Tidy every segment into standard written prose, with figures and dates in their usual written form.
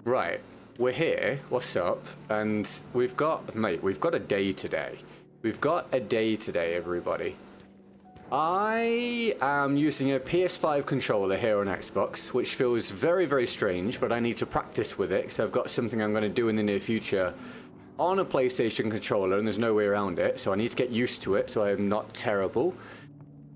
Right, we're here. What's up? And we've got, mate, we've got a day today. We've got a day today, everybody. I am using a PS5 controller here on Xbox, which feels very, very strange, but I need to practice with it because I've got something I'm going to do in the near future on a PlayStation controller, and there's no way around it, so I need to get used to it so I'm not terrible.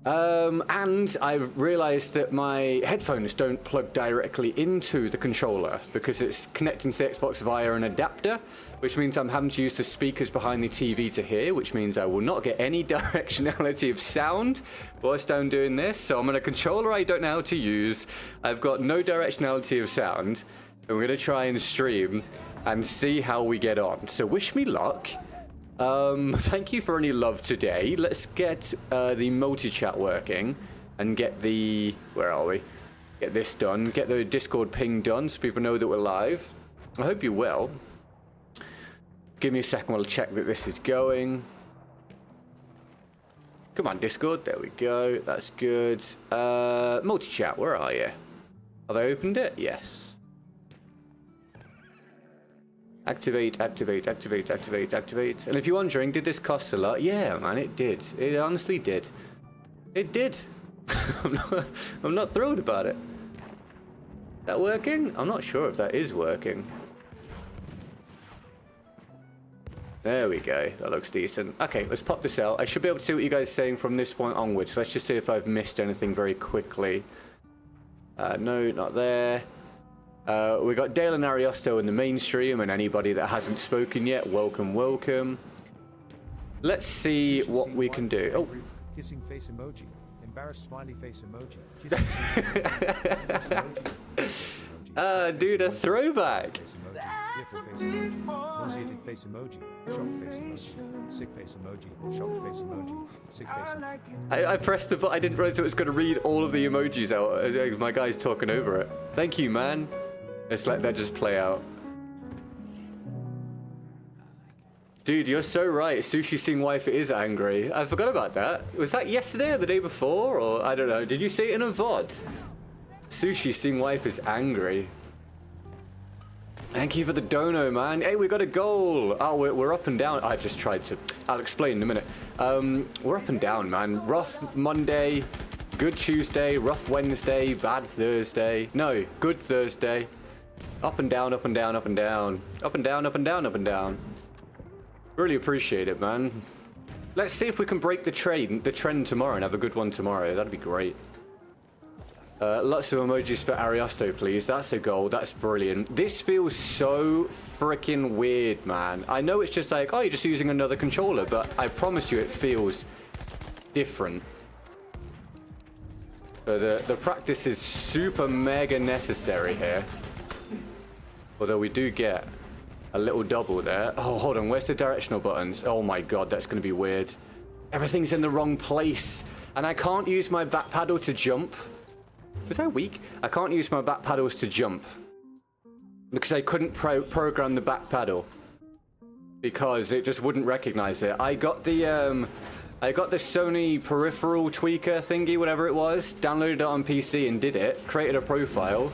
And I've realized that my headphones don't plug directly into the controller because it's connecting to the Xbox via an adapter, which means I'm having to use the speakers behind the TV to hear, which means I will not get any directionality of sound whilst I'm doing this. So I'm on a controller I don't know how to use. I've got no directionality of sound. And we're going to try and stream and see how we get on. So wish me luck. Thank you for any love today. Let's get the multi-chat working and get the... Where are we? Get this done. Get the Discord ping done so people know that we're live. I hope you will. Give me a second, we'll check that this is going. Come on, Discord. There we go. That's good. Multi-chat, where are you? Have I opened it? Yes. Activate, activate, activate, activate, activate. And if you're wondering, did this cost a lot? Yeah, man, it did. It honestly did. It did. I'm not thrilled about it. Is that working? I'm not sure if that is working. There we go. That looks decent. Okay, let's pop this out. I should be able to see what you guys are saying from this point onwards. Let's just see if I've missed anything very quickly. No, not there. We got Dale and Ariosto in the mainstream, and anybody that hasn't spoken yet, welcome, welcome. Let's see what we can do. Oh. Kissing face emoji. Embarrassed smiley face emoji. Kissing face emoji. Dude, a throwback. Nauseated face emoji. Shocked face emoji. Sick face emoji. Shocked face emoji. Sick face emoji. I pressed the button. I didn't realize it was going to read all of the emojis out. My guy's talking over it. Thank you, man. Let's let that just play out. Dude, you're so right. Sushi Sing Wife is angry. I forgot about that. Was that yesterday or the day before? Or I don't know. Did you see it in a VOD? Sushi Sing Wife is angry. Thank you for the dono, man. Hey, we got a goal. Oh, we're up and down. I just tried to... I'll explain in a minute. We're up and down, man. Rough Monday, good Tuesday, rough Wednesday, bad Thursday. No, good Thursday. Up and down, up and down, up and down. Up and down, up and down, up and down. Really appreciate it, man. Let's see if we can break the trend tomorrow and have a good one tomorrow. That'd be great. Lots of emojis for Ariosto, please. That's a goal. That's brilliant. This feels so freaking weird, man. I know it's just like, oh, you're just using another controller, but I promise you it feels different. But the practice is super mega necessary here. Although we do get a little double there. Oh, hold on. Where's the directional buttons? Oh my god, that's going to be weird. Everything's in the wrong place. And I can't use my back paddle to jump. Was I weak? I can't use my back paddles to jump. Because I couldn't program the back paddle. Because it just wouldn't recognize it. I got the Sony peripheral tweaker thingy, whatever it was. Downloaded it on PC and did it. Created a profile.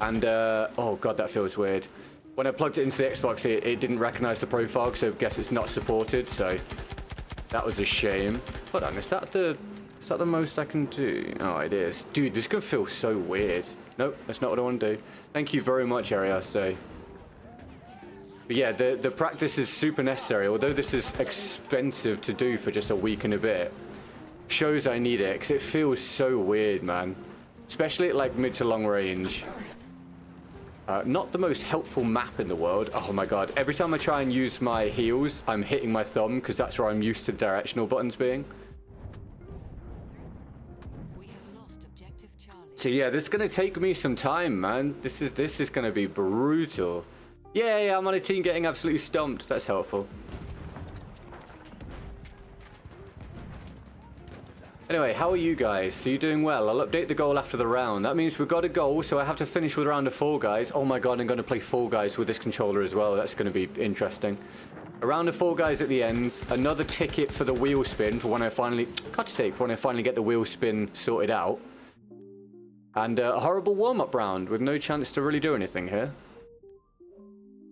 And, oh god, that feels weird. When I plugged it into the Xbox, it didn't recognize the profile, so I guess it's not supported, so that was a shame. Hold on, is that the most I can do? Oh, it is. Dude, this is gonna feel so weird. Nope, that's not what I want to do. Thank you very much, Ariaste. But yeah, the practice is super necessary, although this is expensive to do for just a week and a bit. Shows I need it, because it feels so weird, man. Especially at like mid to long range. Not the most helpful map in the world. Oh my god. Every time I try and use my heels, I'm hitting my thumb because that's where I'm used to directional buttons being. We have lost objective Charlie. So yeah, this is going to take me some time, man. This is going to be brutal. Yeah, I'm on a team getting absolutely stomped. That's helpful. Anyway, how are you guys? Are you doing well? I'll update the goal after the round. That means we've got a goal, so I have to finish with a round of Fall Guys. Oh my god, I'm going to play Fall Guys with this controller as well. That's going to be interesting. A round of Fall Guys at the end. Another ticket for the wheel spin for when I finally... God's sake, for when I finally get the wheel spin sorted out. And a horrible warm-up round with no chance to really do anything here.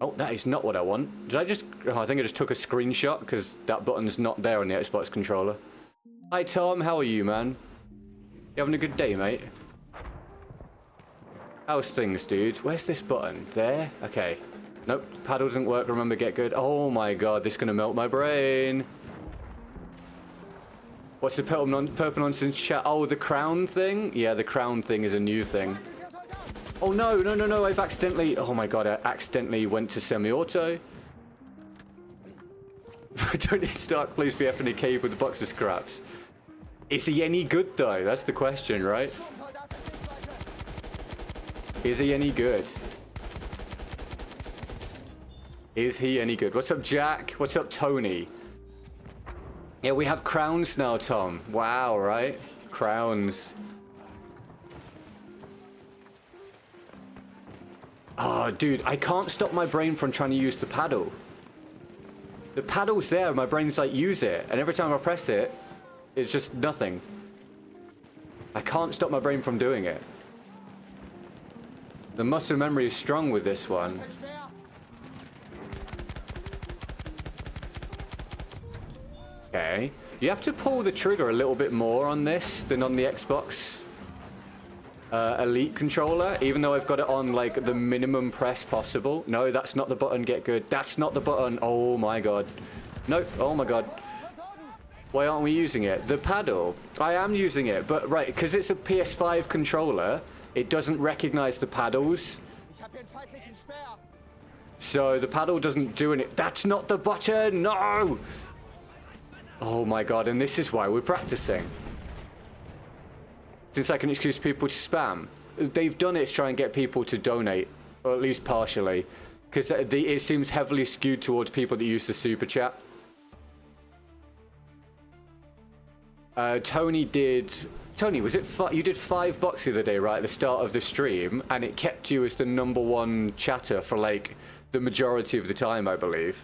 Oh, that is not what I want. Did I just... Oh, I think I just took a screenshot because that button's not there on the Xbox controller. Hi, Tom. How are you, man? You having a good day, mate? How's things, dude? Where's this button? There? Okay. Nope. Paddle doesn't work. Remember, get good. Oh, my God. This is going to melt my brain. What's the purple nonsense chat? Oh, the crown thing? Yeah, the crown thing is a new thing. Oh, no, no, no, no. I've accidentally... Oh, my God. I accidentally went to semi-auto. Don't need Stark, please be effing a cave with a box of scraps. Is he any good, though? That's the question, right? Is he any good? Is he any good? What's up, Jack? What's up, Tony? Yeah, we have crowns now, Tom. Wow, right? Crowns. Oh, dude, I can't stop my brain from trying to use the paddle. The paddle's there, my brain's like, use it. And every time I press it, it's just nothing. I can't stop my brain from doing it. The muscle memory is strong with this one. Okay. You have to pull the trigger a little bit more on this than on the Xbox Elite controller, even though I've got it on like the minimum press possible. No, that's not the button, get good. That's not the button. Oh my God. Nope. Oh my God. Why aren't we using it? The paddle. I am using it, but right, because it's a PS5 controller, it doesn't recognize the paddles. So the paddle doesn't do anything. That's not the button. No. Oh my God. And this is why we're practicing. Since I can excuse people to spam. They've done it to try and get people to donate, or at least partially, because it seems heavily skewed towards people that use the super chat. Tony, was it you did $5 the other day, right, at the start of the stream, and it kept you as the #1 chatter for like the majority of the time, I believe.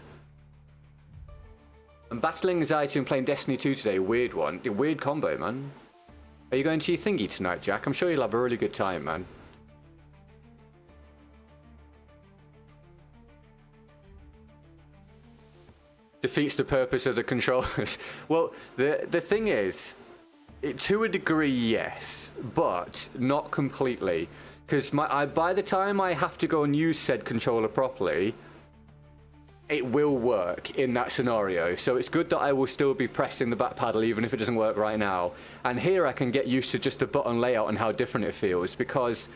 I'm battling anxiety and playing Destiny 2 today. Weird one. Weird combo, man. Are you going to your thingy tonight, Jack? I'm sure you'll have a really good time, man. Defeats the purpose of the controllers. Well, the thing is, to a degree, yes, but not completely. Because by the time I have to go and use said controller properly, it will work in that scenario. So it's good that I will still be pressing the back paddle even if it doesn't work right now. And here I can get used to just the button layout and how different it feels, because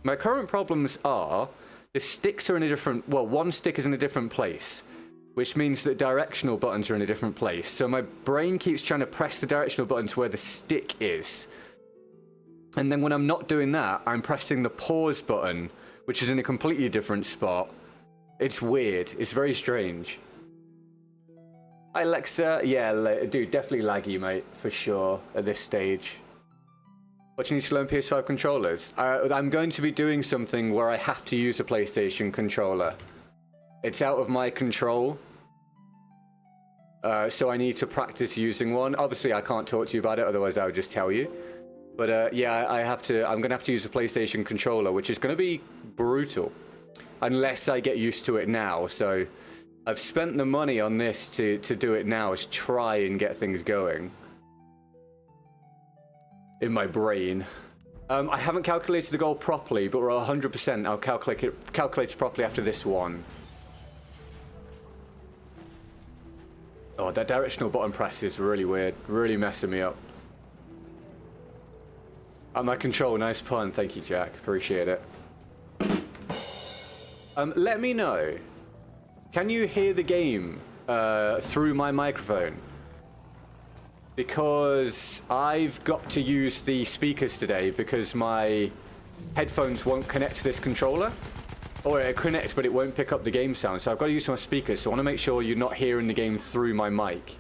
my current problems are the sticks are in a different, well, one stick is in a different place, which means that directional buttons are in a different place. So my brain keeps trying to press the directional button to where the stick is. And then when I'm not doing that, I'm pressing the pause button, which is in a completely different spot. It's weird. It's very strange. Hi, Alexa. Yeah, dude, definitely laggy, mate, for sure, at this stage. What, you need to learn PS5 controllers? I'm going to be doing something where I have to use a PlayStation controller. It's out of my control. So I need to practice using one. Obviously, I can't talk to you about it, otherwise I would just tell you. But yeah, I'm going to have to use a PlayStation controller, which is going to be brutal. Unless I get used to it now. So I've spent the money on this to do it now, is try and get things going in my brain. I haven't calculated the goal properly, but we're 100%. I'll calculate it properly after this one. Oh, that directional button press is really weird. Really messing me up. My control, nice pun. Thank you, Jack. Appreciate it. Let me know. Can you hear the game through my microphone? Because I've got to use the speakers today because my headphones won't connect to this controller. Or it connects, but it won't pick up the game sound. So I've got to use my speakers. So I want to make sure you're not hearing the game through my mic.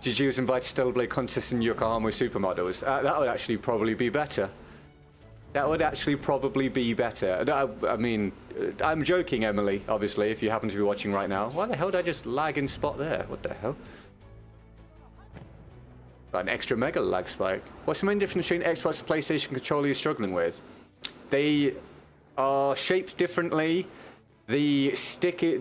Did you invite a Stellar Blade contest in Yokohama with supermodels? That would actually probably be better. That would actually probably be better. I mean, I'm joking, Emily, obviously, if you happen to be watching right now. Why the hell did I just lag in spot there? What the hell? Got an extra mega lag spike. What's the main difference between Xbox and PlayStation controller you're struggling with? are shaped differently. The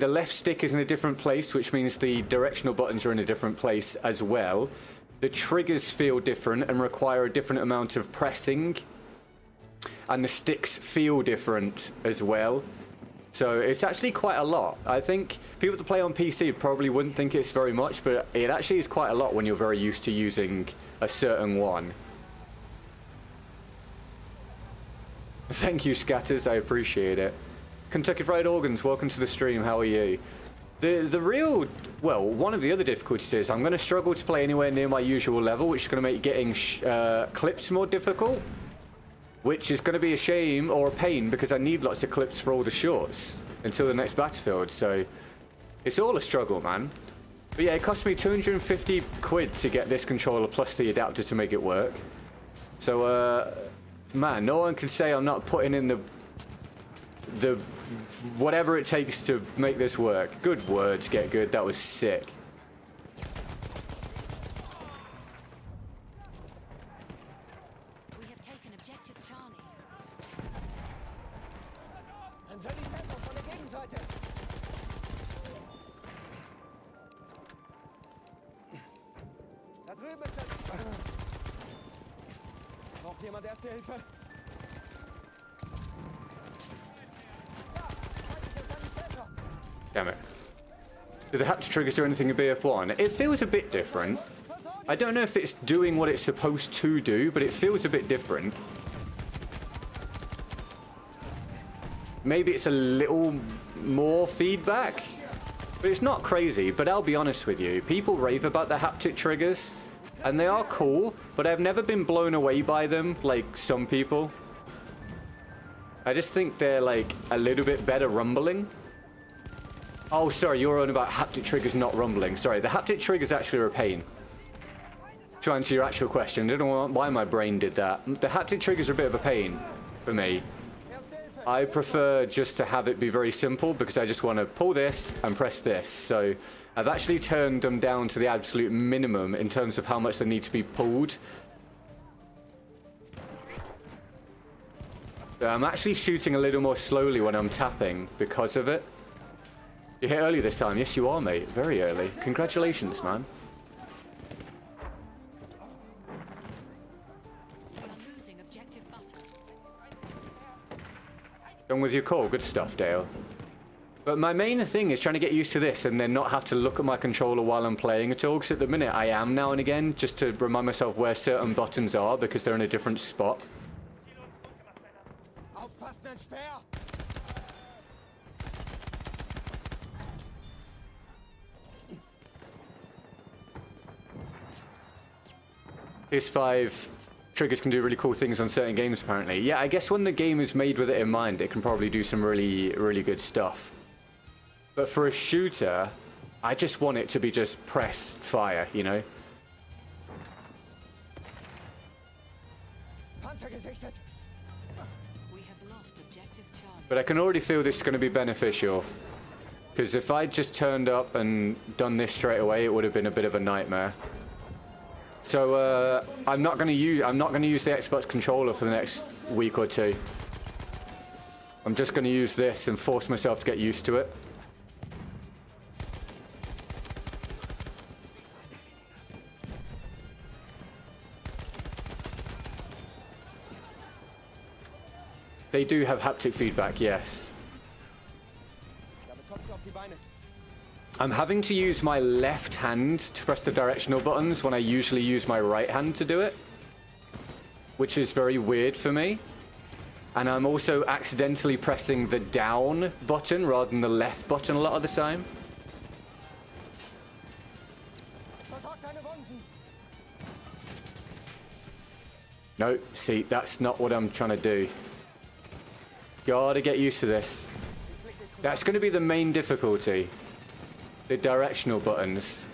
left stick is in a different place, which means the directional buttons are in a different place as well. The triggers feel different and require a different amount of pressing. And the sticks feel different as well. So it's actually quite a lot. I think people that play on PC probably wouldn't think it's very much, but it actually is quite a lot when you're very used to using a certain one. Thank you, Scatters. I appreciate it. Kentucky Fried Organs, welcome to the stream. How are you? The real, well, one of the other difficulties is I'm going to struggle to play anywhere near my usual level, which is going to make getting clips more difficult, which is going to be a shame or a pain because I need lots of clips for all the shorts until the next Battlefield. So it's all a struggle, man. But yeah, it cost me 250 quid to get this controller plus the adapter to make it work. So, man, no one can say I'm not putting in the whatever it takes to make this work. Good words, Get Good. That was sick. We have taken objective Charlie. Dann soll ich besser von der Gegenseite. Da drüben ist er. Braucht jemand erste Hilfe? Damn it. Do the haptic triggers do anything in BF1? It feels a bit different. I don't know if it's doing what it's supposed to do, but it feels a bit different. Maybe it's a little more feedback, but it's not crazy. But I'll be honest with you, people rave about the haptic triggers, and they are cool, but I've never been blown away by them like some people. I just think they're like a little bit better rumbling. Oh, sorry, you're on about haptic triggers not rumbling. Sorry, the haptic triggers actually are a pain. To answer your actual question, I don't know why my brain did that. The haptic triggers are a bit of a pain for me. I prefer just to have it be very simple because I just want to pull this and press this. So I've actually turned them down to the absolute minimum in terms of how much they need to be pulled. I'm actually shooting a little more slowly when I'm tapping because of it. You hit early this time. Yes, you are, mate. Very early. Congratulations, man. We are losing objective butter. Done with your call. Good stuff, Dale. But my main thing is trying to get used to this and then not have to look at my controller while I'm playing at all. Because at the minute I am now and again, just to remind myself where certain buttons are because they're in a different spot. Aufpassen, ein Speer! PS5 triggers can do really cool things on certain games, apparently. Yeah, I guess when the game is made with it in mind, it can probably do some really, really good stuff. But for a shooter, I just want it to be just press fire, you know? Panzer gesichtet! We have lost objective Charlie. But I can already feel this is going to be beneficial. Because if I just turned up and done this straight away, it would have been a bit of a nightmare. So I'm not going to use the Xbox controller for the next week or two. I'm just going to use this and force myself to get used to it. They do have haptic feedback, yes. Da bekommst du auf die Beine. I'm having to use my left hand to press the directional buttons when I usually use my right hand to do it, which is very weird for me. And I'm also accidentally pressing the down button rather than the left button a lot of the time. Versorgt deine Wunden! No, see, that's not what I'm trying to do. Gotta get used to this. That's going to be the main difficulty. The directional buttons.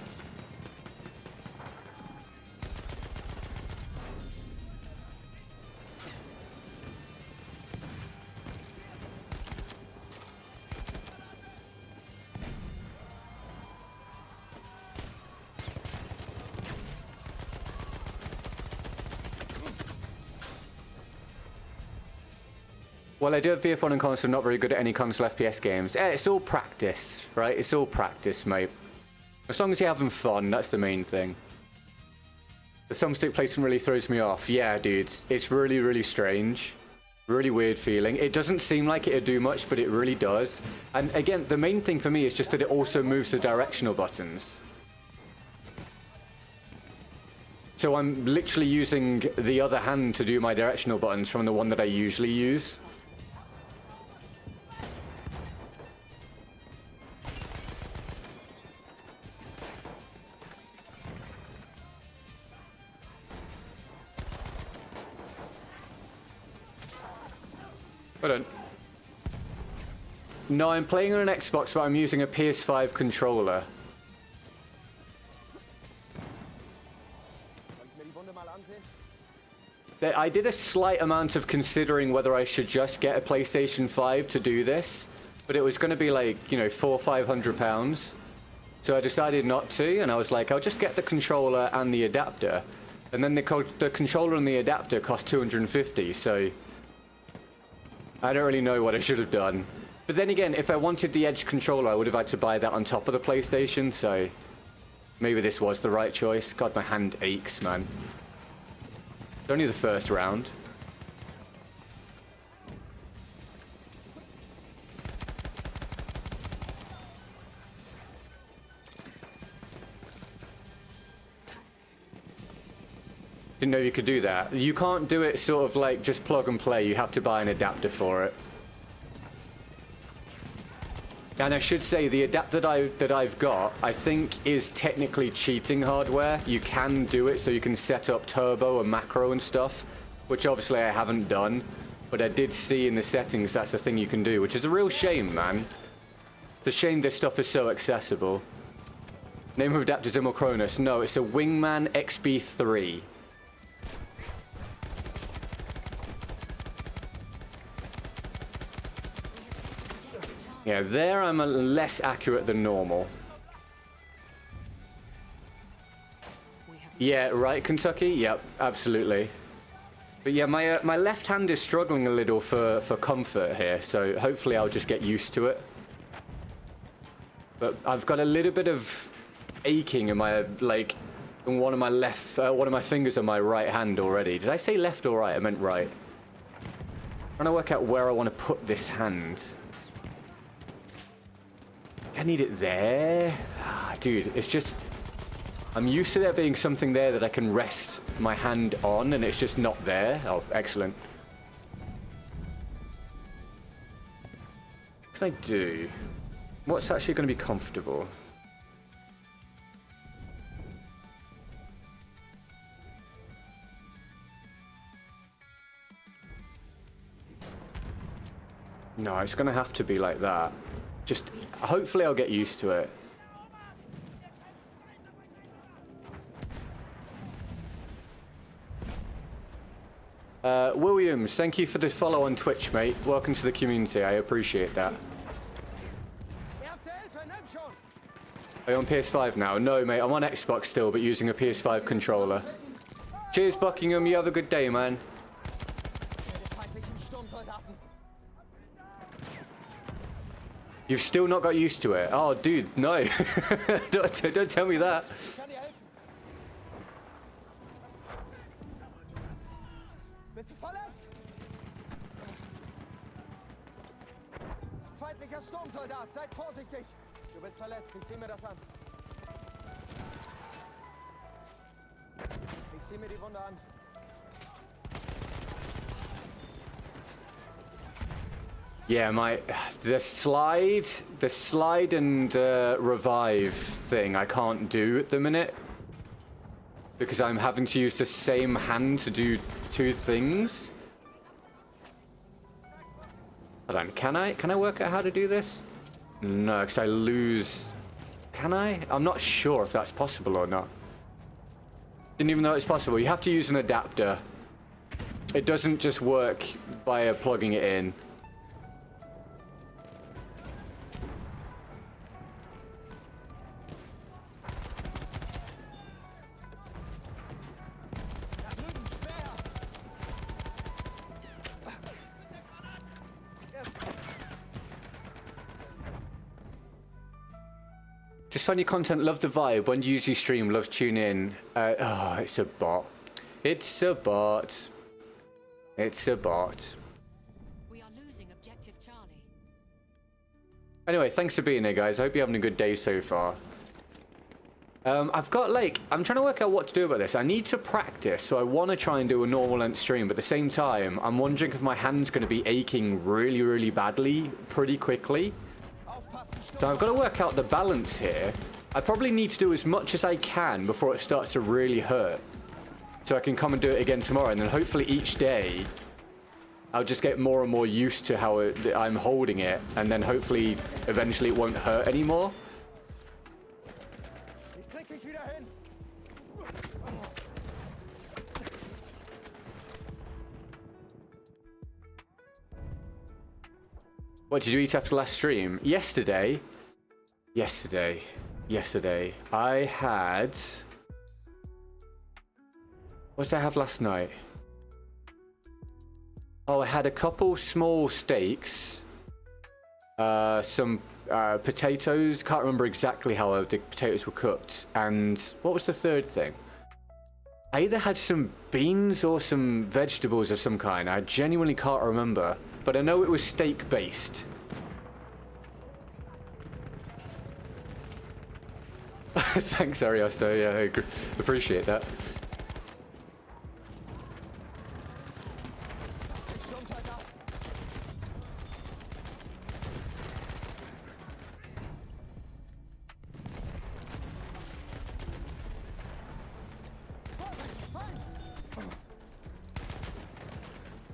Well, I do have PS1 and console, not very good at any console FPS games. It's all practice, right? It's all practice, mate. As long as you're having fun, that's the main thing. The thumbstick placement really throws me off. Yeah, dude. It's really, really strange. Really weird feeling. It doesn't seem like it'd do much, but it really does. And again, the main thing for me is just that it also moves the directional buttons. So I'm literally using the other hand to do my directional buttons from the one that I usually use. Hold on. No, I'm playing on an Xbox, but I'm using a PS5 controller. I did a slight amount of considering whether I should just get a PlayStation 5 to do this, but it was going to be like, you know, £400 or £500. So I decided not to, and I was like, I'll just get the controller and the adapter. And then the controller and the adapter cost $250, so I don't really know what I should have done. But then again, if I wanted the Edge controller, I would have had to buy that on top of the PlayStation, so maybe this was the right choice. God, my hand aches, man. It's only the first round. Didn't know you could do that. You can't do it sort of like just plug and play. You have to buy an adapter for it. And I should say the adapter that I've got, I think is technically cheating hardware. You can do it so you can set up turbo and macro and stuff, which obviously I haven't done. But I did see in the settings that's the thing you can do, which is a real shame, man. It's a shame this stuff is so accessible. Name of adapter is Cronus. No, it's a Wingman XB3. Yeah, there I'm less accurate than normal. Yeah, right, Kentucky? Yep, absolutely. But yeah, my left hand is struggling a little for comfort here, so hopefully I'll just get used to it. But I've got a little bit of aching in my, like, in one of my fingers on my right hand already. Did I say left or right? I meant right. I'm trying to work out where I want to put this hand. I need it there. Ah, dude, it's just... I'm used to there being something there that I can rest my hand on, and it's just not there. Oh, excellent. What can I do? What's actually going to be comfortable? No, it's going to have to be like that. Just, hopefully I'll get used to it. Williams, thank you for the follow on Twitch, mate. Welcome to the community. I appreciate that. Are you on PS5 now? No, mate. I'm on Xbox still, but using a PS5 controller. Cheers, Buckingham. You have a good day, man. You've still not got used to it? Oh, dude, no. don't tell me that. Bist du verletzt? Feindlicher Sturmsoldat, seid vorsichtig. Du bist verletzt, ich sehe mir das an. Ich sehe mir die Wunde an. Yeah, the slide and revive thing I can't do at the minute because I'm having to use the same hand to do two things. Hold on, can I work out how to do this? No, because I lose. Can I? I'm not sure if that's possible or not. Didn't even know it's possible. You have to use an adapter. It doesn't just work by plugging it in. Just find your content, love the vibe. When do you usually stream? Love tune in. Oh, it's a bot. It's a bot. It's a bot. We are losing objective Charlie. Anyway, thanks for being here, guys. I hope you're having a good day so far. I've got, like, I'm trying to work out what to do about this. I need to practice, so I want to try and do a normal length stream, but at the same time, I'm wondering if my hand's going to be aching really, really badly pretty quickly. So I've got to work out the balance here. I probably need to do as much as I can before it starts to really hurt. So I can come and do it again tomorrow, and then hopefully each day, I'll just get more and more used to how I'm holding it, and then hopefully, eventually it won't hurt anymore. What did you eat after last stream? Yesterday, I had... What did I have last night? Oh, I had a couple small steaks, some potatoes. Can't remember exactly how the potatoes were cooked. And what was the third thing? I either had some beans or some vegetables of some kind. I genuinely can't remember. But I know it was steak-based. Thanks, Ariosto. Yeah, I appreciate that.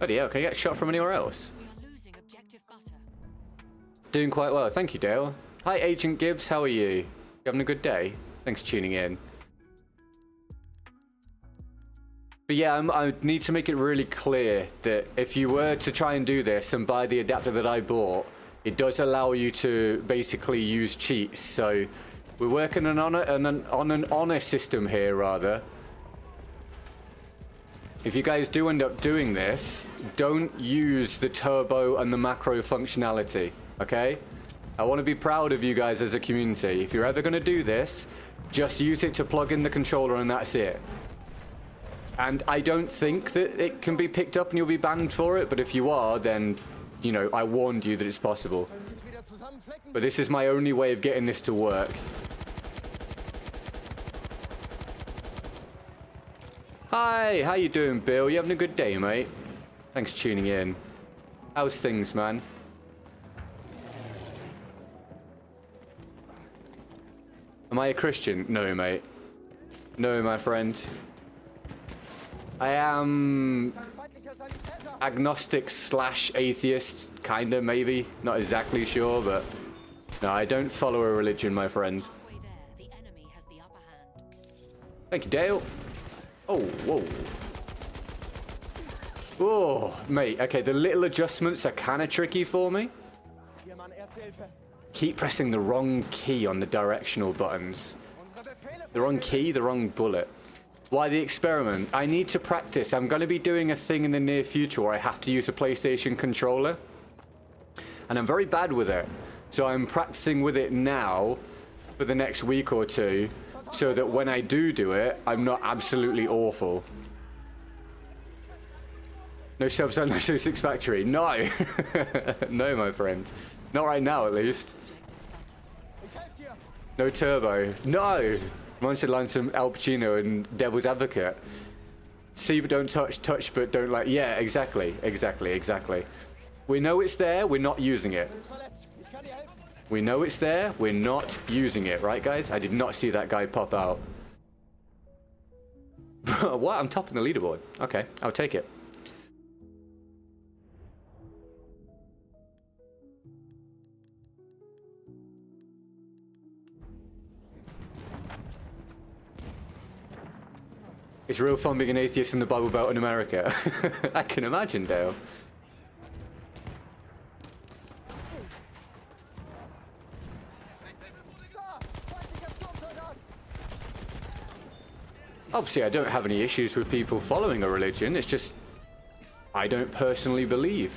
Oh yeah, can I get shot from anywhere else? We are losing objective butter. Doing quite well, thank you, Dale. Hi, Agent Gibbs, how are you? You having a good day? Thanks for tuning in. But yeah, I need to make it really clear that if you were to try and do this and buy the adapter that I bought, it does allow you to basically use cheats. So we're working on an honor system here, rather. If you guys do end up doing this, don't use the turbo and the macro functionality, okay? I want to be proud of you guys as a community. If you're ever going to do this, just use it to plug in the controller and that's it. And I don't think that it can be picked up and you'll be banned for it, but if you are, then, you know, I warned you that it's possible. But this is my only way of getting this to work. Hi, how you doing, Bill? You having a good day, mate? Thanks for tuning in. How's things, man? Am I a Christian? No, mate. No, my friend. I am agnostic / atheist, kinda, maybe. Not exactly sure, but no, I don't follow a religion, my friend. Halfway there, the enemy has the upper hand. Thank you, Dale. Oh, whoa. Oh, mate, okay, the little adjustments are kind of tricky for me. Keep pressing the wrong key on the directional buttons. The wrong key, the wrong bullet. Why the experiment? I need to practice. I'm going to be doing a thing in the near future where I have to use a PlayStation controller. And I'm very bad with it. So I'm practicing with it now for the next week or two, so that when I do it, I'm not absolutely awful. No subs on National 6 Factory. No. No, my friend. Not right now, at least. No turbo. No. Monster line some Al Pacino and Devil's Advocate. See but don't touch, touch but don't like. Yeah, exactly. We know it's there, we're not using it. We know it's there, we're not using it, right, guys? I did not see that guy pop out. What? I'm topping the leaderboard. Okay, I'll take it. It's real fun being an atheist in the Bible Belt in America. I can imagine, Dale. Obviously, I don't have any issues with people following a religion. It's just, I don't personally believe.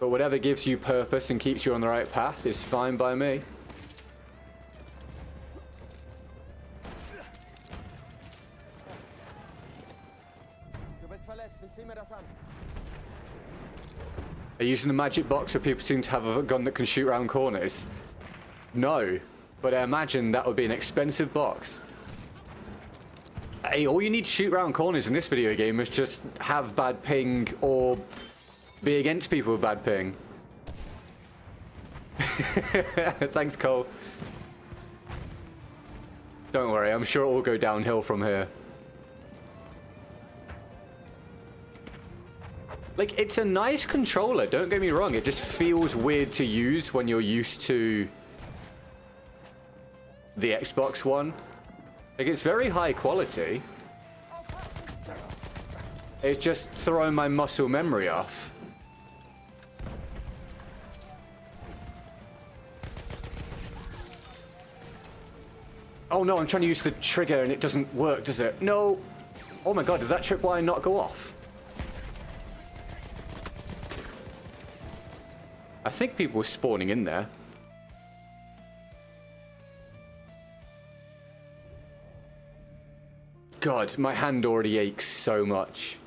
But whatever gives you purpose and keeps you on the right path is fine by me. Du bist verletzt. Ich sehe mir das an. Are you using the magic box where people seem to have a gun that can shoot around corners? No, but I imagine that would be an expensive box. Hey, all you need to shoot around corners in this video game is just have bad ping or be against people with bad ping. Thanks, Cole. Don't worry, I'm sure it will go downhill from here. Like, it's a nice controller, don't get me wrong. It just feels weird to use when you're used to the Xbox One. Like, it's very high quality. It's just throwing my muscle memory off. Oh no, I'm trying to use the trigger and it doesn't work, does it? No! Oh my god, did that tripwire not go off? I think people were spawning in there. God, my hand already aches so much.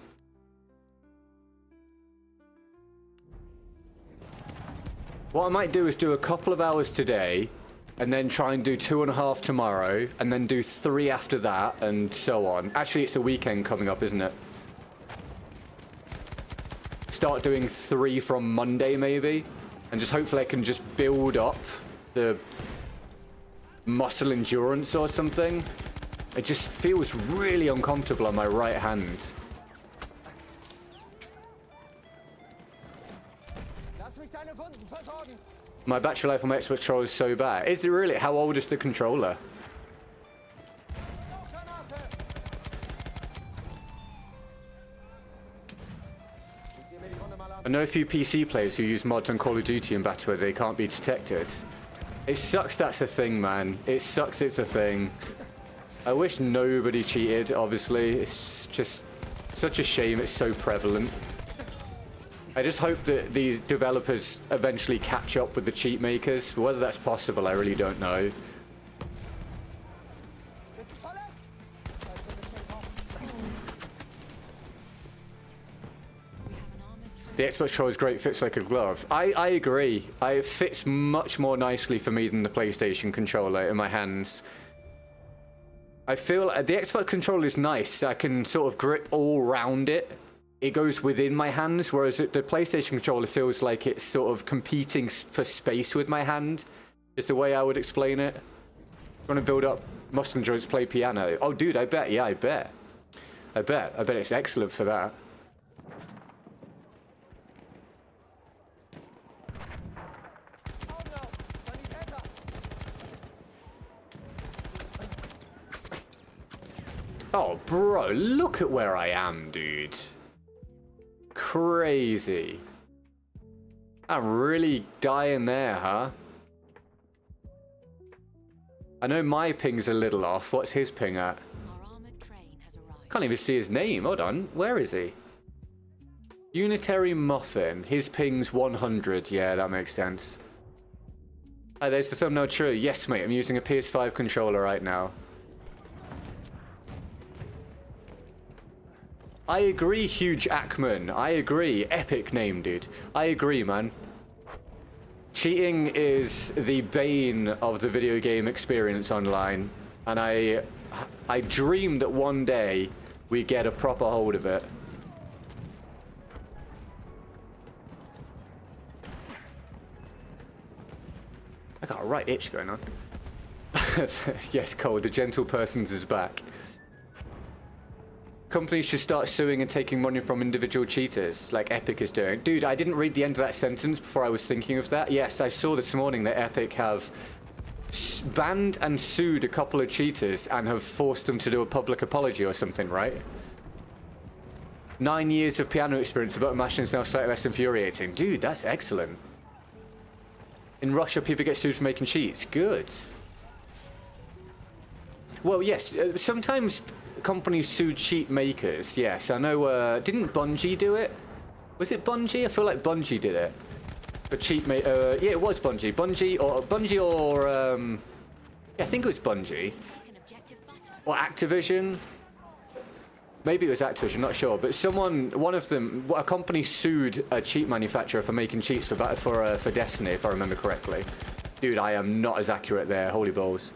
What I might do is do a couple of hours today, and then try and do 2.5 tomorrow, and then do 3 after that, and so on. Actually, it's the weekend coming up, isn't it? Start doing 3 from Monday, maybe, and just hopefully I can just build up the muscle endurance or something. It just feels really uncomfortable on my right hand. Lass mich deine Wunden versorgen. My battery life on my Xbox controller is so bad. Is it really? How old is the controller? I know a few PC players who use mods on Call of Duty in battle where they can't be detected. It sucks that's a thing, man. It sucks it's a thing. I wish nobody cheated, obviously. It's just such a shame it's so prevalent. I just hope that these developers eventually catch up with the cheat makers. Whether that's possible, I really don't know. The Xbox controller is great, fits like a glove. I agree. It fits much more nicely for me than the PlayStation controller in my hands. I feel the Xbox controller is nice. I can sort of grip all round it. It goes within my hands, whereas the PlayStation controller feels like it's sort of competing for space with my hand, is the way I would explain it. Want to build up muscle endurance, play piano. Oh, dude, I bet. Yeah, I bet. I bet it's excellent for that. Oh, bro, look at where I am, dude. Crazy. I'm really dying there, huh? I know my ping's a little off. What's his ping at? Our armored train has arrived. Can't even see his name. Hold on. Where is he? Unitary Muffin. His ping's 100. Yeah, that makes sense. Oh, there's the thumbnail true. Yes, mate. I'm using a PS5 controller right now. I agree, Huge Ackman. I agree. Epic name, dude. I agree, man. Cheating is the bane of the video game experience online. And I dream that one day we get a proper hold of it. I got a right itch going on. Yes, Cole, the gentle person's is back. Companies should start suing and taking money from individual cheaters, like Epic is doing. Dude, I didn't read the end of that sentence before I was thinking of that. Yes, I saw this morning that Epic have banned and sued a couple of cheaters and have forced them to do a public apology or something, right? 9 years of piano experience, the button mashing is now slightly less infuriating. Dude, that's excellent. In Russia, people get sued for making cheats. Good. Well, yes, sometimes companies sue cheat makers. Yes, I know. Didn't Bungie do it? Was it Bungie? I feel like Bungie did it. a cheap mate. Yeah, it was Bungie. Bungie or yeah, I think it was Bungie An objective butter. or Activision. Maybe it was Activision, not sure. But one of them, a company sued a cheat manufacturer for making cheats for Destiny, if I remember correctly. Dude, I am not as accurate there. Holy balls.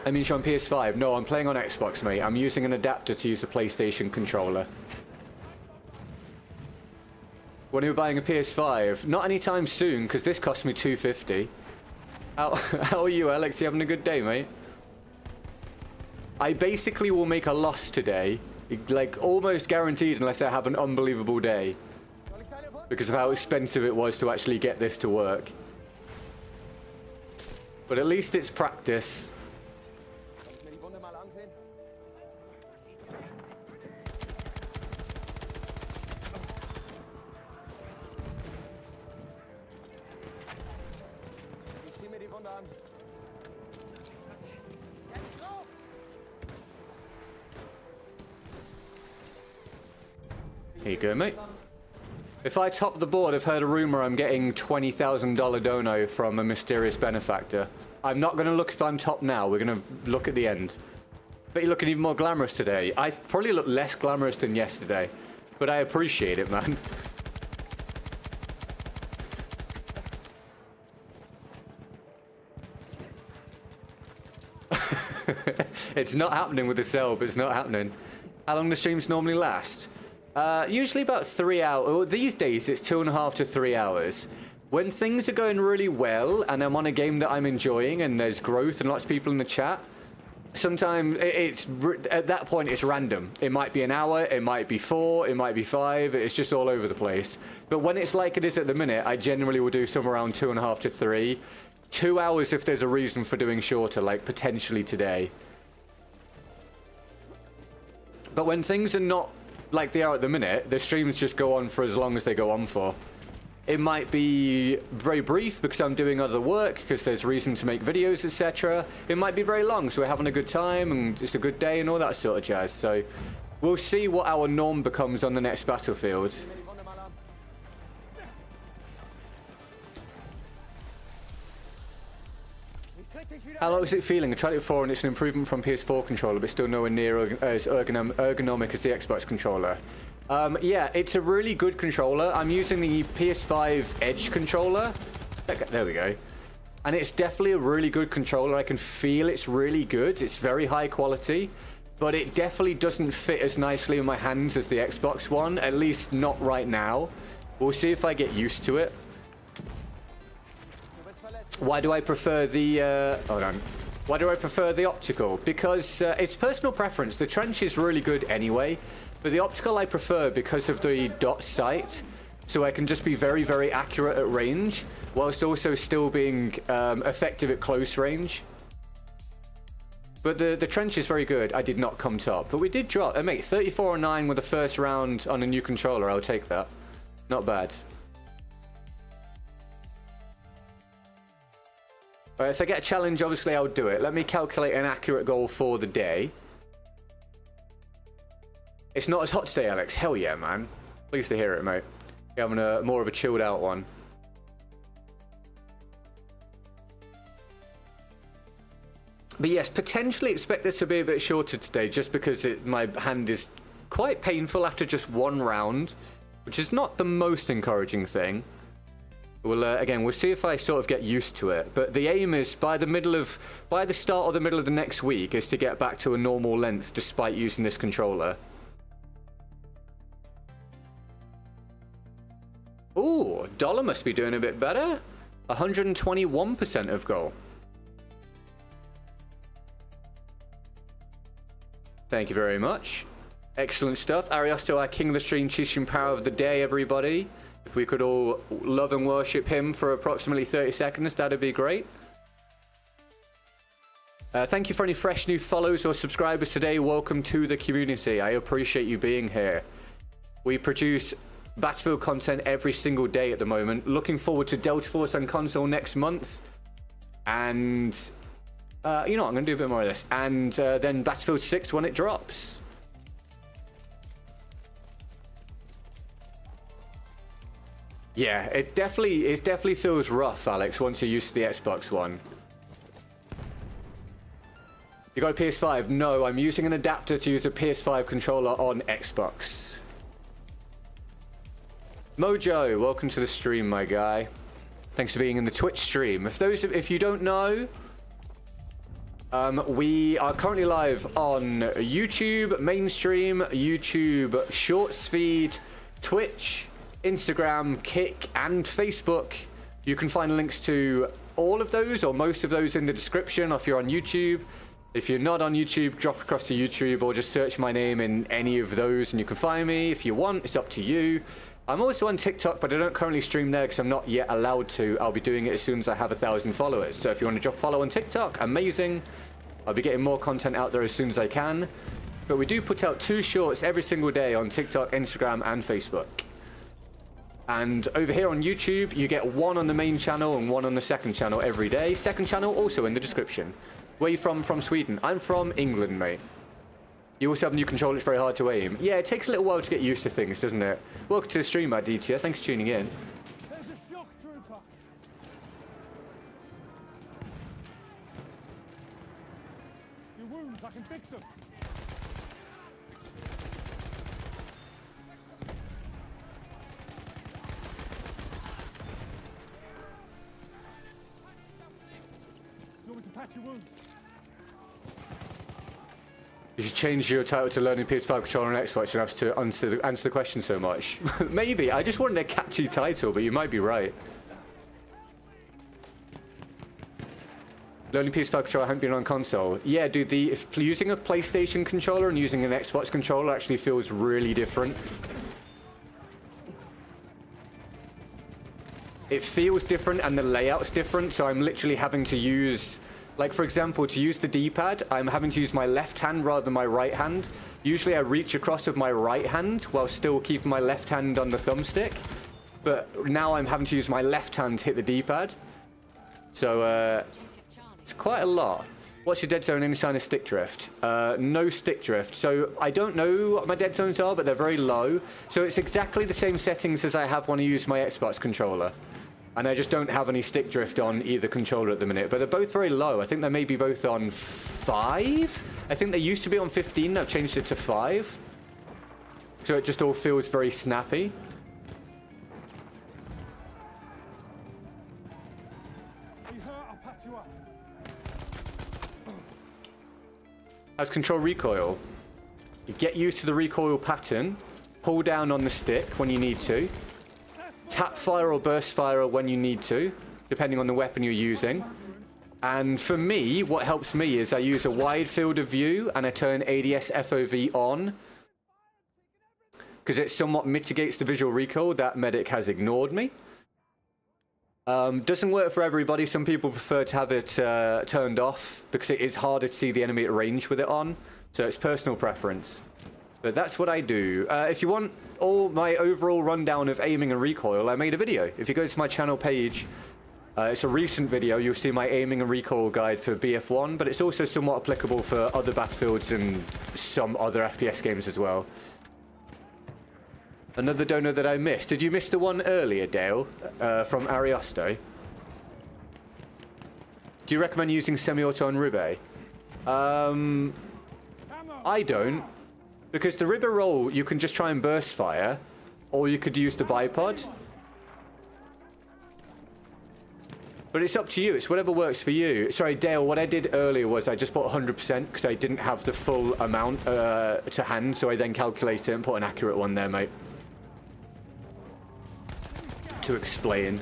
I mean, you're on PS5. No, I'm playing on Xbox, mate. I'm using an adapter to use a PlayStation controller. When you're buying a PS5, not anytime soon, because this cost me $250. How are you, Alex? You having a good day, mate? I basically will make a loss today, like almost guaranteed, unless I have an unbelievable day, Soll ich deine Wunde? because of how expensive it was to actually get this to work. But at least it's practice. Soll ich mir die Wunde mal ansehen? Ich zieh mir die Wunde an. Jetzt los! Here you go, mate. If I top the board, I've heard a rumor I'm getting $20,000 dono from a mysterious benefactor. I'm not going to look if I'm top now. We're going to look at the end. But you're looking even more glamorous today. I probably look less glamorous than yesterday, but I appreciate it, man. It's not happening with the cell, but it's not happening. How long do streams normally last? Usually about 3 hours. These days, it's 2.5 to 3 hours. When things are going really well, and I'm on a game that I'm enjoying, and there's growth and lots of people in the chat, sometimes at that point, it's random. It might be an hour, it might be 4, it might be 5. It's just all over the place. But when it's like it is at the minute, I generally will do somewhere around 2.5 to 3. 2 hours if there's a reason for doing shorter, like potentially today. But when things are not like they are at the minute, the streams just go on for as long as they go on for. It might be very brief because I'm doing other work, because there's reason to make videos, etc. It might be very long, so we're having a good time and it's a good day and all that sort of jazz. So we'll see what our norm becomes on the next battlefield. Zieh mir die Wunde mal an. Ich krieg dich wieder. How is it feeling? I tried it before and it's an improvement from PS4 controller, but still nowhere near as ergonomic as the Xbox controller. Yeah, it's a really good controller. I'm using the PS5 Edge controller. There we go. And it's definitely a really good controller. I can feel it's really good. It's very high quality. But it definitely doesn't fit as nicely in my hands as the Xbox One. At least not right now. We'll see if I get used to it. Du bist verletzt. Why do I prefer the... hold on. Why do I prefer the optical? Because it's personal preference. The trench is really good anyway. But the optical I prefer because of the dot sight. So I can just be very, very accurate at range, whilst also still being effective at close range. But the trench is very good. I did not come top. But we did drop. Mate, 34-9 with the first round on a new controller. I'll take that. Not bad. If I get a challenge, obviously I'll do it. Let me calculate an accurate goal for the day. It's not as hot today, Alex. Hell yeah, man. Pleased to hear it, mate. You're having a more of a chilled out one. But yes, potentially expect this to be a bit shorter today, just because my hand is quite painful after just one round, which is not the most encouraging thing. Again, we'll see if I sort of get used to it. But the aim is by the start or the middle of the next week is to get back to a normal length despite using this controller. Ooh, Dollar must be doing a bit better. 121% of goal. Thank you very much. Excellent stuff. Ariosto, our king of the stream, choosing power of the day, everybody. If we could all love and worship him for approximately 30 seconds, that'd be great. Thank you for any fresh new follows or subscribers today. Welcome to the community. I appreciate you being here. We produce Battlefield content every single day at the moment. Looking forward to Delta Force on console next month. And, you know what, I'm going to do a bit more of this. And then Battlefield 6 when it drops. Yeah, it definitely feels rough, Alex, once you're used to the Xbox One. You got a PS5? No, I'm using an adapter to use a PS5 controller on Xbox. Mojo, welcome to the stream, my guy. Thanks for being in the Twitch stream. If you don't know, we are currently live on YouTube, mainstream, YouTube, Shorts feed, Twitch, Instagram, Kick, and Facebook. You can find links to all of those or most of those in the description if you're on YouTube. If you're not on YouTube, drop across to YouTube or just search my name in any of those and you can find me. If you want, it's up to you. I'm also on TikTok, but I don't currently stream there because I'm not yet allowed to. I'll be doing it as soon as I have 1,000 followers. So if you want to drop follow on TikTok, amazing. I'll be getting more content out there as soon as I can. But we do put out 2 shorts every single day on TikTok, Instagram, and Facebook. And over here on YouTube, you get 1 on the main channel and 1 on the second channel every day. Second channel also in the description. Where are you from? From Sweden. I'm from England, mate. You also have a new controller, it's very hard to aim. Yeah, it takes a little while to get used to things, doesn't it? Welcome to the stream, Aditya. Thanks for tuning in. There's a shock trooper. Your wounds, I can fix them. You want me to patch your wounds? You should change your title to Learning PS5 Controller on Xbox and have to answer the question so much. Maybe. I just wanted a catchy title, but you might be right. Learning PS5 controller, I haven't been on console. Yeah, dude, using a PlayStation controller and using an Xbox controller actually feels really different. It feels different and the layout's different, so I'm literally having to use... Like, for example, to use the D-pad, I'm having to use my left hand rather than my right hand. Usually I reach across with my right hand while still keeping my left hand on the thumbstick. But now I'm having to use my left hand to hit the D-pad. So, it's quite a lot. What's your dead zone? Any sign of stick drift? No stick drift. So, I don't know what my dead zones are, but they're very low. So, it's exactly the same settings as I have when I use my Xbox controller. And I just don't have any stick drift on either controller at the minute. But they're both very low. I think they may be both on 5. I think they used to be on 15. I've changed it to 5. So it just all feels very snappy. Are you hurt? I'll patch you up. How's control recoil? You get used to the recoil pattern. Pull down on the stick when you need to. Tap fire or burst fire when you need to, depending on the weapon you're using. And for me, what helps me is I use a wide field of view and I turn ADS FOV on. Because it somewhat mitigates the visual recoil. That medic has ignored me. Doesn't work for everybody. Some people prefer to have it turned off because it is harder to see the enemy at range with it on. So it's personal preference. But that's what I do. If you want all my overall rundown of aiming and recoil, I made a video. If you go to my channel page, it's a recent video, you'll see my aiming and recoil guide for BF1, but it's also somewhat applicable for other Battlefields and some other FPS games as well. Another donor that I missed. Did you miss the one earlier, Dale, from Ariosto? Do you recommend using semi-auto on Ribe? I don't. Because the Ribber roll, you can just try and burst fire, or you could use the bipod. But it's up to you. It's whatever works for you. Sorry, Dale, what I did earlier was I just put 100% because I didn't have the full amount to hand, so I then calculated it and put an accurate one there, mate. To explain.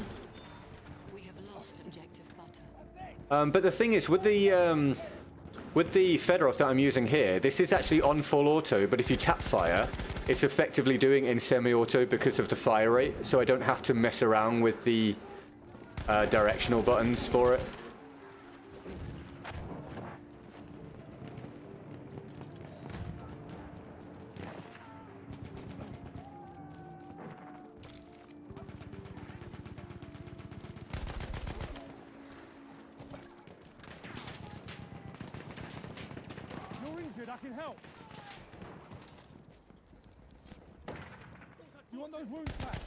We have lost objective butter. But the thing is, with the Fedorov that I'm using here, this is actually on full auto, but if you tap fire, it's effectively doing it in semi-auto because of the fire rate, so I don't have to mess around with the directional buttons for it. I can help. You want those wounds back?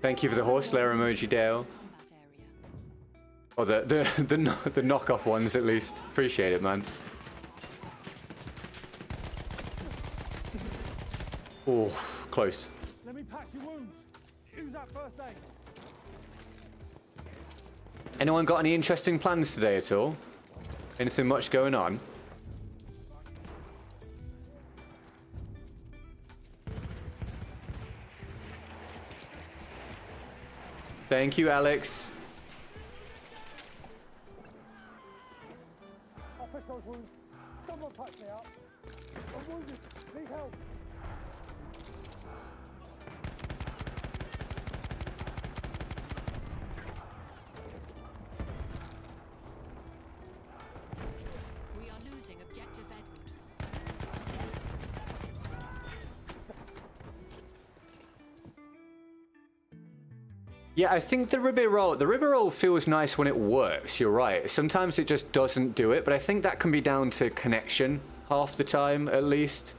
Thank you for the horse layer emoji, Dale. Combat area. Or the knockoff ones, at least. Appreciate it, man. Oh, close. Let me patch your wounds. Use that first aid. Anyone got any interesting plans today at all? Anything much going on? Thank you, Alex. I'll fix those wounds. Someone patch me up. I'm wounded. Need help. We are losing objective Edward. Yeah, I think the ribby roll feels nice when it works, you're right. Sometimes it just doesn't do it, but I think that can be down to connection half the time, at least.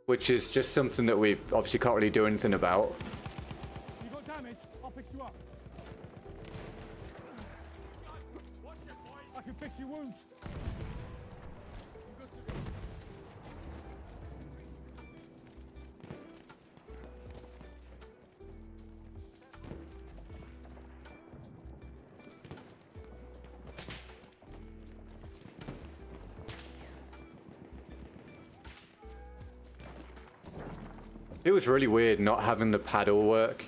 Which is just something that we obviously can't really do anything about. You got damage? I'll fix you up. I can fix your wounds. Good to go. It was really weird not having the paddle work.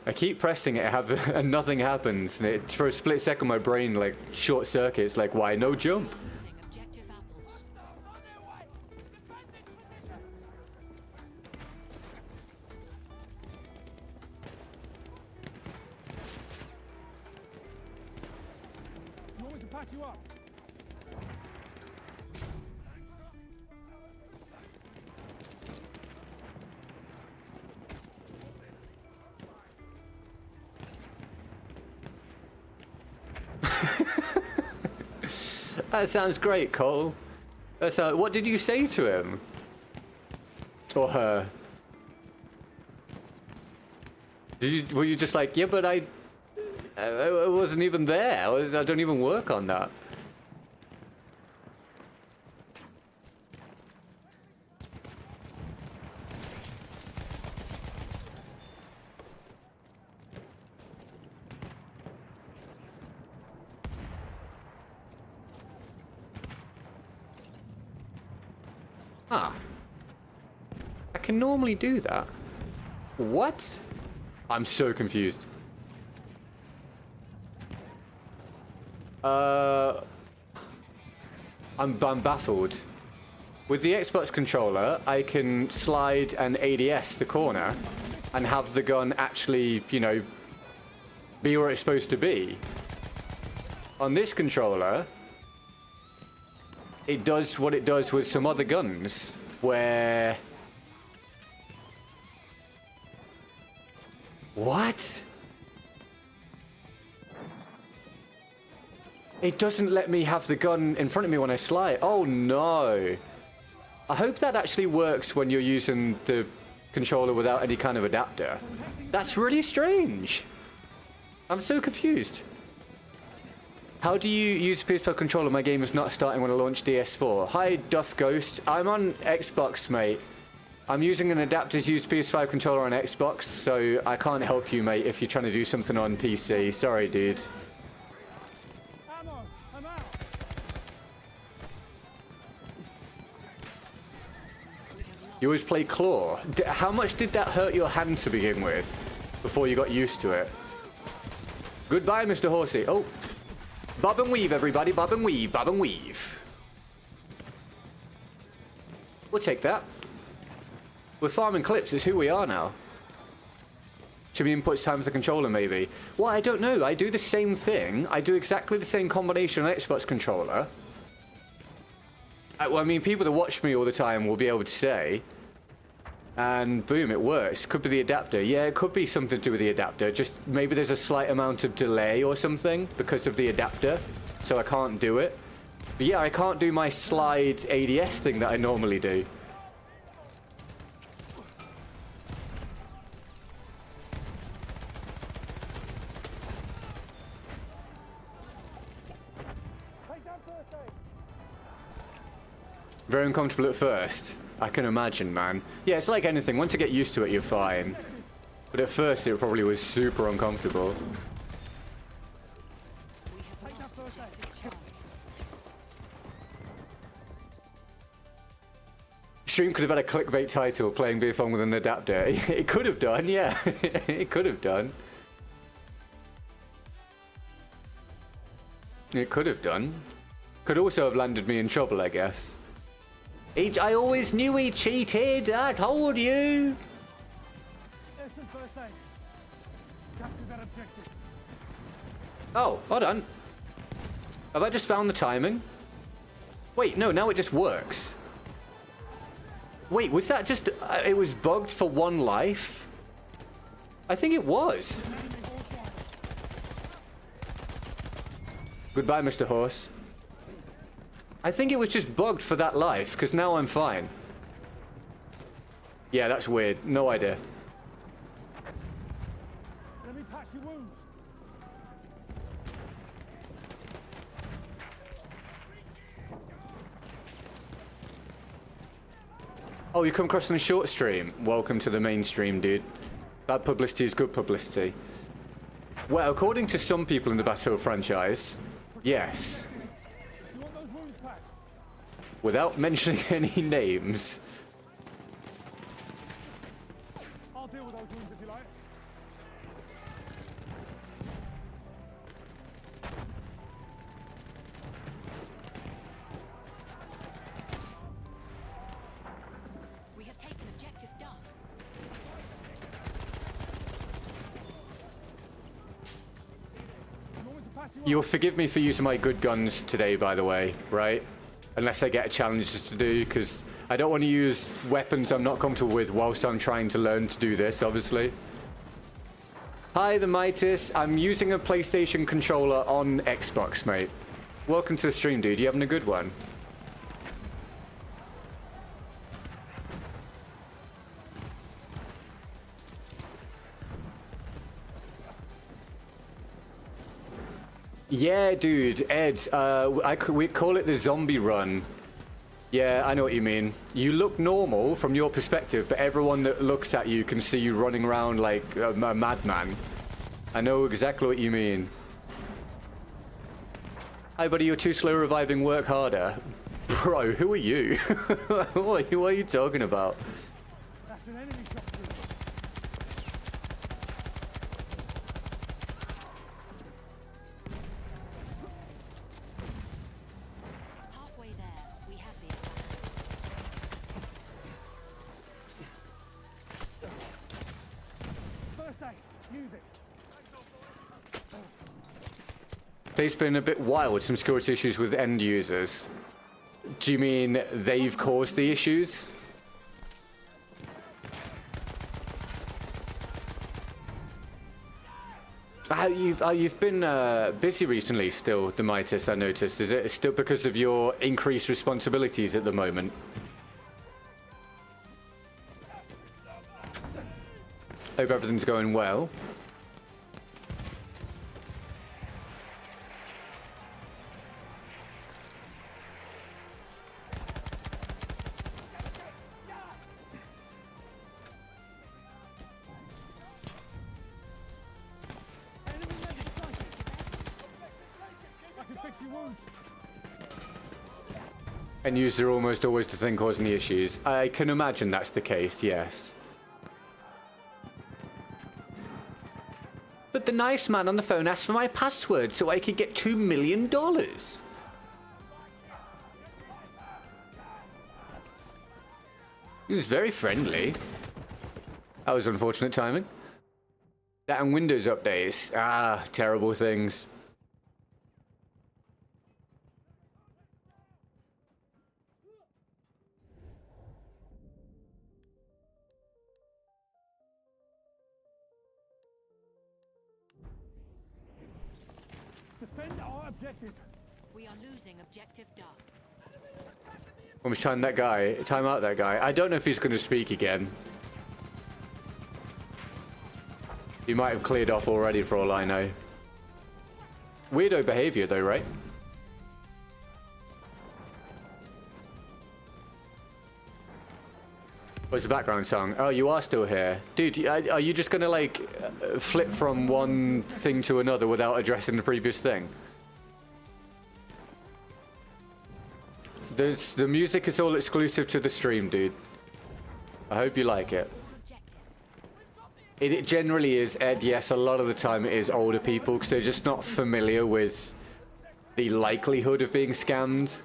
I keep pressing it and nothing happens. And it, for a split second, my brain like short circuits. Like, why no jump? Losing objective apples. You want me to patch you up? That sounds great, Cole. What did you say to him? Or her? Were you just like, yeah, but I wasn't even there. I don't even work on that. Ah. I can normally do that. What? I'm so confused. I'm baffled. With the Xbox controller, I can slide an ADS the corner and have the gun actually, you know, be where it's supposed to be. On this controller, it does what it does with some other guns, where... What? It doesn't let me have the gun in front of me when I slide. Oh no. I hope that actually works when you're using the controller without any kind of adapter. That's really strange. I'm so confused. How do you use a PS5 controller? My game is not starting when I launch DS4. Hi, Duff Ghost. I'm on Xbox, mate. I'm using an adapter to use PS5 controller on Xbox, so I can't help you, mate, if you're trying to do something on PC. Sorry, dude. Ammo! I'm out! You always play claw. How much did that hurt your hand to begin with, before you got used to it? Goodbye, Mr. Horsey. Oh. Bob and weave, everybody. Bob and weave. Bob and weave. We'll take that. We're farming clips. It's who we are now. Should be inputs times the controller, maybe. Well, I don't know. I do the same thing. I do exactly the same combination on Xbox controller. Well, I mean, people that watch me all the time will be able to say. And boom, it works. Could be the adapter. Yeah, it could be something to do with the adapter. Just maybe there's a slight amount of delay or something because of the adapter. So I can't do it. But yeah, I can't do my slide ADS thing that I normally do. Very uncomfortable at first. I can imagine, man. Yeah, it's like anything. Once you get used to it, you're fine. But at first, it probably was super uncomfortable. We have lost objective Charlie. Stream could have had a clickbait title, playing beer fun with an adapter. It could have done, yeah. It could have done. It could have done. Could also have landed me in trouble, I guess. I always knew he cheated. I told you. There's some first aid. Capture that objective. Oh, hold on. Have I just found the timing? Wait, no, now it just works. Wait, was that just... it was bugged for 1 life? I think it was. Goodbye, Mr. Horse. I think it was just bugged for that life, because now I'm fine. Yeah, that's weird. No idea. Let me patch your wounds. Oh, you come across on the short stream? Welcome to the mainstream, dude. Bad publicity is good publicity. Well, according to some people in the Battlefield franchise, yes. You want those wounds patched? Without mentioning any names. I'll deal with those wounds if you like. We have taken objective Duff. You want me to patch you You'll up? forgive me for using my good guns today, by the way, right? Unless I get challenges to do, because I don't want to use weapons I'm not comfortable with whilst I'm trying to learn to do this, obviously. Hi, the Mitis. I'm using a PlayStation controller on Xbox, mate. Welcome to the stream, dude. You having a good one? Yeah, dude, Ed, we call it the zombie run. Yeah, I know what you mean. You look normal from your perspective, but everyone that looks at you can see you running around like a madman. I know exactly what you mean. Hi, buddy, you're too slow reviving, work harder. Bro, who are you? What are you talking about? That's an enemy shot through. Halfway there, we have the attack. First aid. Use it. They've been a bit wild, some security issues with end users. Do you mean they've caused the issues? You've been busy recently still, Demitis, I noticed. Is it still because of your increased responsibilities at the moment? Hope everything's going well. Enemy medic sighted. I can fix your wounds. End user almost always the thing causing the issues. I can imagine that's the case, yes. But the nice man on the phone asked for my password so I could get $2 million. He was very friendly. That was unfortunate timing. That and Windows updates. Ah, terrible things. Defend our objective. We are losing objective Duff. I'm just trying that guy. Time out that guy. I don't know if he's going to speak again. He might have cleared off already for all I know. Weirdo behavior though, right? What's the background song? Oh, you are still here. Dude, are you just gonna, like, flip from one thing to another without addressing the previous thing? The music is all exclusive to the stream, dude. I hope you like it. It generally is, Ed, yes, a lot of the time it is older people because they're just not familiar with the likelihood of being scammed.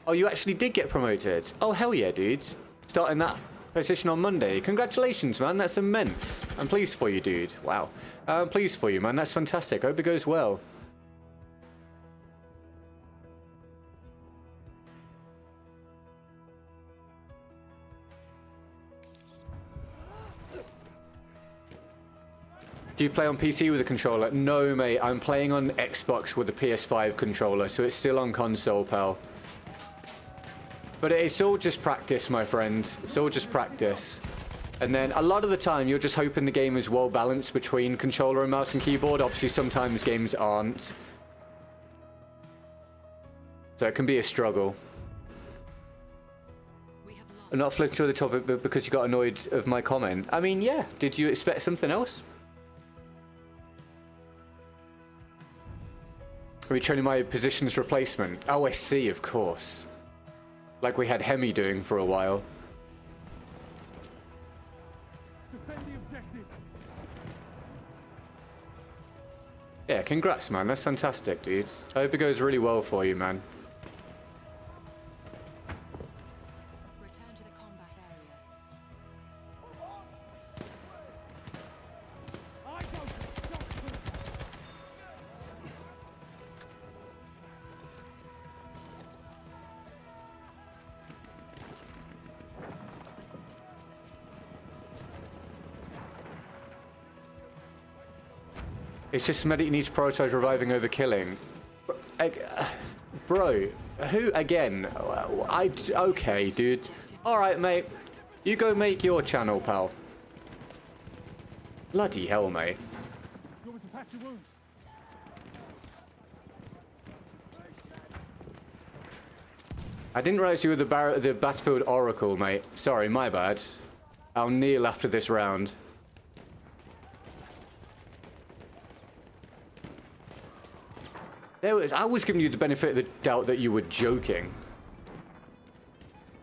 Oh, you actually did get promoted. Oh, hell yeah, dude. Starting that position on Monday. Congratulations, man. That's immense. I'm pleased for you, dude. Wow. I'm pleased for you, man. That's fantastic. I hope it goes well. Do you play on PC with a controller? No, mate. I'm playing on Xbox with a PS5 controller, so it's still on console, pal. But it's all just practice, my friend. It's all just practice. And then a lot of the time, you're just hoping the game is well balanced between controller and mouse and keyboard. Obviously, sometimes games aren't. So it can be a struggle. I'm not flipping to the topic, but because you got annoyed of my comment. I mean, yeah. Did you expect something else? Are we training my positions replacement? Oh, I see, of course. Like we had Hemi doing for a while. Defend the objective. Yeah, congrats, man. That's fantastic, dude. I hope it goes really well for you, man. Return to the combat area. Eyes open. Shot through. It's just Medic needs to prioritize reviving over killing. Bro, who again? Okay, dude. Alright, mate. You go make your channel, pal. Bloody hell, mate. Do you want me to patch your wounds? I didn't realize you were the Battlefield Oracle, mate. Sorry, my bad. I'll kneel after this round. I was giving you the benefit of the doubt that you were joking.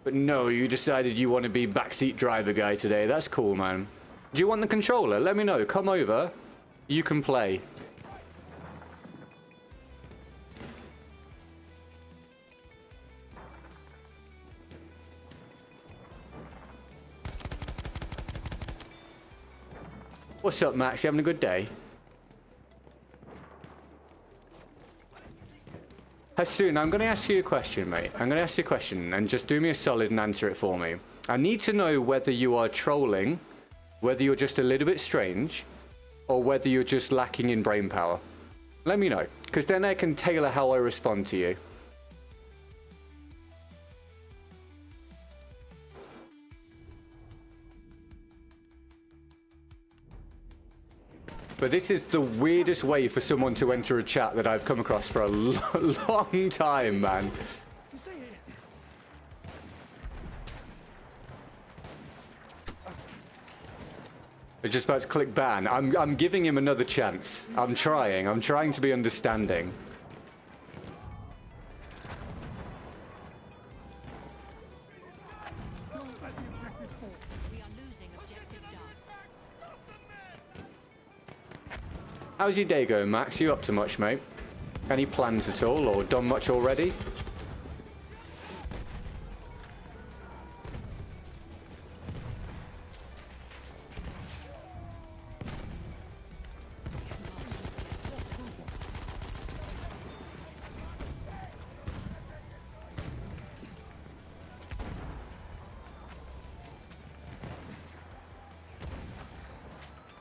But no, you decided you want to be backseat driver guy today. That's cool, man. Do you want the controller? Let me know. Come over. You can play. What's up, Max? You having a good day? Hassoon, I'm going to ask you a question, mate. I'm going to ask you a question, and just do me a solid and answer it for me. I need to know whether you are trolling, whether you're just a little bit strange, or whether you're just lacking in brain power. Let me know, because then I can tailor how I respond to you. But this is the weirdest way for someone to enter a chat that I've come across for a long time, man. You see it? I'm just about to click ban. I'm giving him another chance. I'm trying to be understanding. Don't let the objective fall. We are losing objective Duff. How's your day going, Max? You up to much, mate? Any plans at all, or done much already?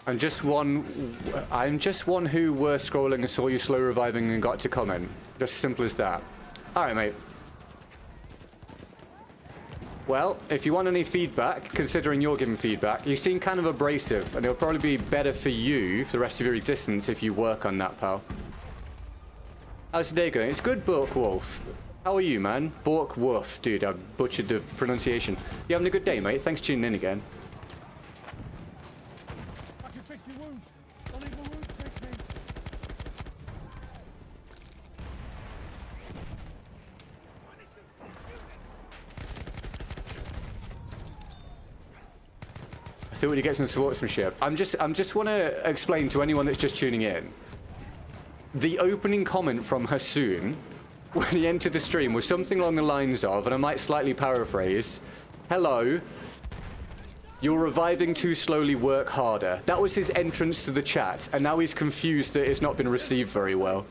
I'm just one who were scrolling and saw you slow reviving and got to comment. Just as simple as that. Alright, mate. Well, if you want any feedback, considering you're giving feedback, you seem kind of abrasive, and it'll probably be better for you for the rest of your existence if you work on that, pal. How's the day going? It's good, Book Wolf. How are you, man? Bork woof. Dude, I butchered the pronunciation. You having a good day, mate? Thanks for tuning in again. I can fix your wounds. I need my wounds fixing. I see what he gets in sportsmanship. I'm just want to explain to anyone that's just tuning in. The opening comment from Hasoon when he entered the stream was something along the lines of, and I might slightly paraphrase, "Hello, you're reviving too slowly, work harder." That was his entrance to the chat, and now he's confused that it's not been received very well.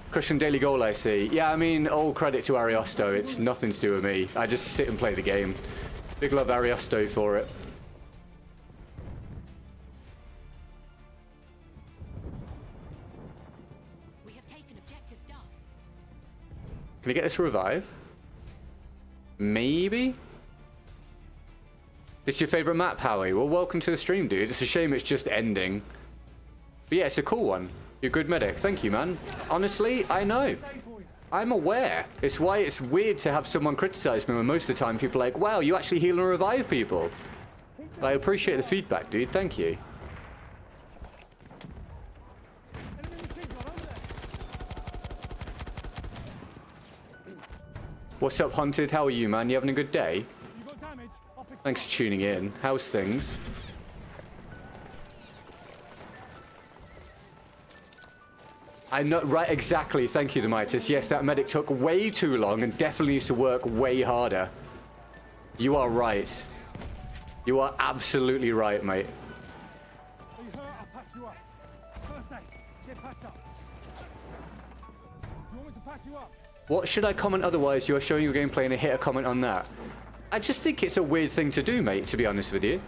Christian Daily Goal, I see. Yeah, I mean, all credit to Ariosto. It's nothing to do with me. I just sit and play the game. Big love Ariosto for it. We have taken objective Duff. Can I get this to revive? Maybe? This your favorite map, Howie? Well, welcome to the stream, dude. It's a shame it's just ending. But yeah, it's a cool one. You're a good medic. Thank you, man. Honestly, I know. I'm aware. It's why it's weird to have someone criticize me when most of the time people are like, wow, you actually heal and revive people. I appreciate the feedback, dude. Thank you. What's up, Hunted? How are you, man? You having a good day? You got damage? I'll fix it. Thanks for tuning in. How's things? I know, right, exactly. Thank you, Demetrius. Yes, that medic took way too long and definitely needs to work way harder. You are right. You are absolutely right, mate. Are you hurt? I'll patch you up. First aid. Get patched up. Do you want me to patch you up? What should I comment otherwise? You are showing your gameplay and I hit a comment on that. I just think it's a weird thing to do, mate, to be honest with you.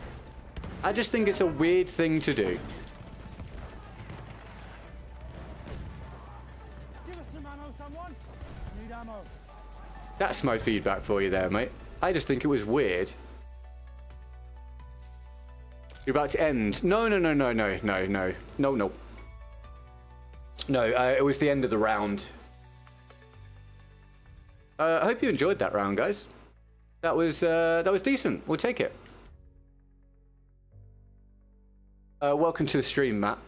I just think it's a weird thing to do. Give us some ammo, someone. Need ammo. That's my feedback for you there, mate. I just think it was weird. You're about to end. No. No, it was the end of the round. I hope you enjoyed that round, guys. That was decent. We'll take it. Welcome to the stream, Matt.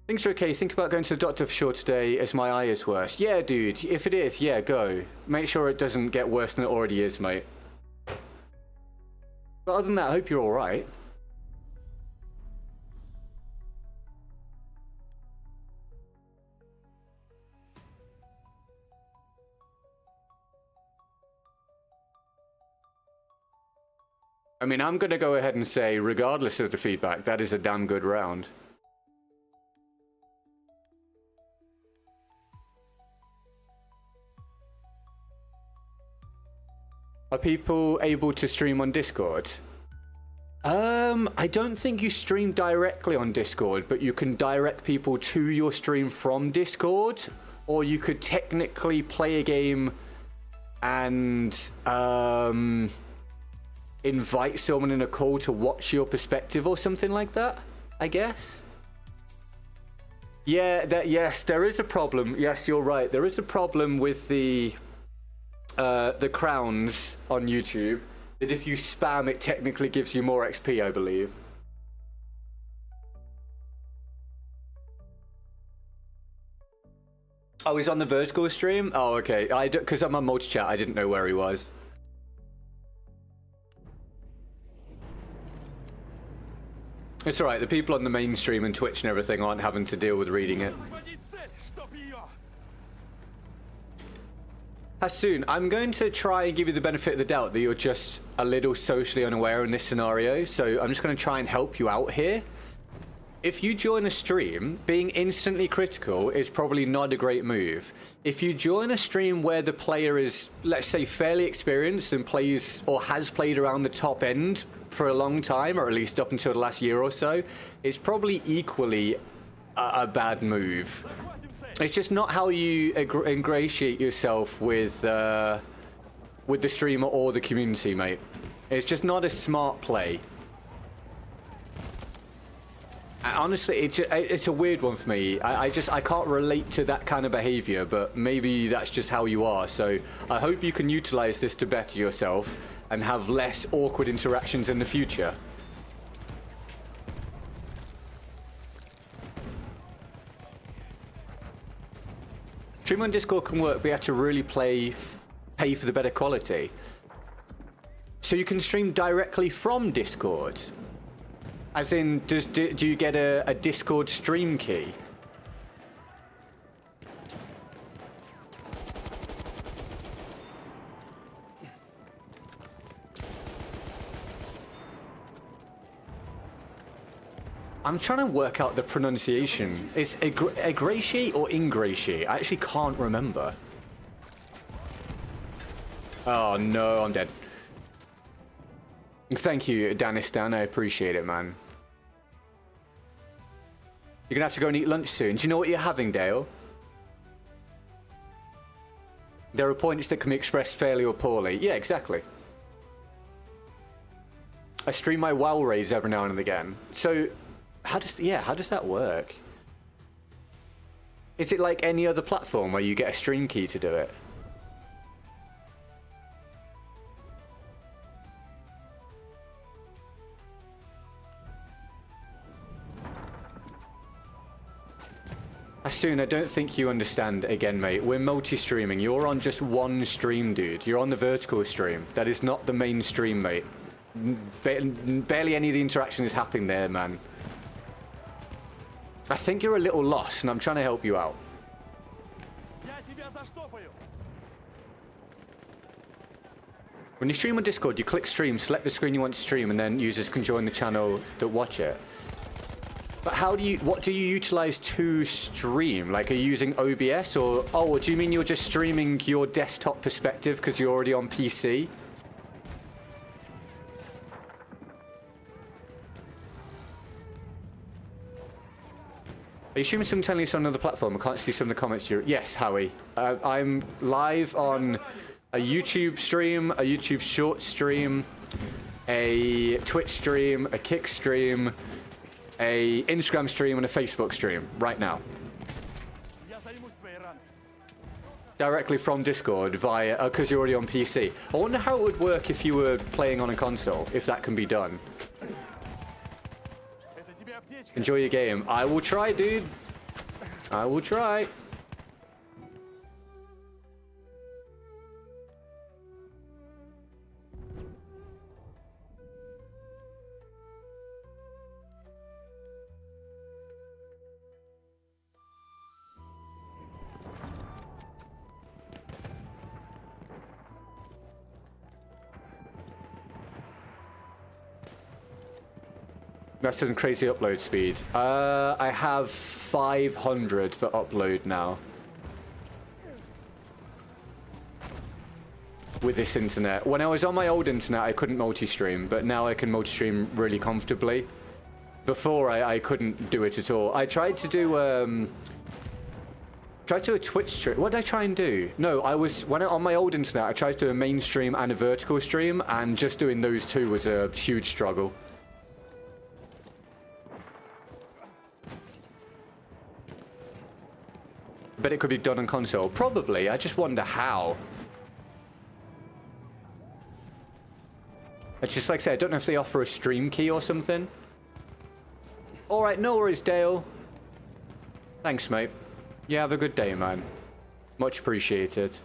Things are okay. Think about going to the doctor for sure today as my eye is worse. Yeah, dude. If it is, yeah, go. Make sure it doesn't get worse than it already is, mate. But other than that, I hope you're all right. I mean, I'm going to go ahead and say, regardless of the feedback, that is a damn good round. Are people able to stream on Discord? I don't think you stream directly on Discord, but you can direct people to your stream from Discord, or you could technically play a game and invite someone in a call to watch your perspective or something like that, I guess. Yeah, yes, there is a problem. Yes, you're right. There is a problem with the crowns on YouTube, that if you spam, it technically gives you more XP, I believe. Oh, he's on the Vertical stream? Oh, okay. Because I'm on multi-chat, I didn't know where he was. It's alright, the people on the main stream and Twitch and everything aren't having to deal with reading it. Hasoon, I'm going to try and give you the benefit of the doubt that you're just a little socially unaware in this scenario, so I'm just going to try and help you out here. If you join a stream, being instantly critical is probably not a great move. If you join a stream where the player is, let's say, fairly experienced and plays or has played around the top end for a long time, or at least up until the last year or so, it's probably equally a bad move. It's just not how you ingratiate yourself with the streamer or the community, mate. It's just not a smart play. Honestly, it's a weird one for me. I can't relate to that kind of behavior, but maybe that's just how you are. So I hope you can utilize this to better yourself and have less awkward interactions in the future. Stream on Discord can work, but you have to really pay for the better quality. So you can stream directly from Discord? As in, do you get a Discord stream key? I'm trying to work out the pronunciation. Is ingratiate or ingratiate? I actually can't remember. Oh no, I'm dead. Thank you, Danistan. I appreciate it, man. You're gonna have to go and eat lunch soon. Do you know what you're having, Dale? There are points that can be expressed fairly or poorly. Yeah, exactly. I stream my WoW raids every now and again. So, how does that work? Is it like any other platform where you get a stream key to do it? Asun, I don't think you understand again, mate. We're multi-streaming. You're on just one stream, dude. You're on the vertical stream. That is not the main stream, mate. Barely any of the interaction is happening there, man. I think you're a little lost, and I'm trying to help you out. When you stream on Discord, you click stream, select the screen you want to stream, and then users can join the channel that watch it. But what do you utilize to stream? Like, are you using OBS or, oh, do you mean you're just streaming your desktop perspective because you're already on PC? Are you streaming simultaneously on another platform? I can't see some of the comments. Yes, Howie. I'm live on a YouTube stream, a YouTube short stream, a Twitch stream, a Kick stream, a Instagram stream, and a Facebook stream right now. Directly from Discord via, because you're already on PC. I wonder how it would work if you were playing on a console, if that can be done. Enjoy your game. I will try, dude. I will try. That's some crazy upload speed. I have 500 for upload now. With this internet. When I was on my old internet, I couldn't multi-stream, but now I can multi-stream really comfortably. Before, I couldn't do it at all. I tried to do a Twitch stream. What did I try and do? No, on my old internet, I tried to do a main stream and a vertical stream, and just doing those two was a huge struggle. Bet it could be done on console. Probably. I just wonder how. It's just like I say, I don't know if they offer a stream key or something. Alright, no worries, Dale. Thanks, mate. You have a good day, man. Much appreciated.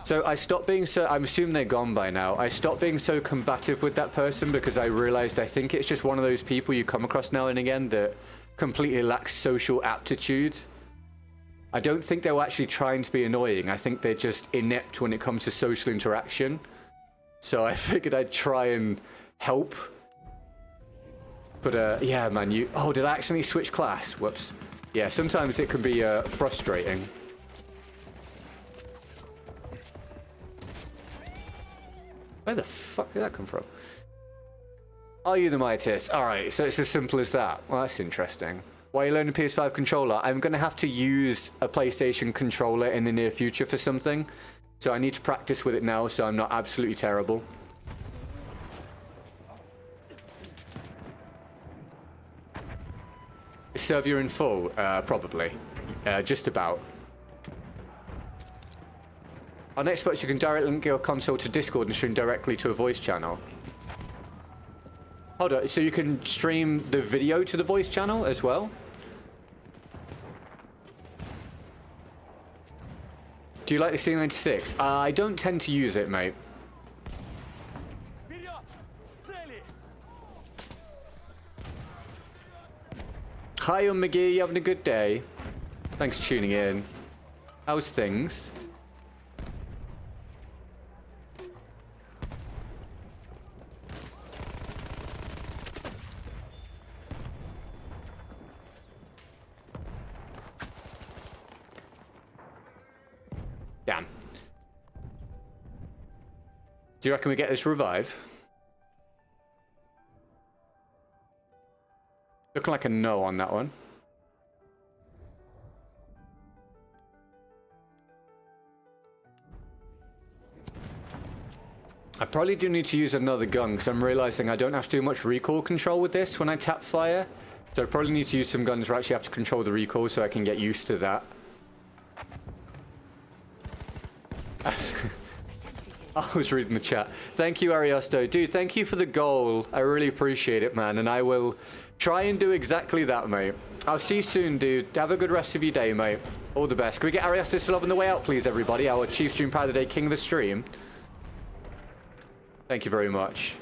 So I stopped being so... I'm assuming they're gone by now. I stopped being so combative with that person because I realized I think it's just one of those people you come across now and again that completely lacks social aptitude. I don't think they were actually trying to be annoying. I think they're just inept when it comes to social interaction. So I figured I'd try and help. But yeah, man, oh, did I accidentally switch class? Whoops. Yeah, sometimes it can be frustrating. Where the fuck did that come from? Are you the Mightiest? Alright, so it's as simple as that. Well, that's interesting. Why are you learning PS5 controller? I'm going to have to use a PlayStation controller in the near future for something. So I need to practice with it now so I'm not absolutely terrible. Server in full? Probably. Just about. On Xbox, you can directly link your console to Discord and stream directly to a voice channel. Hold on, so you can stream the video to the voice channel as well? Do you like the C96? I don't tend to use it, mate. Hi, McGee, you having a good day? Thanks for tuning in. How's things? Damn. Do you reckon we get this revive? Looking like a no on that one. I probably do need to use another gun because I'm realizing I don't have to do much recoil control with this when I tap fire. So I probably need to use some guns where I actually have to control the recoil so I can get used to that. I was reading the chat. Thank you, Ariosto. Dude, thank you for the goal. I really appreciate it, man. And I will try and do exactly that, mate. I'll see you soon, dude. Have a good rest of your day, mate. All the best. Can we get Ariosto's love on the way out, please, everybody? Our Chief Stream Power of the Day, King of the Stream. Thank you very much.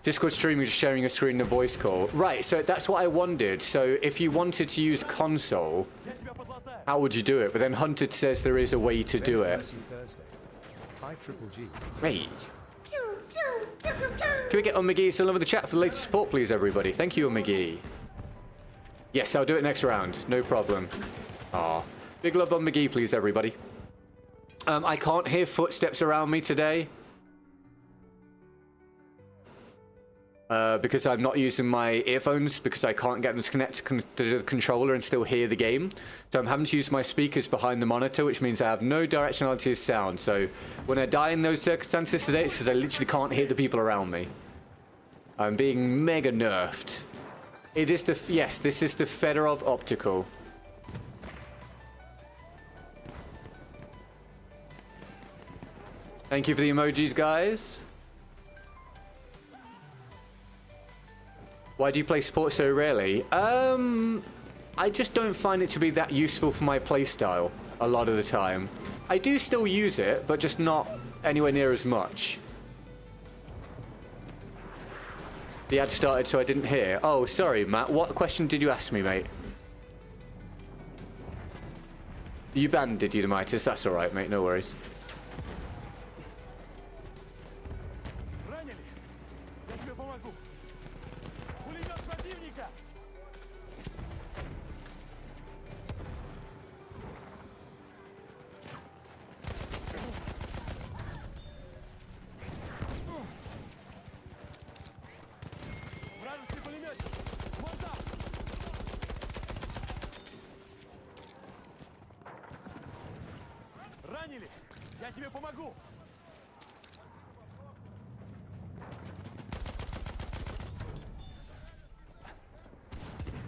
Discord streaming, just sharing a screen and a voice call. Right, so that's what I wondered. So if you wanted to use console, how would you do it? But then Hunted says there is a way to do it. Hey. Can we get on McGee some love in the chat for the latest support, please, everybody? Thank you, McGee. Yes, I'll do it next round. No problem. Aw. Big love on McGee, please, everybody. I can't hear footsteps around me today. Because I'm not using my earphones because I can't get them to connect to the controller and still hear the game. So I'm having to use my speakers behind the monitor, which means I have no directionality of sound. So when I die in those circumstances today, it's because I literally can't hear the people around me. I'm being mega nerfed. It is the... Yes, this is the Fedorov Optical. Thank you for the emojis, guys. Why do you play support so rarely? I just don't find it to be that useful for my playstyle a lot of the time. I do still use it, but just not anywhere near as much. The ad started, so I didn't hear. Oh, sorry, Matt. What question did you ask me, mate? You banned, did you, the Midas? That's all right, mate. No worries.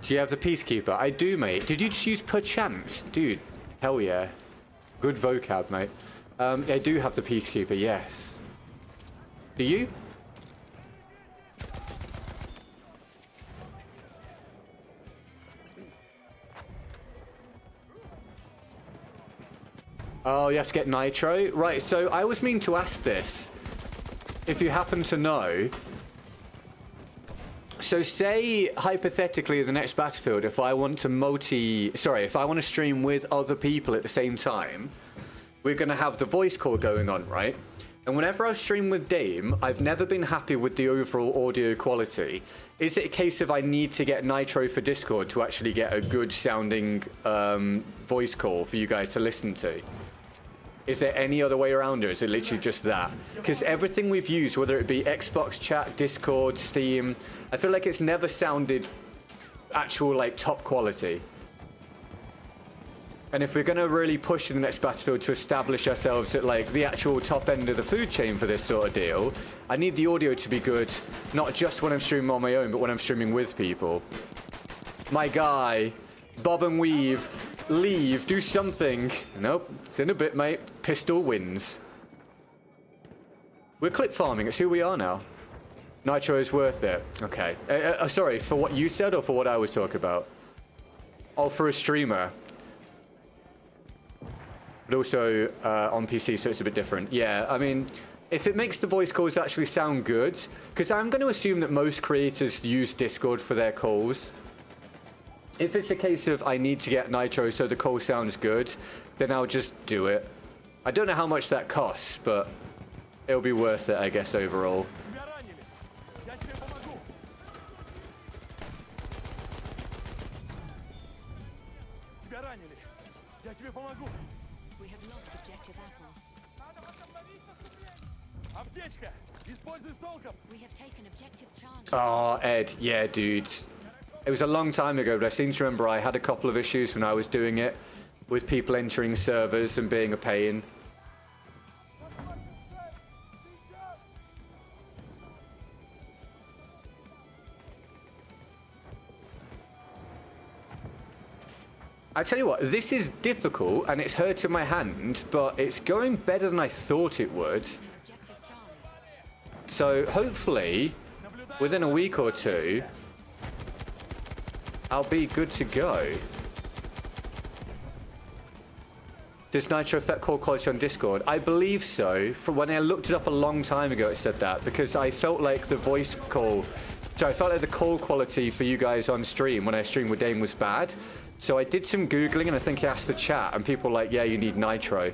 Do you have the Peacekeeper? I do, mate. Did you just use perchance? Dude, hell yeah. Good vocab, mate. I do have the Peacekeeper, yes. Do you? Oh, you have to get nitro? Right, so I was meaning to ask this. If you happen to know... So say, hypothetically, the next Battlefield, if I want to if I want to stream with other people at the same time, we're going to have the voice call going on, right? And whenever I've streamed with Dame, I've never been happy with the overall audio quality. Is it a case of I need to get nitro for Discord to actually get a good sounding voice call for you guys to listen to? Is there any other way around it? Or is it literally just that? Because everything we've used, whether it be Xbox chat, Discord, Steam, I feel like it's never sounded actual, like, top quality. And if we're going to really push in the next battlefield to establish ourselves at like the actual top end of the food chain for this sort of deal, I need the audio to be good, not just when I'm streaming on my own, but when I'm streaming with people. My guy, bob and weave, leave, do something. Nope, it's in a bit, mate. Pistol wins. We're clip farming, it's who we are now. Nitro is worth it. Okay. Sorry, for what you said or for what I was talking about? Oh, for a streamer. But also on PC, so it's a bit different. Yeah, I mean, if it makes the voice calls actually sound good, because I'm going to assume that most creators use Discord for their calls. If it's a case of I need to get Nitro so the call sounds good, then I'll just do it. I don't know how much that costs, but it'll be worth it, I guess, overall. We have lost objective apples. We have taken objective Charlie. Oh, Ed, yeah, dude. It was a long time ago, but I seem to remember I had a couple of issues when I was doing it with people entering servers and being a pain. I tell you what, this is difficult and it's hurting my hand, but it's going better than I thought it would. Objective Charlie. So hopefully, within a week or two, I'll be good to go. Does Nitro affect call quality on Discord? I believe so. From when I looked it up a long time ago, it said that, because I felt like the voice call... So I felt like the call quality for you guys on stream, when I streamed with Dane, was bad. So I did some Googling, and I think I asked the chat, and people were like, yeah, you need Nitro.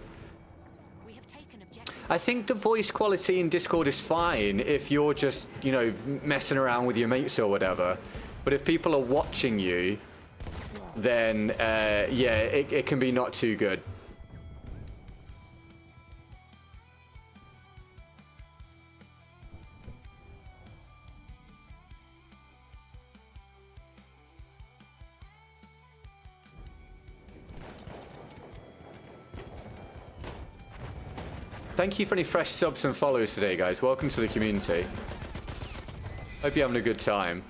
We have taken objective. I think the voice quality in Discord is fine if you're just, you know, messing around with your mates or whatever. But if people are watching you, then, yeah, it can be not too good. Thank you for any fresh subs and follows today, guys. Welcome to the community. Hope you're having a good time.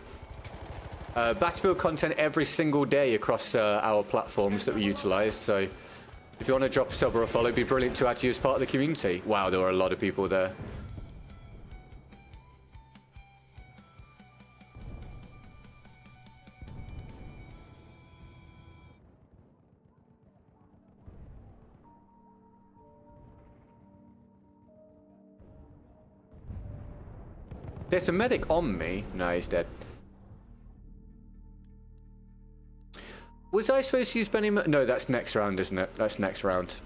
Battlefield content every single day across our platforms that we utilize. So if you want to drop a sub or a follow, it'd be brilliant to add you as part of the community. Wow, there were a lot of people there. There's a medic on me. No, he's dead. Was I supposed to use Benny? No, that's next round, isn't it? That's next round.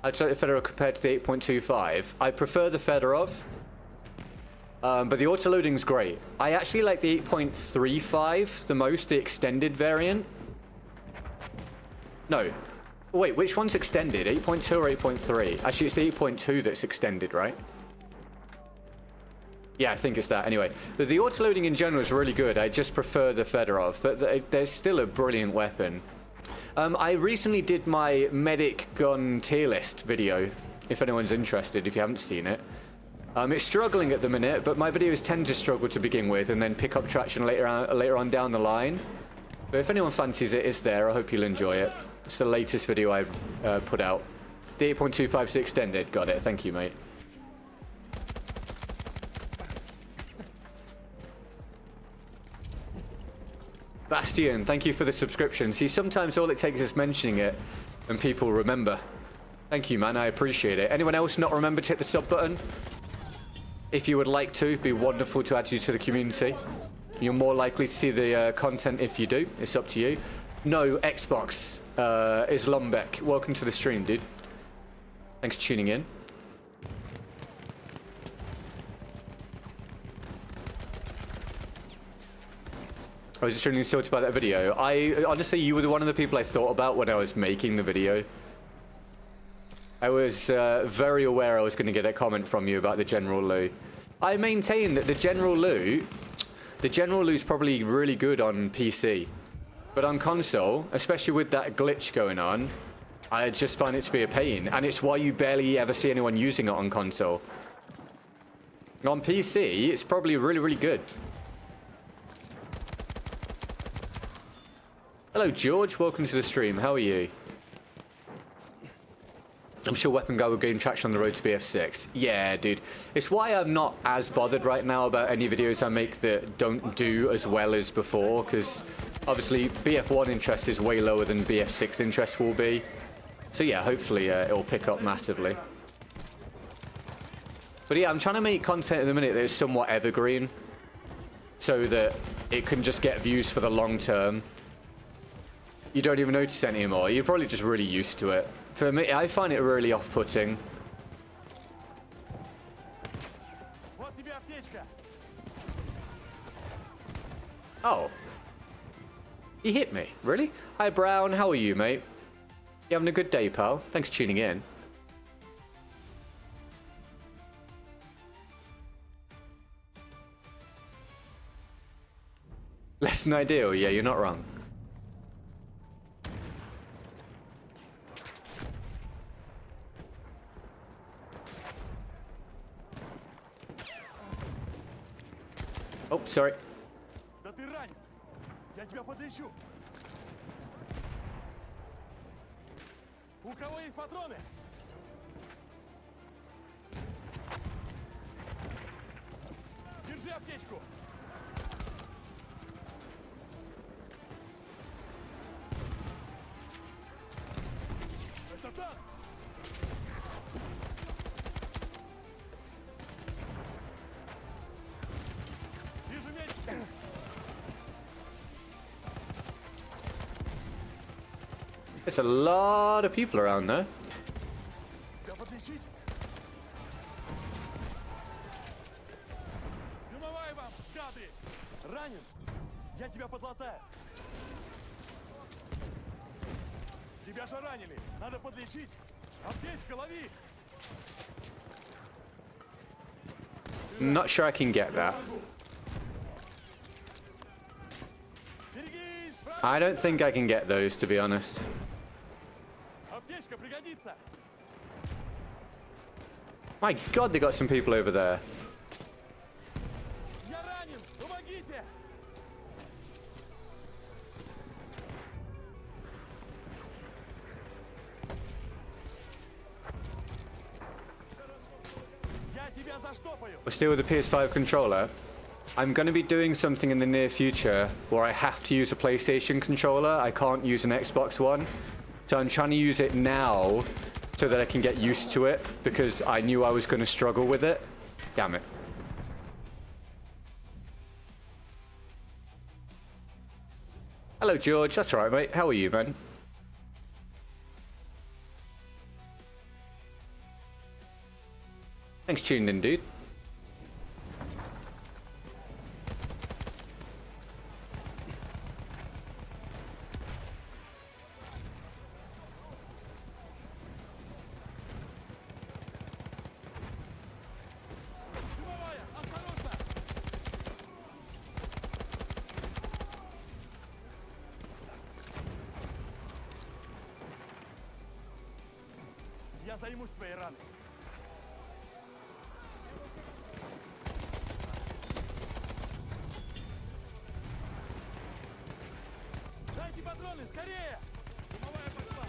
I'd like the Fedorov compared to the 8.25. I prefer the Fedorov, but the autoloading's great. I actually like the 8.35 the most, the extended variant. No. Wait, which one's extended? 8.2 or 8.3? Actually, it's the 8.2 that's extended, right? Yeah, I think it's that. Anyway, the autoloading in general is really good. I just prefer the Fedorov, but they're still a brilliant weapon. I recently did my medic gun tier list video, if anyone's interested, if you haven't seen it. It's struggling at the minute, but my videos tend to struggle to begin with and then pick up traction later on down the line. But if anyone fancies it, it's there. I hope you'll enjoy it. It's the latest video I've put out. The 8.25 is extended. Got it. Thank you, mate. Bastian, thank you for the subscription. See, sometimes all it takes is mentioning it and people remember. Thank you, man. I appreciate it. Anyone else not remember to hit the sub button? If you would like to, it'd be wonderful to add you to the community. You're more likely to see the content if you do. It's up to you. No, Xbox. Islambeck. Welcome to the stream, dude. Thanks for tuning in. I was extremely insulted by that video. Honestly, you were one of the people I thought about when I was making the video. I was very aware I was going to get a comment from you about the General Lou. I maintain that the general loot's probably really good on PC. But on console, especially with that glitch going on, I just find it to be a pain. And it's why you barely ever see anyone using it on console. On PC, it's probably really, really good. Hello, George. Welcome to the stream. How are you? I'm sure Weapon Guy will gain traction on the road to BF6. Yeah, dude. It's why I'm not as bothered right now about any videos I make that don't do as well as before, because obviously BF1 interest is way lower than BF6 interest will be. So yeah, hopefully it'll pick up massively. But yeah, I'm trying to make content at the minute that is somewhat evergreen, so that it can just get views for the long term. You don't even notice it anymore. You're probably just really used to it. For me, I find it really off-putting. Oh. He hit me. Really? Hi, Brown. How are you, mate? You having a good day, pal? Thanks for tuning in. Less than ideal. Yeah, you're not wrong. Oh, sorry. Да ты ранен. Я тебя подлечу. У кого есть патроны? Держи аптечку. Это танк. There's a lot of people around there. Тебя подлечить? Давай вам, гады! Ранен? Я тебя подлатаю. Тебя же ранили. Надо подлечить. Аптечка, лови! Not sure I can get that. I don't think I can get those, to be honest. Аптечка пригодится. My God, they got some people over there. Я ранен. Помогите! Я тебя заштопаю. We're still with the PS5 controller. I'm going to be doing something in the near future where I have to use a PlayStation controller. I can't use an Xbox One. So I'm trying to use it now so that I can get used to it, because I knew I was going to struggle with it. Damn it. Hello, George. That's all right, mate. How are you, man? Thanks for tuning in, dude. Я займусь твоей раной. Дайте патроны, скорее! Дымовая пошла.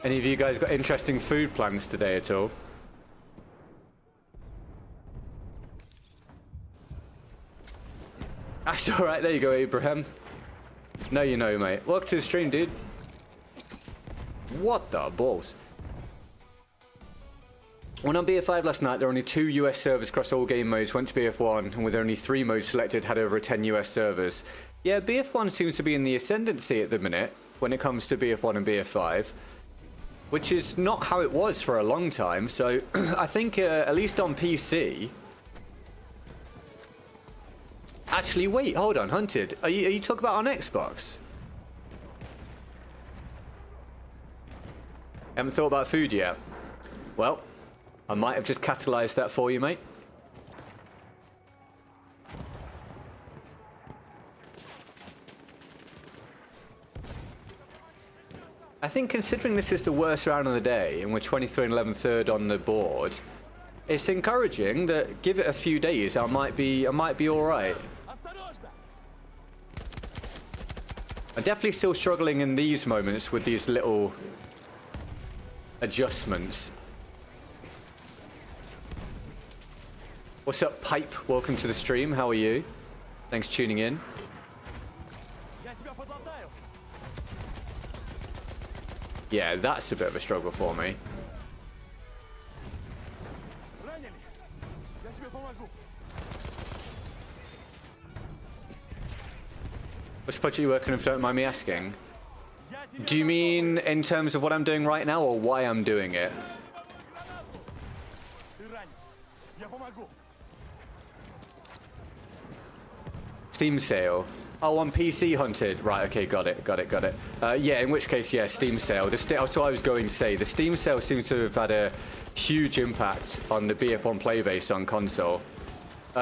Any of you guys got interesting food plans today at all? That's all right. There you go, Abraham. No, you know, mate. Welcome to the stream, dude. What the balls? When on BF5 last night, there were only 2 US servers across all game modes, went to BF1, and with only 3 modes selected, had over 10 US servers. Yeah, BF1 seems to be in the ascendancy at the minute, when it comes to BF1 and BF5, which is not how it was for a long time, so I think, at least on PC... Actually, wait, hold on, Hunted. Are you talking about on Xbox? Haven't thought about food yet. Well, I might have just catalyzed that for you, mate. I think considering this is the worst round of the day, and we're 23 and 11 third on the board, it's encouraging that give it a few days, I might be all right. Осторожно! I'm definitely still struggling in these moments with these little adjustments. What's up, Pipe? Welcome to the stream. How are you? Thanks for tuning in. Я тебя подлатаю! Yeah, that's a bit of a struggle for me. Ранили? Я тебе помогу! Which project are you working on, if you don't mind me asking? Я тебя Do you mean in terms of what I'm doing right now or why I'm doing it? Ты ранен! Я помогу! Steam sale. Oh, on PC hunted. Right, okay, got it. Yeah, in which case, yeah, Steam sale. That's what I was going to say. The Steam sale seems to have had a huge impact on the BF1 playbase on console.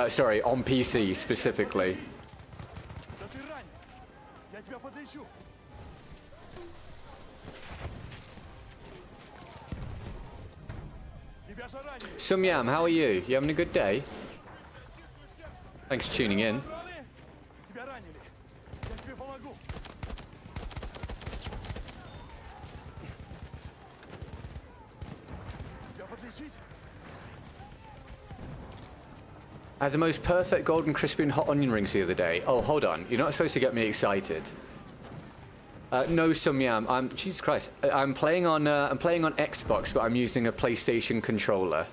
Sorry, on PC specifically. Да ты ранен! Я тебя подлечу! Тебя же ранили! Sumyam, how are you? You having a good day? Thanks for tuning in. Патроны? Тебя ранили! Я тебе помогу! Тебя подлечить? I had the most perfect golden crispy and hot onion rings the other day. Oh, hold on. You're not supposed to get me excited. No, Sumyam. Jesus Christ. I'm playing on Xbox, but I'm using a PlayStation controller.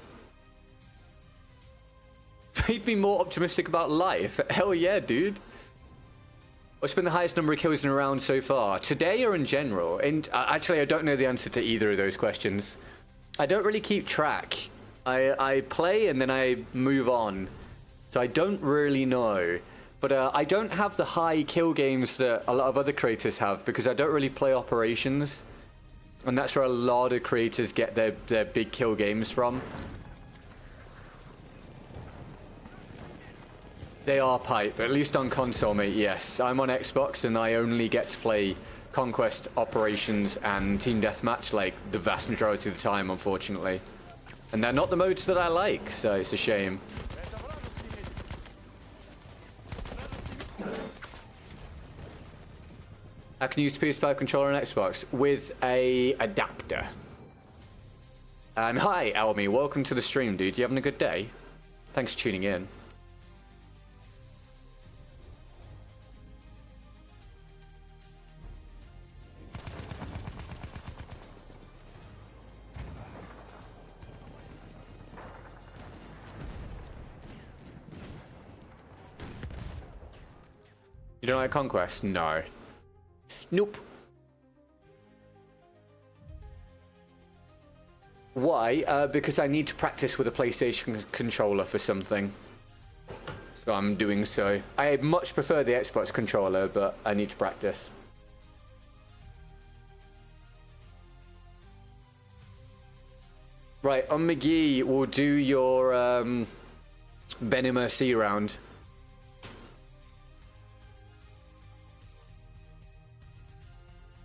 Made me more optimistic about life. Hell yeah, dude. What's been the highest number of kills in a round so far? Today or in general? And actually, I don't know the answer to either of those questions. I don't really keep track. I play and then I move on. So I don't really know. But I don't have the high kill games that a lot of other creators have because I don't really play operations. And that's where a lot of creators get their big kill games from. They are Pipe, at least on console, mate, yes. I'm on Xbox and I only get to play Conquest, Operations and Team Deathmatch like the vast majority of the time, unfortunately. And they're not the modes that I like, so it's a shame. Это вражеский медик! I can use PS5 controller on Xbox with a adapter. And hi, Almy, welcome to the stream, dude. You having a good day? Thanks for tuning in. You don't like Conquest? No. Nope. Why? Because I need to practice with a PlayStation controller for something. So I'm doing so. I much prefer the Xbox controller, but I need to practice. Right, on McGee, we'll do your Benimer round.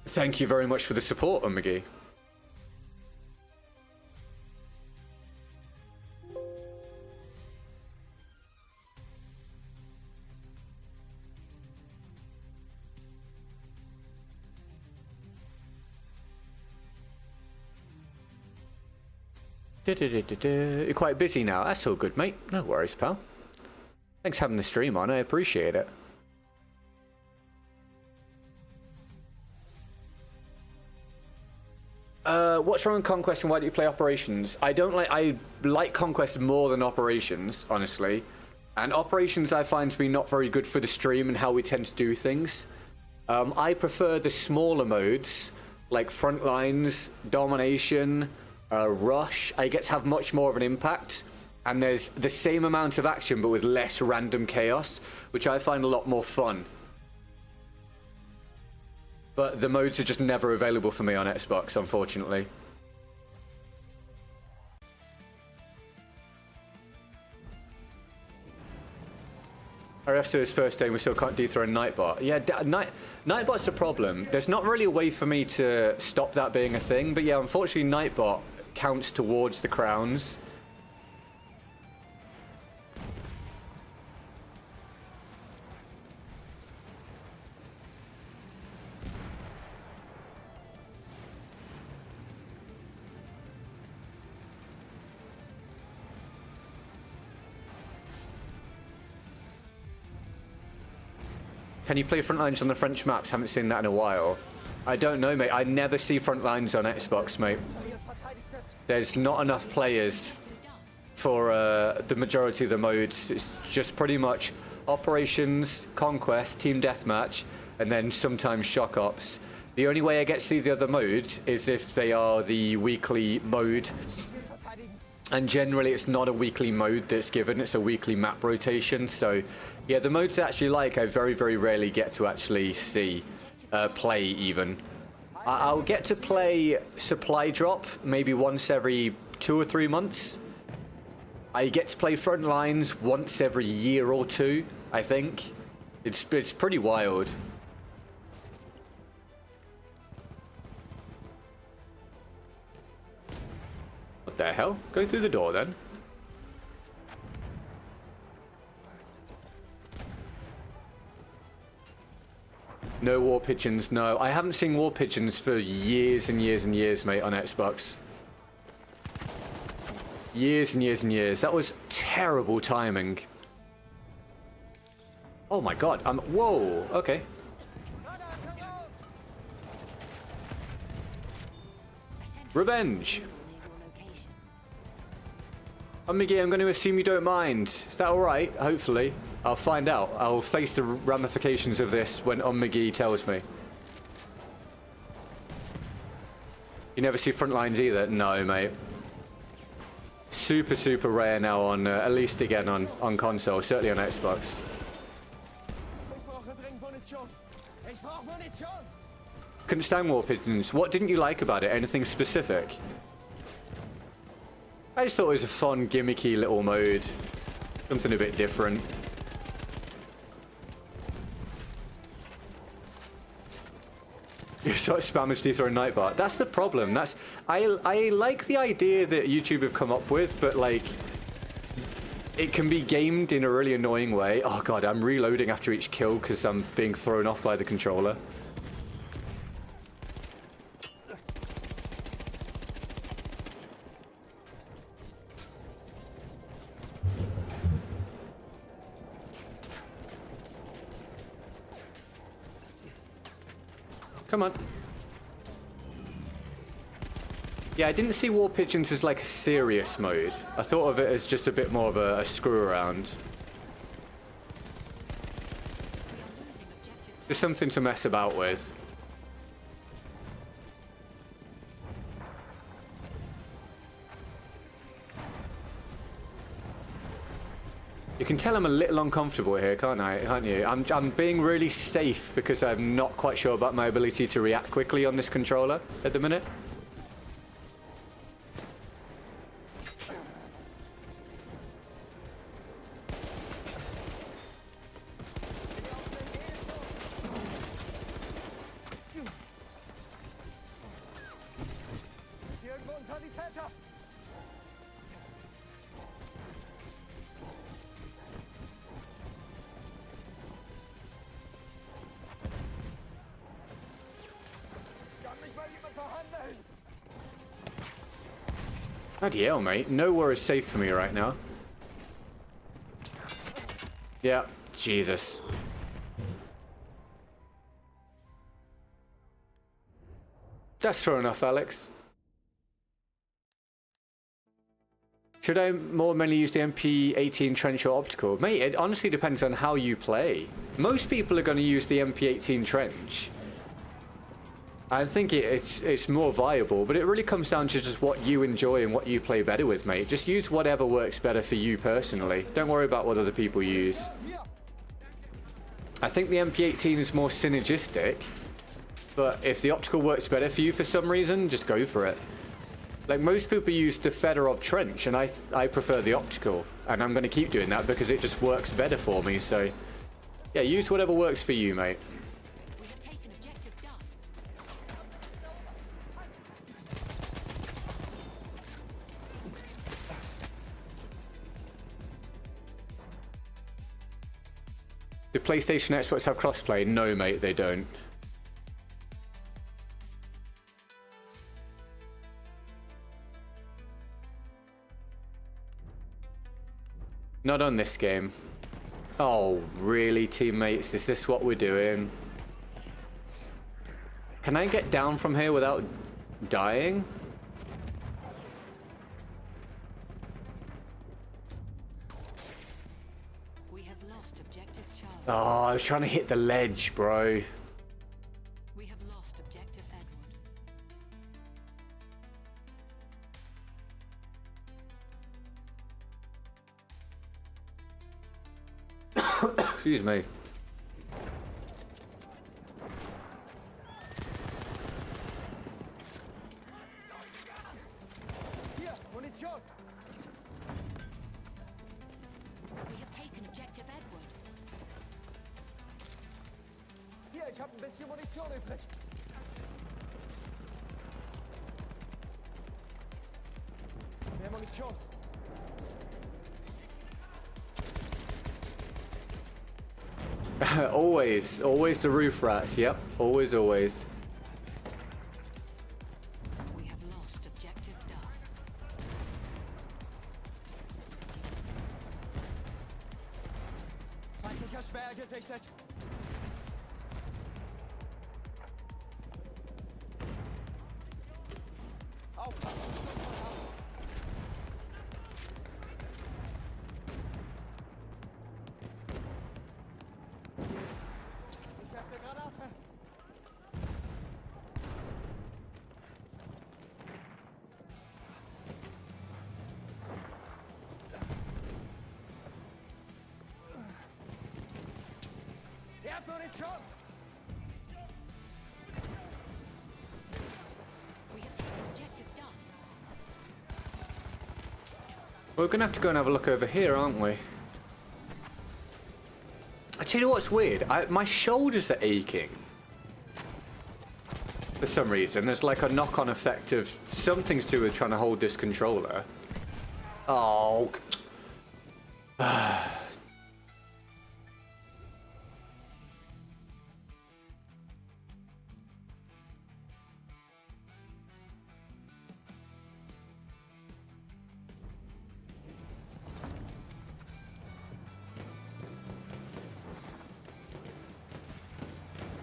Thank you very much for the support, McGee. You're quite busy now. That's all good, mate. No worries, pal. Thanks for having the stream on. I appreciate it. What's wrong with Conquest and why do you play Operations? I like Conquest more than Operations, honestly. And Operations I find to be not very good for the stream and how we tend to do things. I prefer the smaller modes, like Frontlines, Domination, Rush. I get to have much more of an impact. And there's the same amount of action but with less random chaos, which I find a lot more fun. But the modes are just never available for me on Xbox, unfortunately. Arresto his first day and we still can't dethrone Nightbot. Yeah, Nightbot's a problem. There's not really a way for me to stop that being a thing, but yeah, unfortunately Nightbot counts towards the crowns. Can you play Frontlines on the French maps? Haven't seen that in a while. I don't know, mate. I never see Frontlines on Xbox, mate. There's not enough players for the majority of the modes. It's just pretty much Operations, Conquest, Team Deathmatch, and then sometimes Shock Ops. The only way I get to see the other modes is if they are the weekly mode. And generally it's not a weekly mode that's given, it's a weekly map rotation. So yeah, the modes I actually like, I very, very rarely get to actually see, play even. I'll get to play Supply Drop maybe once every 2 or 3 months. I get to play Frontlines once every year or two, I think. It's pretty wild. What the hell? Go through the door then. No war pigeons, no. I haven't seen war pigeons for years and years and years, mate, on Xbox. Years and years and years. That was terrible timing. Oh my god, whoa, okay. Revenge. Miggy, I'm going to assume you don't mind. Is that alright? Hopefully. I'll find out. I'll face the ramifications of this when Miggy tells me. You never see Frontlines either? No, mate. Super, super rare now on, at least again on console, certainly on Xbox. Couldn't stand war pigeons. What didn't you like about it? Anything specific? I just thought it was a fun, gimmicky little mode. Something a bit different. You sort of spammers dethrone Nightbot. That's the problem. I like the idea that YouTube have come up with, but like it can be gamed in a really annoying way. Oh god, I'm reloading after each kill because I'm being thrown off by the controller. Come on. Yeah, I didn't see war pigeons as like a serious mode. I thought of it as just a bit more of a screw around. Just something to mess about with. You can tell I'm a little uncomfortable here, can't you? I'm being really safe because I'm not quite sure about my ability to react quickly on this controller at the minute. Bloody hell, mate. Nowhere is safe for me right now. Yeah, Jesus. That's fair enough, Alex. Should I more mainly use the MP18 trench or optical? Mate, it honestly depends on how you play. Most people are going to use the MP18 trench. I think it's more viable, but it really comes down to just what you enjoy and what you play better with, mate. Just use whatever works better for you personally. Don't worry about what other people use. I think the MP18 is more synergistic, but if the optical works better for you for some reason, just go for it. Like, most people use the Fedorov trench, and I prefer the optical, and I'm going to keep doing that because it just works better for me, so Yeah, use whatever works for you, mate. We have taken objective Duff. Do PlayStation and Xbox have crossplay? No, mate, they don't. Not on this game. Oh, really, teammates? Is this what we're doing? Can I get down from here without dying? We have lost objective Charlie. Oh, I was trying to hit the ledge, bro. We have lost objective Edward. Excuse me. Hier, Munition! We have taken objective Edward. Hier, ich habe ein bisschen Munition übrig. Mehr Munition. Always the roof rats. Yep, always. We have lost objective Duff. Feindlicher Speer gesichtet. Aufpassen, Sturmfeuer. Ich werfe eine Granate. Ihr habt Munition! We have taken objective Duff. We're gonna have to go and have a look over here, aren't we? I tell you what's weird. My shoulders are aching. For some reason, there's like a knock-on effect of something's to do with trying to hold this controller. Oh.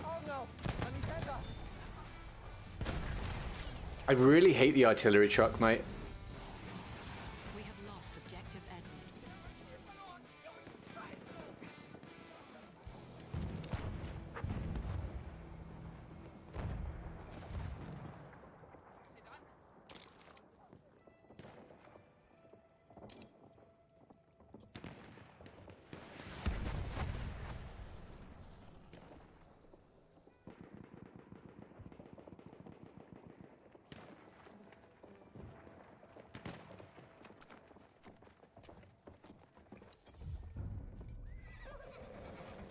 Augen auf! Sanitäter! I really hate the artillery truck, mate. We have lost objective Edward.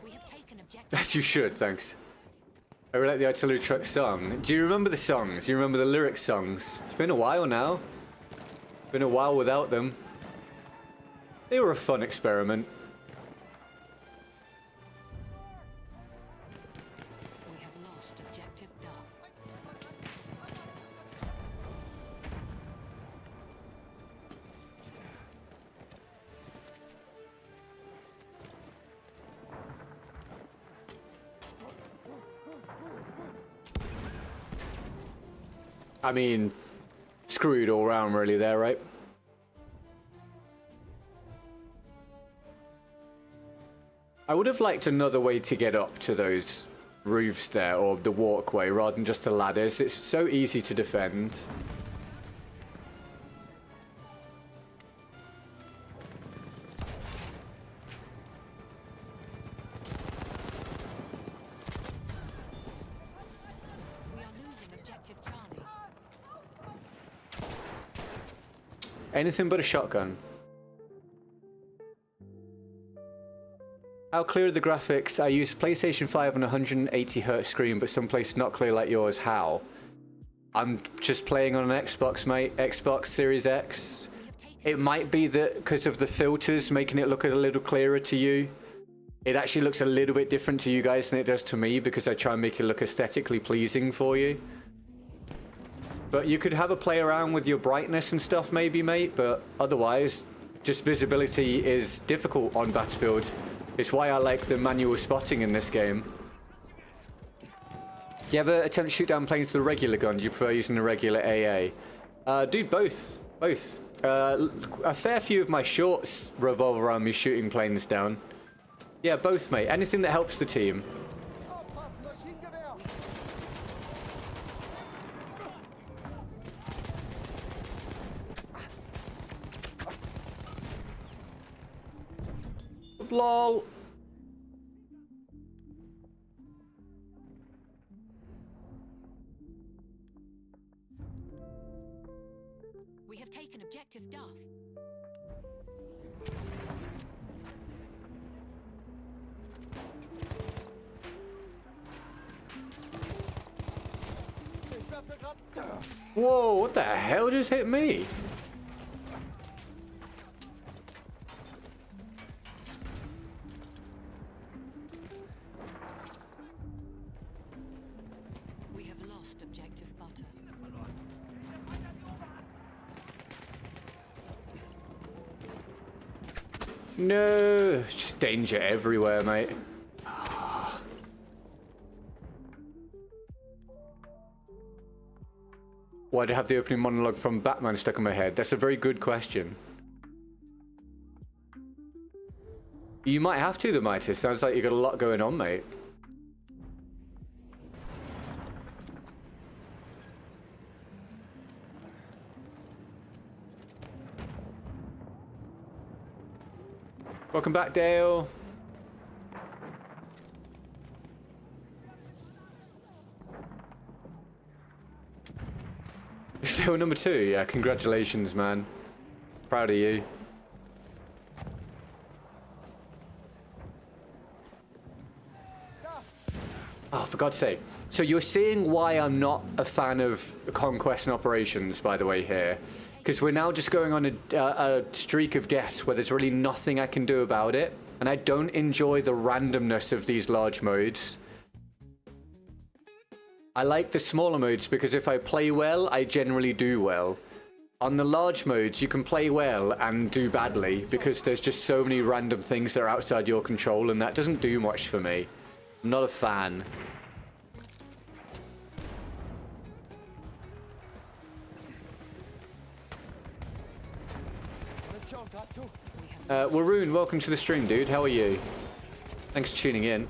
We have taken objective. As you should, thanks. I really like the artillery truck song. Do you remember the songs? Do you remember the lyric songs? It's been a while now. Been a while without them. They were a fun experiment. We have lost objective Duff. I mean, screwed all round really there, right? I would have liked another way to get up to those roofs there, or the walkway, rather than just the ladders. It's so easy to defend. We are losing objective Charlie. Anything but a shotgun. How clear are the graphics? I use PlayStation 5 on 180Hz screen, but someplace not clear like yours. How? I'm just playing on an Xbox, mate. Xbox Series X. It might be that because of the filters making it look a little clearer to you. It actually looks a little bit different to you guys than it does to me because I try and make it look aesthetically pleasing for you. But you could have a play around with your brightness and stuff maybe, mate, but otherwise, just visibility is difficult on Battlefield. It's why I like the manual spotting in this game. Do you ever attempt to shoot down planes with a regular gun? Do you prefer using a regular AA? Dude, both. Both. A fair few of my shorts revolve around me shooting planes down. Yeah, both, mate. Anything that helps the team. LOL. We have taken objective Duff. Whoa, what the hell just hit me? We have lost objective butter. No, it's just danger everywhere, mate. Why do I have the opening monologue from Batman stuck in my head? That's a very good question. You might have to, the Mightiest. Sounds like you got a lot going on, mate. Welcome back, Dale. Still number 2, yeah, congratulations, man. Proud of you. Oh, for God's sake. So you're seeing why I'm not a fan of Conquest and Operations, by the way, here. Because we're now just going on a streak of deaths where there's really nothing I can do about it. And I don't enjoy the randomness of these large modes. I like the smaller modes because if I play well, I generally do well. On the large modes, you can play well and do badly because there's just so many random things that are outside your control, and that doesn't do much for me. I'm not a fan. Waroon, welcome to the stream, dude. How are you? Thanks for tuning in.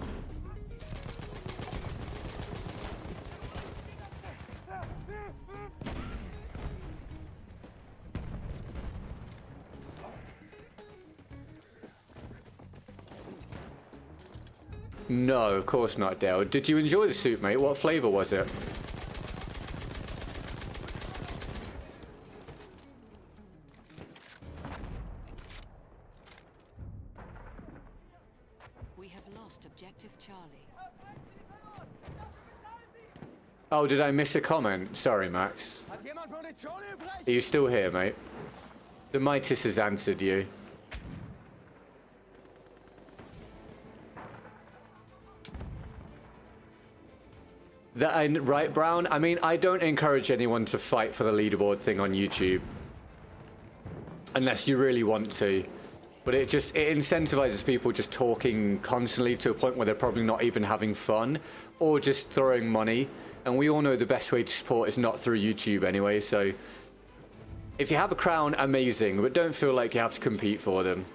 No, of course not, Dale. Did you enjoy the soup, mate? What flavor was it? We have lost objective Charlie. Oh, did I miss a comment? Sorry, Max. Are you still here, mate? The Mightiest has answered you. Right, Brown? I mean, I don't encourage anyone to fight for the leaderboard thing on YouTube. Unless you really want to. But it incentivizes people just talking constantly to a point where they're probably not even having fun. Or just throwing money. And we all know the best way to support is not through YouTube anyway, so... If you have a crown, amazing, but don't feel like you have to compete for them.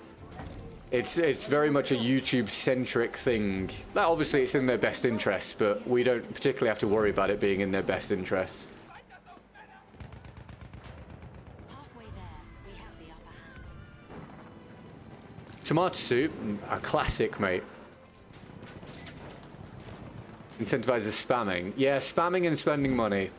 It's very much a YouTube-centric thing. Like, obviously, it's in their best interests, but we don't particularly have to worry about it being in their best interests. Halfway there, we have the upper hand. Tomato soup, a classic, mate. Incentivizes spamming. Yeah, spamming and spending money.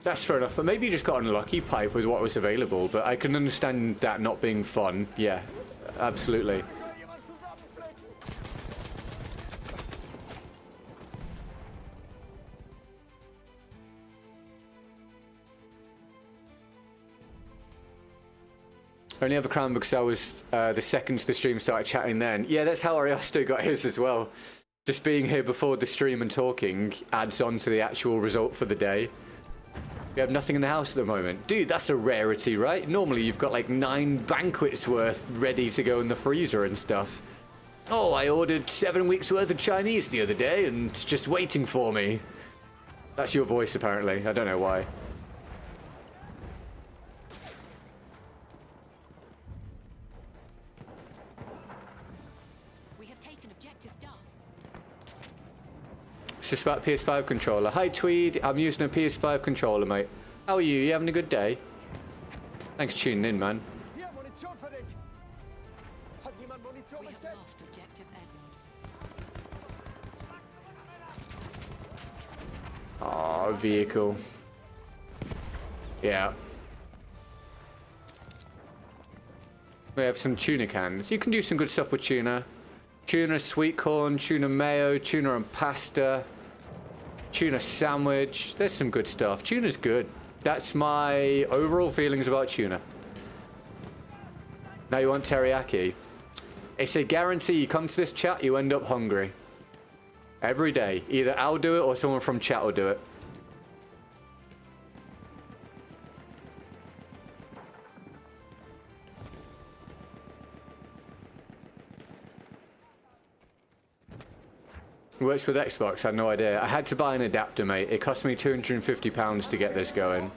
That's fair enough. But maybe you just got unlucky, Pipe, with what was available. But I can understand that not being fun. Yeah, absolutely. Jemand zusammenflecken! I only have a crown because I was the second the stream started chatting then. Yeah, that's how Ariosto got his as well. Just being here before the stream and talking adds on to the actual result for the day. We have nothing in the house at the moment. Dude, that's a rarity, right? Normally you've got like 9 banquets worth ready to go in the freezer and stuff. Oh, I ordered 7 weeks worth of Chinese the other day and it's just waiting for me. That's your voice apparently. I don't know why. We have taken objective Duff. It's just about PS5 controller. Hi Tweed, I'm using a PS5 controller, mate. How are you? You having a good day? Thanks for tuning in, man. Hier, Munition für dich! Hat jemand Munition We have bestellt? lost objective Edward. Oh, vehicle. Yeah. We have some tuna cans. You can do some good stuff with tuna. Tuna sweet corn, tuna mayo, tuna and pasta, tuna sandwich. There's some good stuff. Tuna's good. That's my overall feelings about tuna. Now you want teriyaki. It's a guarantee you come to this chat, you end up hungry. Every day. Either I'll do it or someone from chat will do it. Works with Xbox, I had no idea. I had to buy an adapter, mate. It cost me £250 to get this going.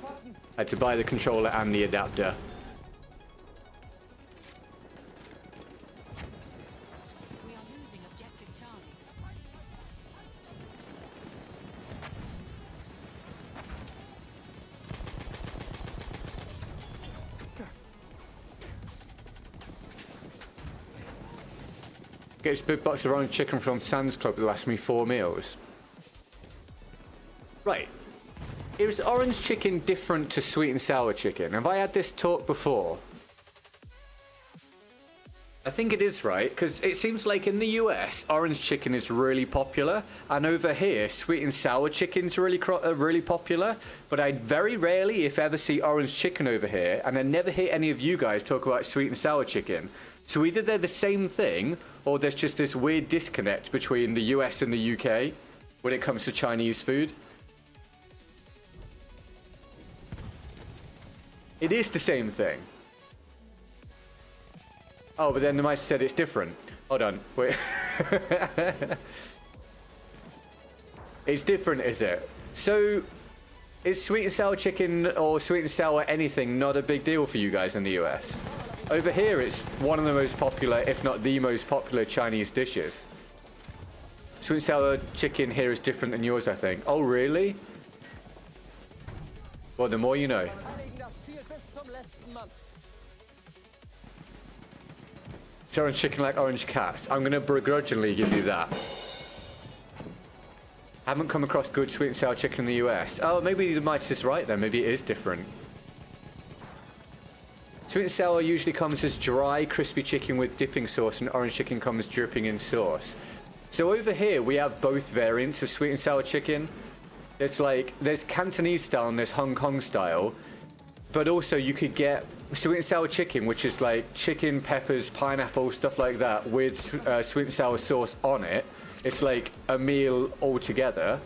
I had to buy the controller and the adapter. We are losing objective Charlie. Get this big box of orange chicken from Sam's Club that lasts me 4 meals. Right. Is orange chicken different to sweet and sour chicken? Have I had this talk before? I think it is, right? Because it seems like in the US, orange chicken is really popular. And over here, sweet and sour chicken's really popular. But I very rarely, if ever, see orange chicken over here. And I never hear any of you guys talk about sweet and sour chicken. So either they're the same thing, or there's just this weird disconnect between the US and the UK when it comes to Chinese food. It is the same thing. Oh, but then the mice said it's different. Hold on, wait. It's different, is it? So, is sweet and sour chicken or sweet and sour anything not a big deal for you guys in the US? Over here, it's one of the most popular, if not the most popular Chinese dishes. Sweet and sour chicken here is different than yours, I think. Oh, really? Well, the more you know. Verteidigen das Ziel bis zum letzten Mann. Is orange chicken like orange cats? I'm going to begrudgingly give you that. Haven't come across good sweet and sour chicken in the US. Oh, maybe the mice is right then. Maybe it is different. Sweet and sour usually comes as dry, crispy chicken with dipping sauce, and orange chicken comes dripping in sauce. So over here, we have both variants of sweet and sour chicken. There's Cantonese style and there's Hong Kong style. But also you could get sweet and sour chicken, which is like chicken, peppers, pineapple, stuff like that, with sweet and sour sauce on it. It's like a meal altogether.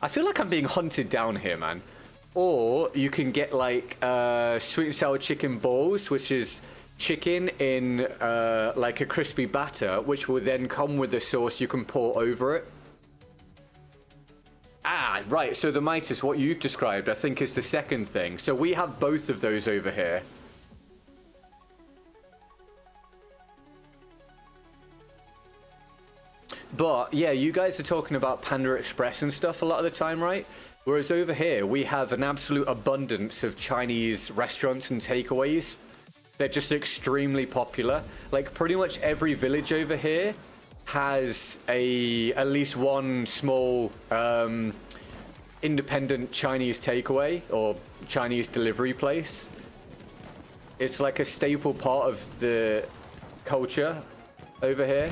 I feel like I'm being hunted down here, man. Or you can get like sweet and sour chicken balls, which is chicken in like a crispy batter, which will then come with the sauce you can pour over it. Ah, right. So the mitis, what you've described, I think is the second thing. So we have both of those over here. But yeah, you guys are talking about Panda Express and stuff a lot of the time, right? Whereas over here, we have an absolute abundance of Chinese restaurants and takeaways. They're just extremely popular. Like pretty much every village over here has at least one small independent Chinese takeaway or Chinese delivery place. It's like a staple part of the culture over here.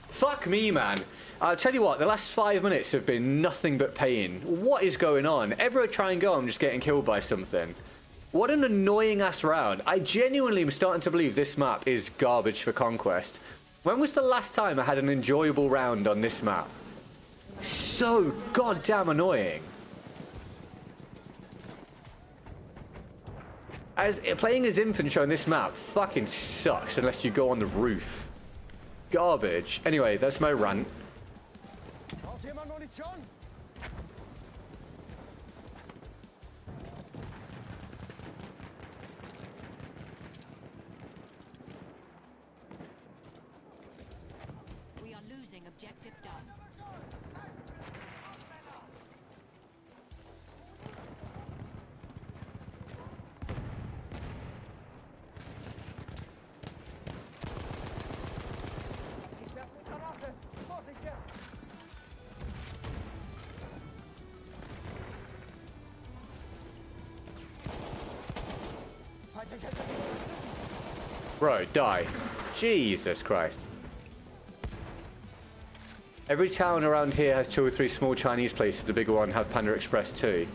Fuck me, man. I'll tell you what, the last 5 minutes have been nothing but pain. What is going on? Everywhere I try and go, I'm just getting killed by something. What an annoying ass round. I genuinely am starting to believe this map is garbage for Conquest. When was the last time I had an enjoyable round on this map? So goddamn annoying. Playing as infantry on this map fucking sucks unless you go on the roof. Garbage. Anyway, that's my rant. Braucht jemand Munition? We are losing objective Duff. Ich werfe eine Granate. Vorsicht jetzt! Feindliche Kette. Bro, die. Jesus Christ. Every town around here has 2 or 3 small Chinese places. The bigger one have Panda Express too.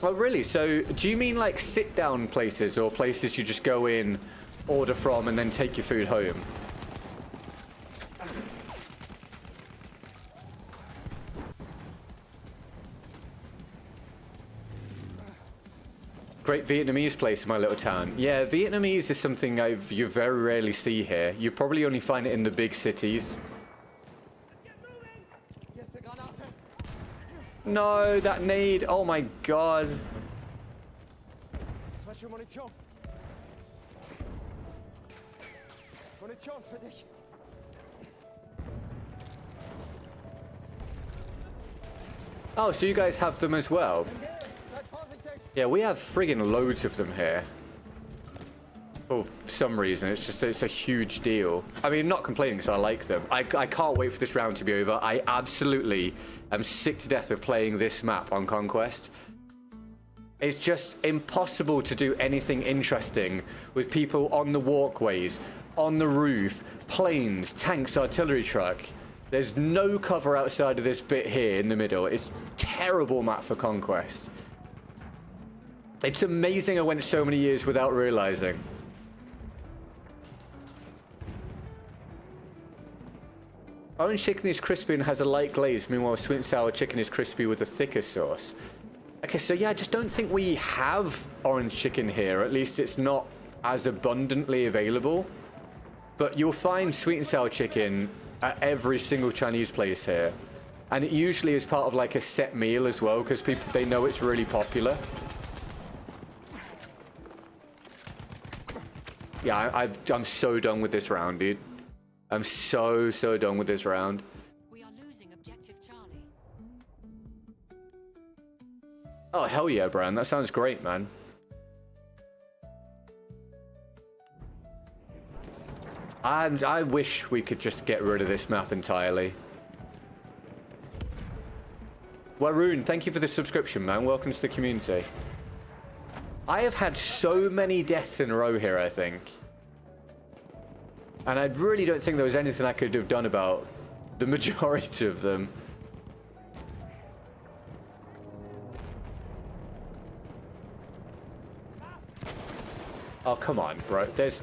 Oh, really? So, do you mean like sit-down places or places you just go in, order from, and then take your food home? Great Vietnamese place in my little town. Yeah, Vietnamese is something you very rarely see here. You probably only find it in the big cities. Hier ist eine Granate. No, that nade. Oh my god. Frische Munition. Munition für dich. Oh, so you guys have them as well? Seid vorsichtig. Yeah, we have friggin' loads of them here. For some reason, it's a huge deal. I mean, not complaining because I like them. I can't wait for this round to be over. I absolutely am sick to death of playing this map on Conquest. It's just impossible to do anything interesting with people on the walkways, on the roof, planes, tanks, artillery truck. There's no cover outside of this bit here in the middle. It's a terrible map for Conquest. It's amazing I went so many years without realizing. Orange chicken is crispy and has a light glaze, meanwhile sweet and sour chicken is crispy with a thicker sauce. Okay, so yeah, I just don't think we have orange chicken here. At least it's not as abundantly available. But you'll find sweet and sour chicken at every single Chinese place here. And it usually is part of like a set meal as well, because they know it's really popular. Yeah, I'm so done with this round, dude. I'm so done with this round. We are losing objective Charlie. Oh, hell yeah, Bran. That sounds great, man. And I wish we could just get rid of this map entirely. Warroon, thank you for the subscription, man. Welcome to the community. I have had so many deaths in a row here, I think. And I really don't think there was anything I could have done about the majority of them. Oh, come on, bro. There's...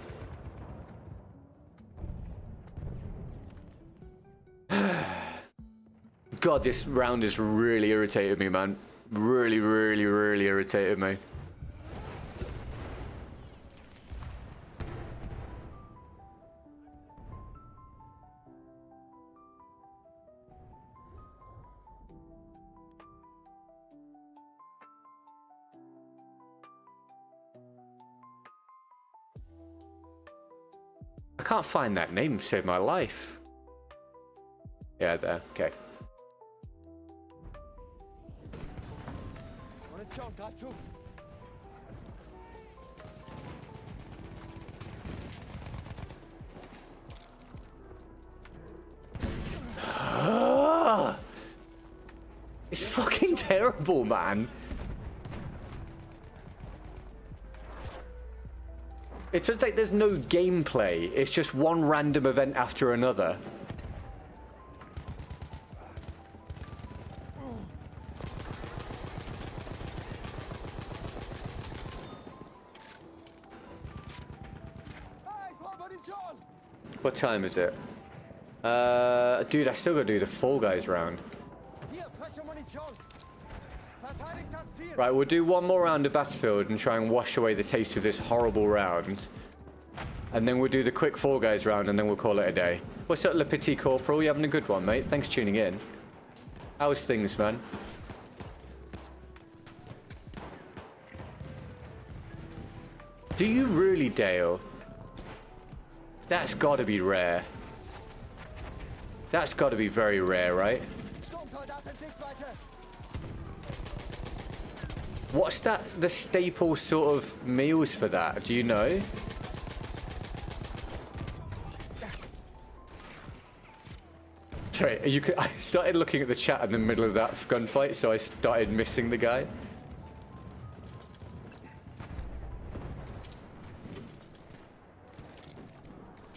God, this round has really irritated me, man. Really irritated me. I can't find that name to save my life. Yeah, there. Okay. Munition, greif zu. It's fucking terrible, man. It's just like there's no gameplay. It's just one random event after another. What time is it? Dude, I still gotta do the Fall Guys round. Right, we'll do one more round of Battlefield and try and wash away the taste of this horrible round. And then we'll do the quick Fall Guys round and then we'll call it a day. What's up, Le Petit Corporal? You having a good one, mate? Thanks for tuning in. How's things, man? Do you really, Dale? That's gotta be rare. That's gotta be very rare, right? What's that, the staple sort of meals for that? Do you know? Sorry, I started looking at the chat in the middle of that gunfight, so I started missing the guy.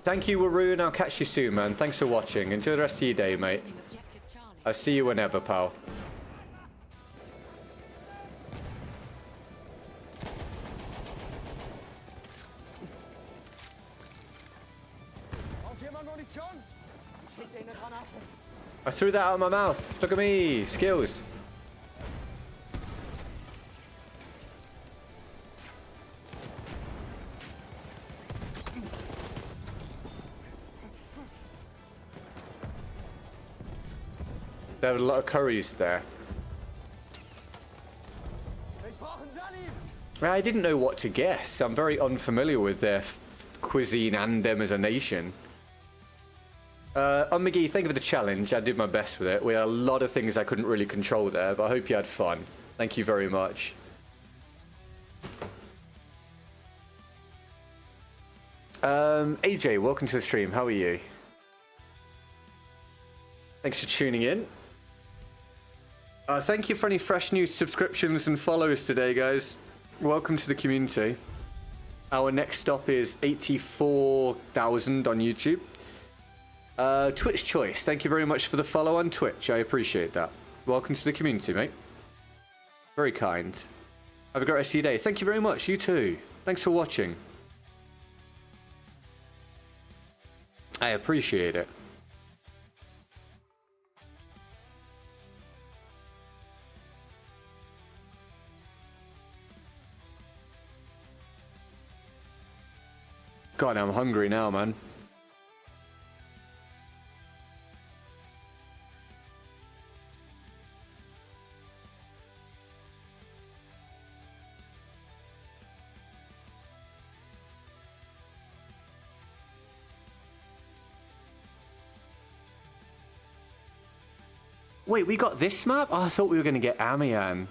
Thank you, Waroon. I'll catch you soon, man. Thanks for watching. Enjoy the rest of your day, mate. I'll see you whenever, pal. I threw that out of my mouth. Look at me. Skills. There were a lot of curries there. I didn't know what to guess. I'm very unfamiliar with their cuisine and them as a nation. McGee, thank you for the challenge. I did my best with it. We had a lot of things I couldn't really control there, but I hope you had fun. Thank you very much. AJ, welcome to the stream. How are you? Thanks for tuning in. Thank you for any fresh new subscriptions and follows today, guys. Welcome to the community. Our next stop is 84,000 on YouTube. Twitch Choice, thank you very much for the follow on Twitch. I appreciate that. Welcome to the community, mate. Very kind. Have a great rest of your day. Thank you very much. You too. Thanks for watching. I appreciate it. God, I'm hungry now, man. Wait, we got this map? Oh, I thought we were going to get Amiens.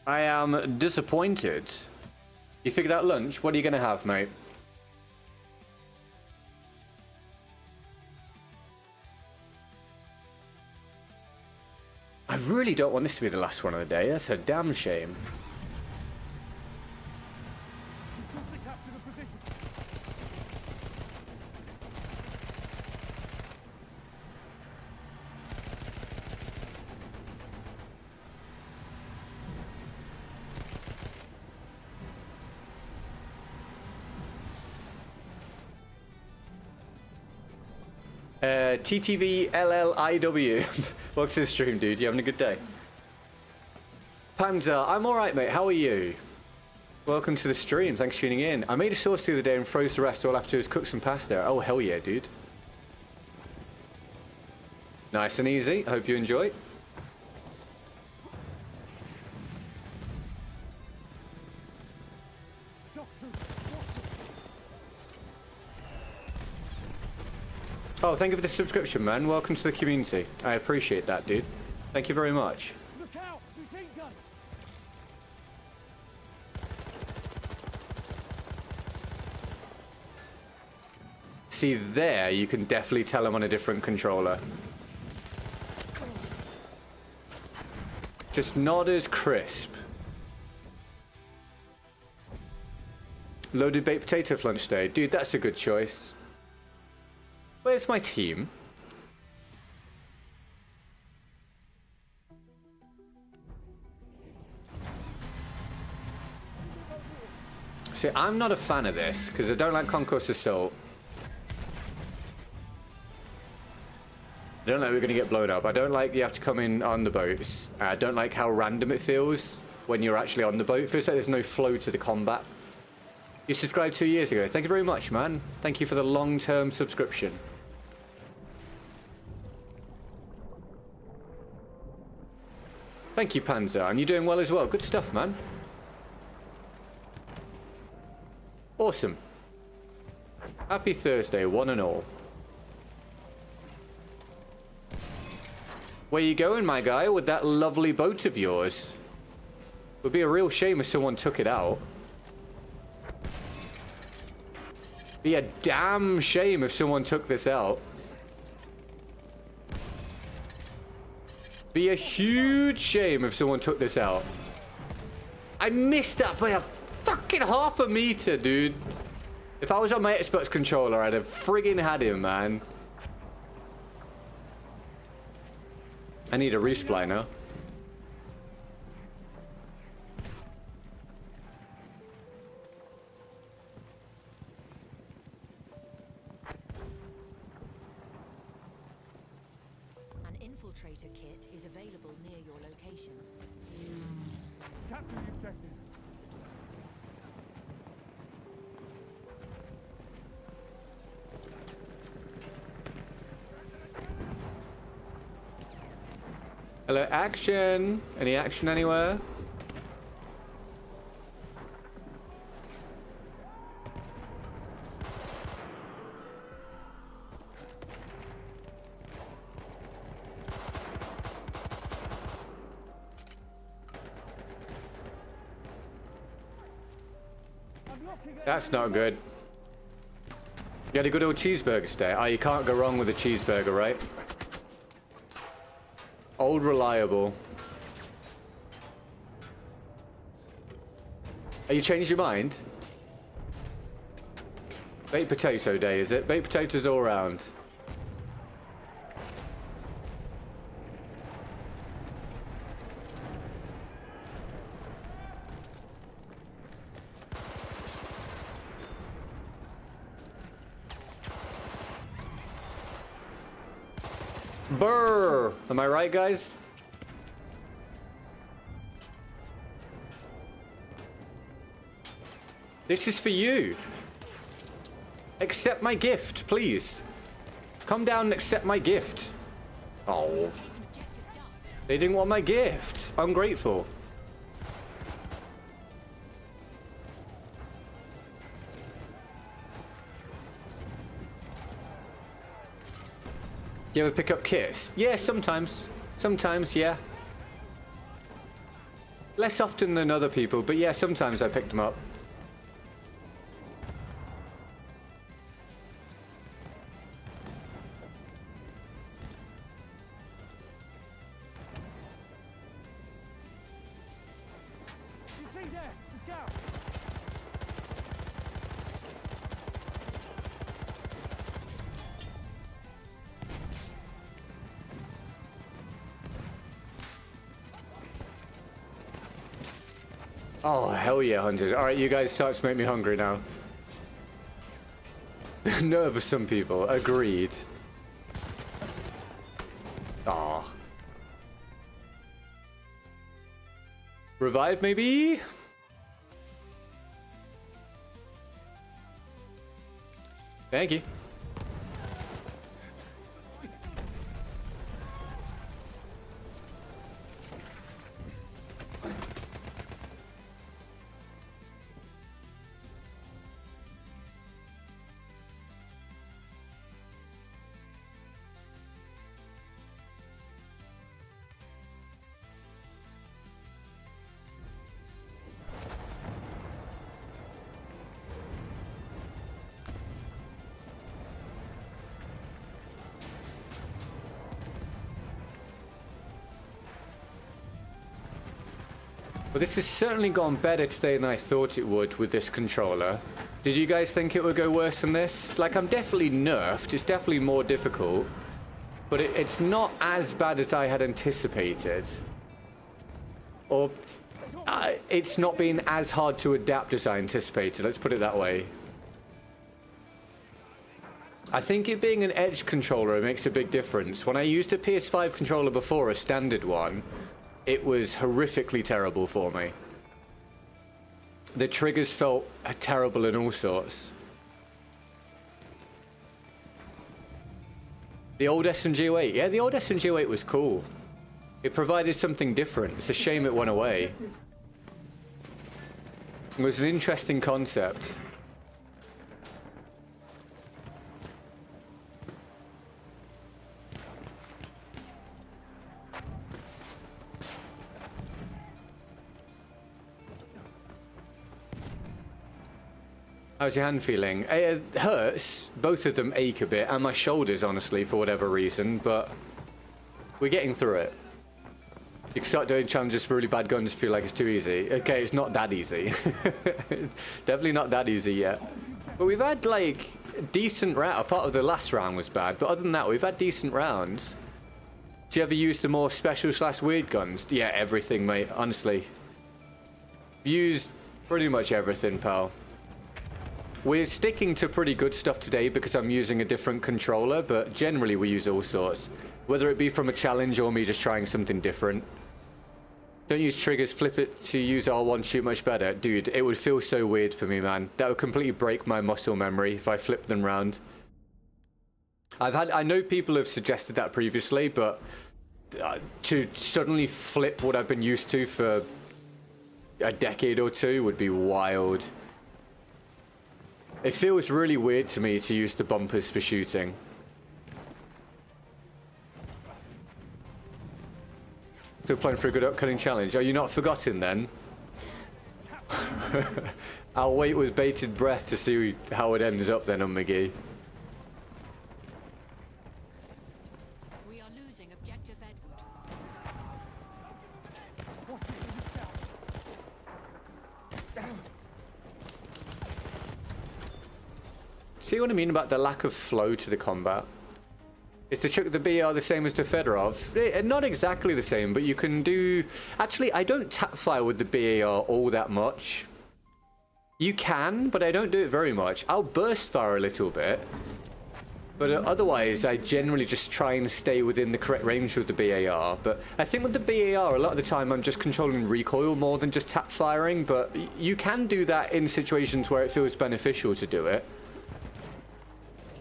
I am disappointed. You figured out lunch? What are you going to have, mate? I really don't want this to be the last one of the day. That's a damn shame. TTV LLIW. Welcome to the stream, dude. You having a good day? Panda, I'm alright, mate. How are you? Welcome to the stream. Thanks for tuning in. I made a sauce the other day and froze the rest. All I have to do is cook some pasta. Oh, hell yeah, dude. Nice and easy. I hope you enjoy. Oh, thank you for the subscription, man. Welcome to the community. I appreciate that, dude. Thank you very much. Look out! Machine gun! See, there, you can definitely tell I'm on a different controller. Just not as crisp. Loaded baked potato for lunch day. Dude, that's a good choice. Where's my team? See, I'm not a fan of this, because I don't like Concourse Assault. I don't like we're going to get blown up. I don't like you have to come in on the boats. I don't like how random it feels when you're actually on the boat. It feels like there's no flow to the combat. You subscribed 2 years ago. Thank you very much, man. Thank you for the long-term subscription. Thank you, Panzer. And you're doing well as well. Good stuff, man. Awesome. Happy Thursday, one and all. Where you going, my guy, with that lovely boat of yours? Would be a real shame if someone took it out. Be a damn shame if someone took this out. Be a huge shame if someone took this out. I missed that by a fucking half a meter, dude. If I was on my Xbox controller, I'd have friggin' had him, man. I need a resupply now. An infiltrator kit is available near your location. Capture the objective. Hello, action. Any action anywhere? That's not good. You had a good old cheeseburger stay. Oh, you can't go wrong with a cheeseburger, right? Old reliable. Are you changed your mind? Baked potato day, is it? Baked potatoes all round. Brr! Am I right, guys? This is for you. Accept my gift, please. Come down and accept my gift. Oh. They didn't want my gift. Ungrateful. You ever pick up kits? Yeah, sometimes. Sometimes, yeah. Less often than other people, but yeah, sometimes I picked them up. You see there, the scout. Oh, hell yeah, 100. Alright, you guys start to make me hungry now. The nerve of some people. Agreed. Aw. Revive, maybe? Thank you. Well, this has certainly gone better today than I thought it would with this controller. Did you guys think it would go worse than this? Like, I'm definitely nerfed. It's definitely more difficult. But it's not as bad as I had anticipated. Or it's not been as hard to adapt as I anticipated. Let's put it that way. I think it being an edge controller makes a big difference. When I used a PS5 controller before, a standard one, it was horrifically terrible for me. The triggers felt terrible in all sorts. The old SMG08, yeah, the old SMG08 was cool. It provided something different. It's a shame it went away. It was an interesting concept. How's your hand feeling? It hurts. Both of them ache a bit, and my shoulders, honestly, for whatever reason, but we're getting through it. You can start doing challenges for really bad guns if you feel like it's too easy. Okay, it's not that easy. Definitely not that easy yet. But we've had, like, decent round. A part of the last round was bad, but other than that, we've had decent rounds. Do you ever use the more special/weird guns? Yeah, everything, mate, honestly. Used pretty much everything, pal. We're sticking to pretty good stuff today because I'm using a different controller, but generally we use all sorts. Whether it be from a challenge or me just trying something different. Don't use triggers, flip it to use R1, shoot much better. Dude, it would feel so weird for me, man. That would completely break my muscle memory if I flipped them round. I know people have suggested that previously, but to suddenly flip what I've been used to for a decade or two would be wild. It feels really weird to me to use the bumpers for shooting. Still playing for a good upcoming challenge. Are you not forgotten then? I'll wait with bated breath to see how it ends up then on McGee. We are losing objective Edward. See what I mean about the lack of flow to the combat? Is the BR the same as the Fedorov? Not exactly the same, but you can do... Actually, I don't tap fire with the BAR all that much. You can, but I don't do it very much. I'll burst fire a little bit. But otherwise, I generally just try and stay within the correct range with the BAR. But I think with the BAR, a lot of the time, I'm just controlling recoil more than just tap firing. But you can do that in situations where it feels beneficial to do it.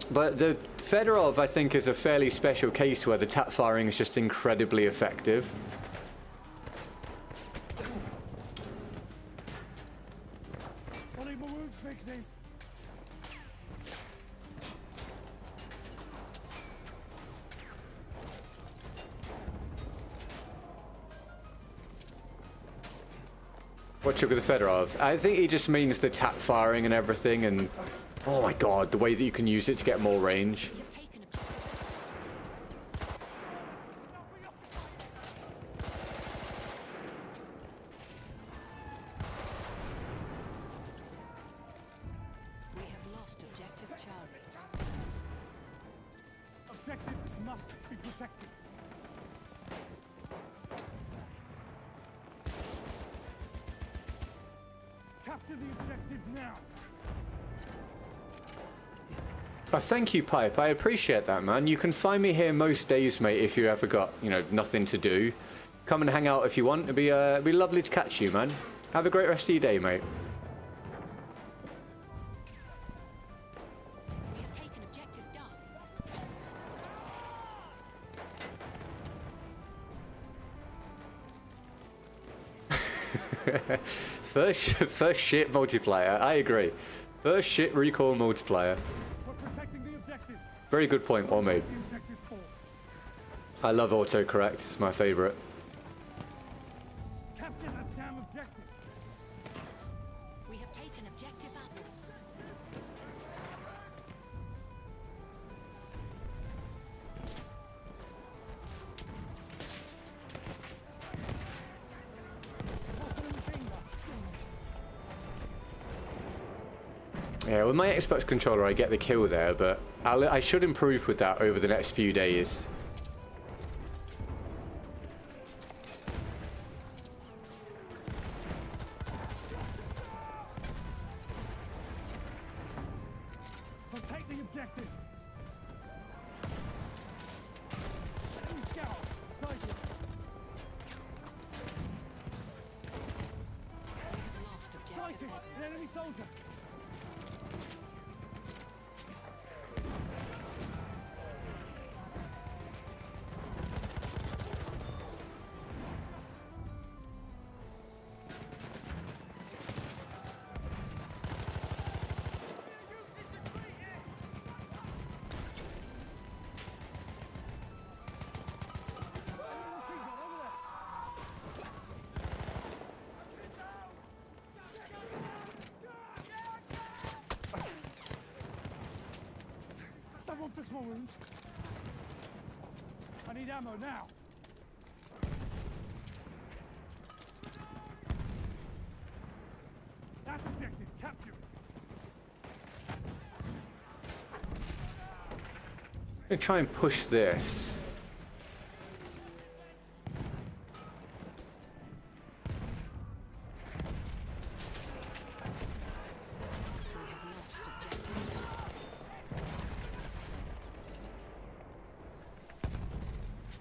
But the Fedorov, I think, is a fairly special case where the tap firing is just incredibly effective. I need my wounds fixing. What's up with the Fedorov? I think he just means the tap firing and everything, and oh my god, the way that you can use it to get more range. We have taken objective. We have lost objective Charlie. Objective must be protected. Capture the objective now. Oh, thank you, Pipe. I appreciate that, man. You can find me here most days, mate, if you ever got, you know, nothing to do. Come and hang out if you want. It'd be lovely to catch you, man. Have a great rest of your day, mate. We have taken objective Duff. First shit multiplayer. I agree. First shit recoil multiplayer. We're protecting the objective. Very good point, well made. The objective fall. I love autocorrect. It's my favorite. Capture that damn objective. We have taken objective apples. Bottom Yeah, with my Xbox controller, I get the kill there, but I should improve with that over the next few days. Protect the objective. Enemy scout. Sight it. Lost objective Sighted. Edward. An enemy soldier. Someone fix my wounds. I need ammo now. That's objective. Capture it. I'm gonna try and push this. We have lost objective.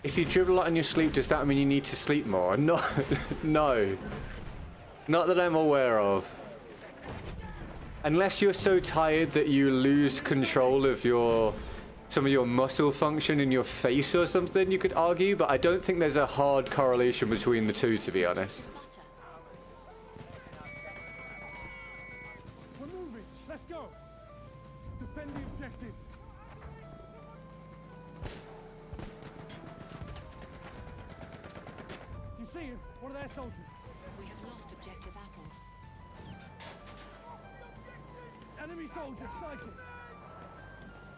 If you dribble a lot in your sleep, does that mean you need to sleep more? No, no. Not that I'm aware of. Unless you're so tired that you lose control of some of your muscle function in your face or something, you could argue, but I don't think there's a hard correlation between the two, to be honest. We're moving. Let's go. Defend the objective. Do you see him? One of their soldiers. We have lost objective apples. Enemy soldier sighted.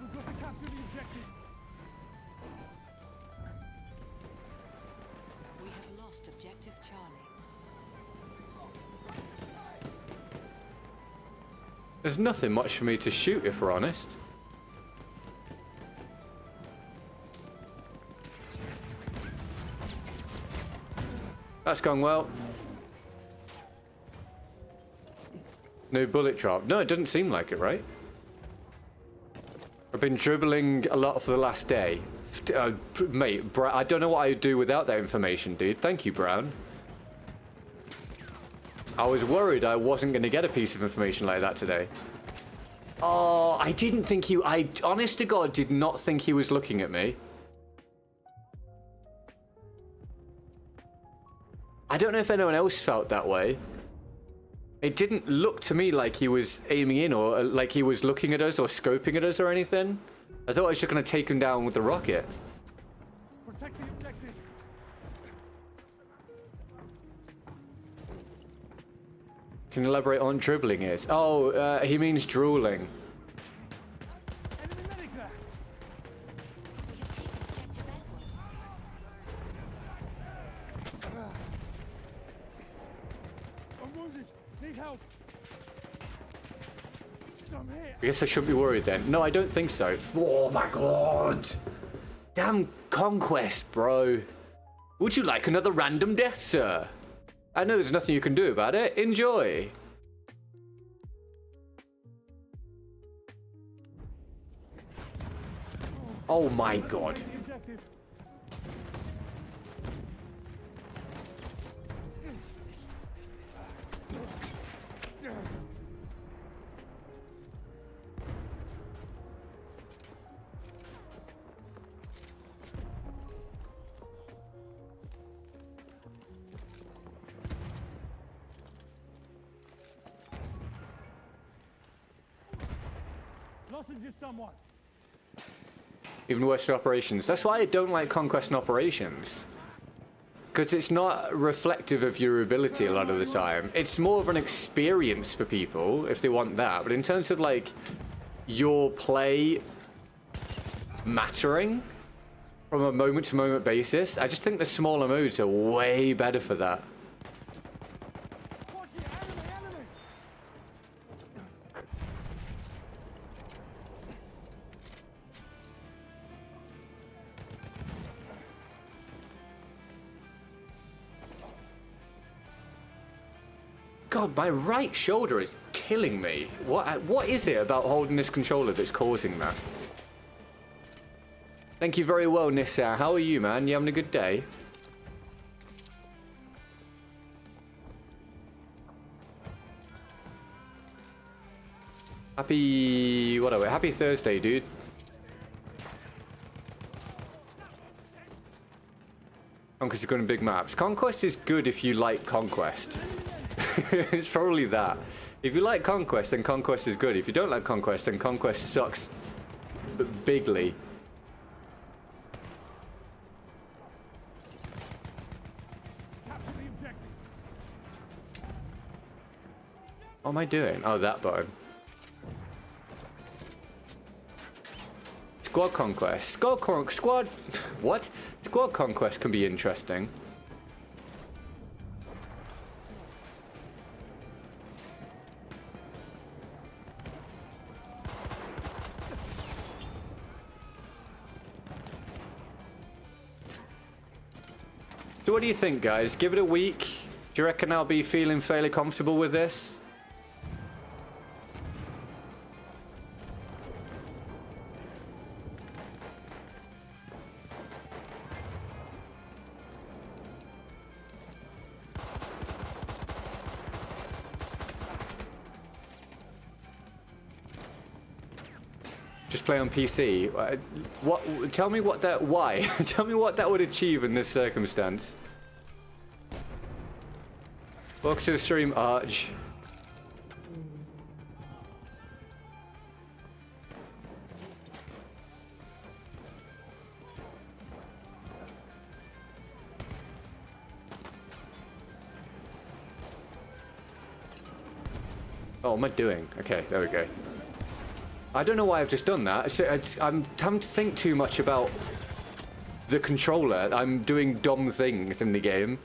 We've got to capture the objective. We have lost objective Charlie. There's nothing much for me to shoot, if we're honest. That's gone well. No bullet drop. No, it doesn't seem like it, right? I've been dribbling a lot for the last day. Mate, I don't know what I'd do without that information, dude. Thank you, Brown. I was worried I wasn't going to get a piece of information like that today. Oh, I didn't think I honest to God, did not think he was looking at me. I don't know if anyone else felt that way. It didn't look to me like he was aiming in or like he was looking at us or scoping at us or anything. I thought I was just going to take him down with the rocket. Protect the objective. Can you elaborate on what dribbling is? Oh, he means drooling. Enemy medic there. We have taken objective Edward. I'm wounded. Need help. I'm here. I guess I shouldn't be worried then. No, I don't think so. Oh my God. Damn conquest, bro. Would you like another random death, sir? I know there's nothing you can do about it. Enjoy. Oh my God. The objective. Lozenges someone. Even worse for operations. That's why I don't like conquest and operations. Because it's not reflective of your ability a lot of the time. It's more of an experience for people, if they want that. But in terms of, like, your play mattering from a moment-to-moment basis, I just think the smaller modes are way better for that. Watch it. Enemy, enemy. God, my right shoulder is killing me. What is it about holding this controller that's causing that? Thank you very well, Nissa. How are you, man? You having a good day? Happy... what are we? Happy Thursday, dude. Conquest is good in big maps. Conquest is good if you like Conquest. It's probably that. If you like Conquest, then Conquest is good. If you don't like Conquest, then Conquest sucks bigly. Capture the objective. What am I doing? Oh, that button. Squad Conquest. Squad... what? Squad Conquest can be interesting. So what do you think, guys? Give it a week. Do you reckon I'll be feeling fairly comfortable with this? Just play on PC. What? Tell me what that. Why? Tell me what that would achieve in this circumstance. Welcome to the stream, Arch. Oh, what am I doing? Okay, there we go. I don't know why I've just done that. I'm having to think too much about the controller. I'm doing dumb things in the game.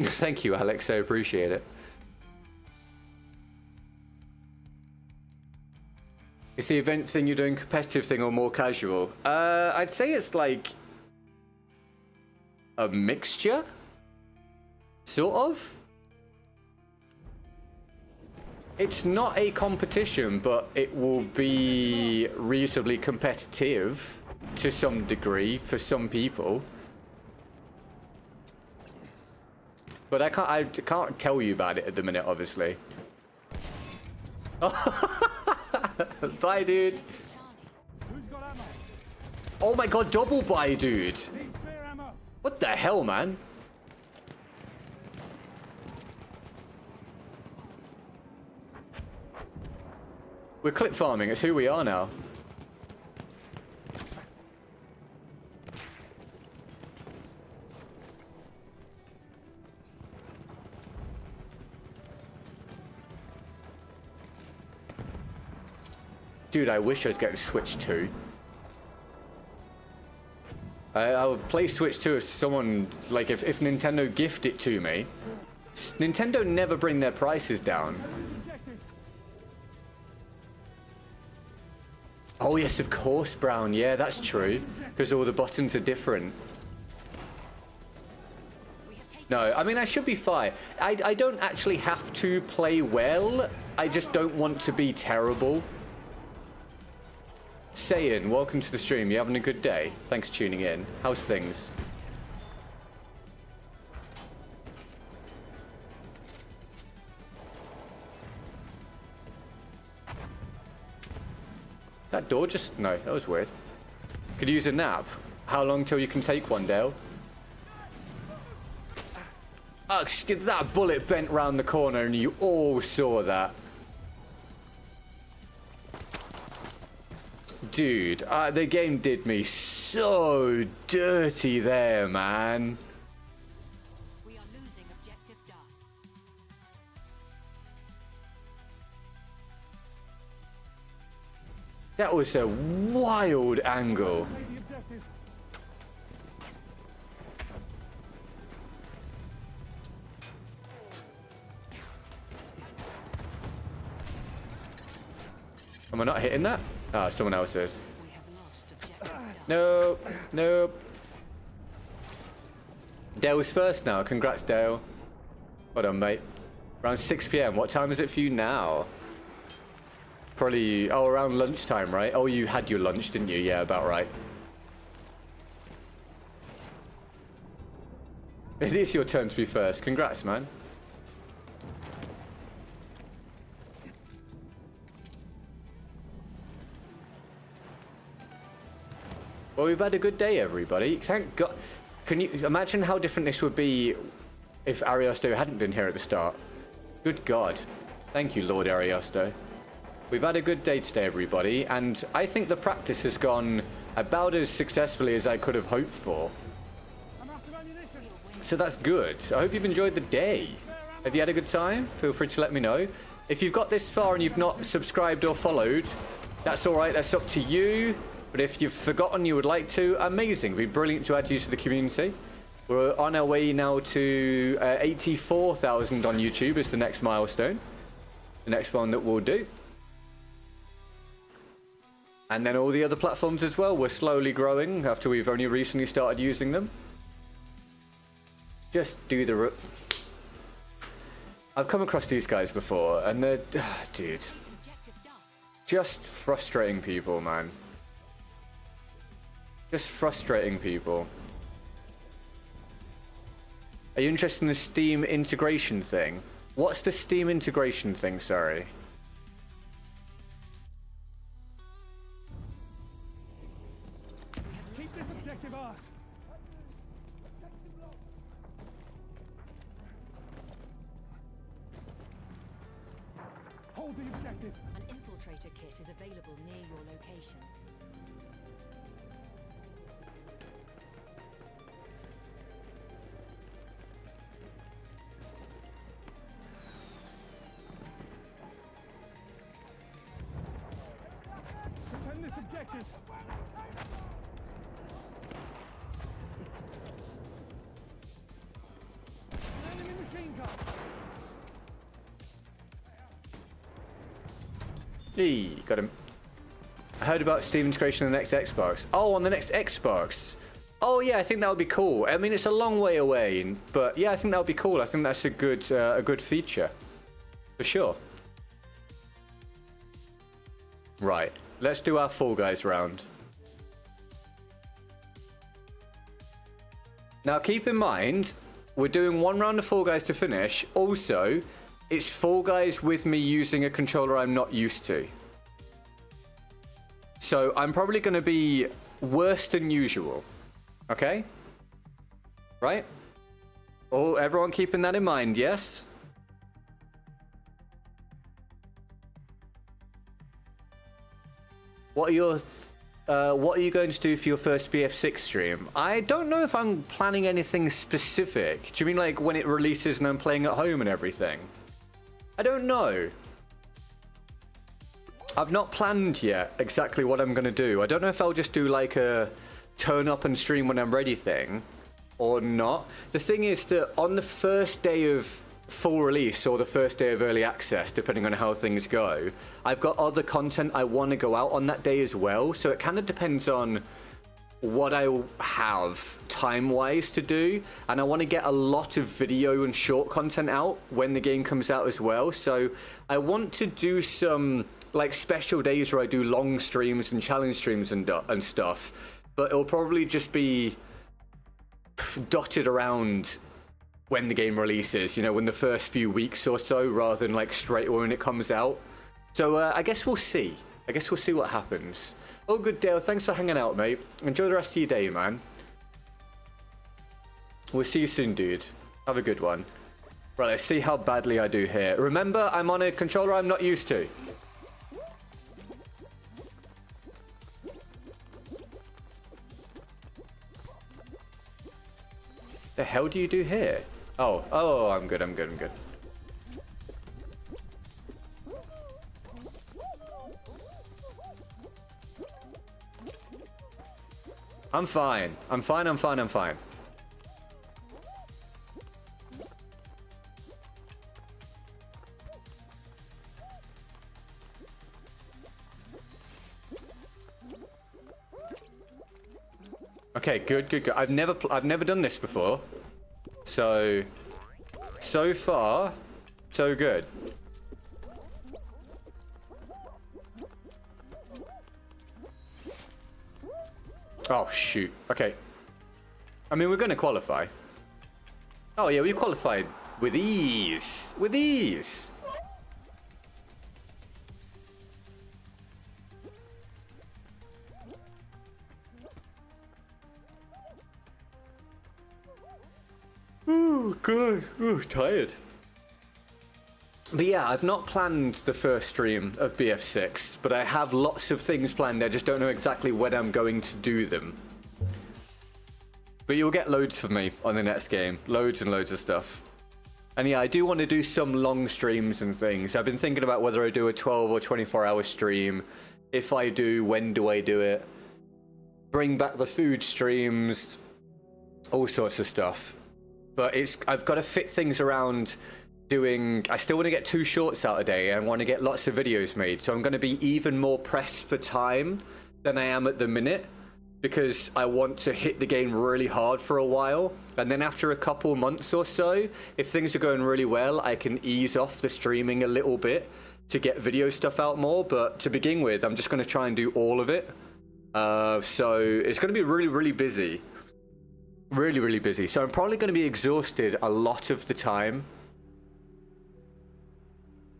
Thank you, Alex. I appreciate it. Is the event thing you're doing competitive thing or more casual? I'd say it's like a mixture, sort of. It's not a competition, but it will be reasonably competitive to some degree for some people. But I can't tell you about it at the minute, obviously. Bye, dude. Who's got ammo? Oh my god, double buy, dude. Need spare ammo. What the hell, man? We're clip farming, it's who we are now. Dude, I wish I was getting Switch 2. I would play Switch 2 if someone, like, if Nintendo gift it to me. Nintendo never bring their prices down. Oh yes, of course, Brown. Yeah, that's true. Because all the buttons are different. No, I mean, I should be fine. I don't actually have to play well. I just don't want to be terrible. Sayin, welcome to the stream. You having a good day? Thanks for tuning in. How's things? That door just... no, that was weird. Could use a nap. How long till you can take one, Dale? Oh, that bullet bent round the corner and you all saw that. Dude, the game did me so dirty there, man. We are losing objective Duff. That was a wild angle. Take the objective. Am I not hitting that? Ah, someone else is. We have lost objective Duff. Nope. Nope. Dale's first now. Congrats, Dale. Well done, mate. Around 6 p.m. What time is it for you now? Probably, oh, around lunchtime, right? Oh, you had your lunch, didn't you? Yeah, about right. It is your turn to be first. Congrats, man. Well, we've had a good day, everybody. Thank God. Can you imagine how different this would be if Ariosto hadn't been here at the start? Good God. Thank you, Lord Ariosto. We've had a good day today, everybody, and I think the practice has gone about as successfully as I could have hoped for. I'm out of ammunition. So that's good. I hope you've enjoyed the day. Have you had a good time? Feel free to let me know. If you've got this far and you've not subscribed or followed, that's all right. That's up to you. But if you've forgotten you would like to, amazing. It'd be brilliant to add you to the community. We're on our way now to 84,000 on YouTube is the next milestone. The next one that we'll do. And then all the other platforms as well. We're slowly growing after we've only recently started using them. Just do the... I've come across these guys before and they're... dude. Objective Duff. Just frustrating people, man. Just frustrating people. Are you interested in the Steam integration thing? What's the Steam integration thing, sorry? Keep this objective ours. Hold the objective. An infiltrator kit is available near your location. Defend this objective. An enemy machine gun. Hey, got him. I heard about Steam integration on the next Xbox. Oh, on the next Xbox. Oh yeah, I think that would be cool. I mean, it's a long way away, but yeah, I think that would be cool. I think that's a good feature, for sure. Right, let's do our Fall Guys round. Now, keep in mind, we're doing one round of Fall Guys to finish. Also, it's Fall Guys with me using a controller I'm not used to. So I'm probably going to be worse than usual. Okay? Right? Oh, everyone keeping that in mind, yes? What are you going to do for your first BF6 stream? I don't know if I'm planning anything specific. Do you mean like when it releases and I'm playing at home and everything? I don't know. I've not planned yet exactly what I'm going to do. I don't know if I'll just do like a turn up and stream when I'm ready thing or not. The thing is that on the first day of full release or the first day of early access, depending on how things go, I've got other content I want to go out on that day as well. So it kind of depends on what I have time-wise to do, and I want to get a lot of video and short content out when the game comes out as well. So I want to do some like special days where I do long streams and challenge streams and stuff, but it'll probably just be dotted around when the game releases, you know, in the first few weeks or so, rather than like straight away when it comes out. So I guess we'll see. I guess we'll see what happens. Oh, good, Dale. Thanks for hanging out, mate. Enjoy the rest of your day, man. We'll see you soon, dude. Have a good one. Right, let's see how badly I do here. Remember, I'm on a controller I'm not used to. The hell do you do here? Oh, I'm good. I'm fine. Okay, good. I've never done this before. So far, so good. Oh, shoot. Okay. I mean, we're going to qualify. Oh, yeah, we qualified with ease. With ease. Ooh, good. Ooh, tired. But yeah, I've not planned the first stream of BF6, but I have lots of things planned. I just don't know exactly when I'm going to do them. But you'll get loads from me on the next game. Loads and loads of stuff. And yeah, I do want to do some long streams and things. I've been thinking about whether I do a 12 or 24-hour stream. If I do, when do I do it? Bring back the food streams. All sorts of stuff. But I've got to fit things around doing... I still want to get 2 shorts out a day and I want to get lots of videos made. So I'm going to be even more pressed for time than I am at the minute. Because I want to hit the game really hard for a while. And then after a couple months or so, if things are going really well, I can ease off the streaming a little bit to get video stuff out more. But to begin with, I'm just going to try and do all of it. So it's going to be really, really busy. Really, really busy. So I'm probably going to be exhausted a lot of the time.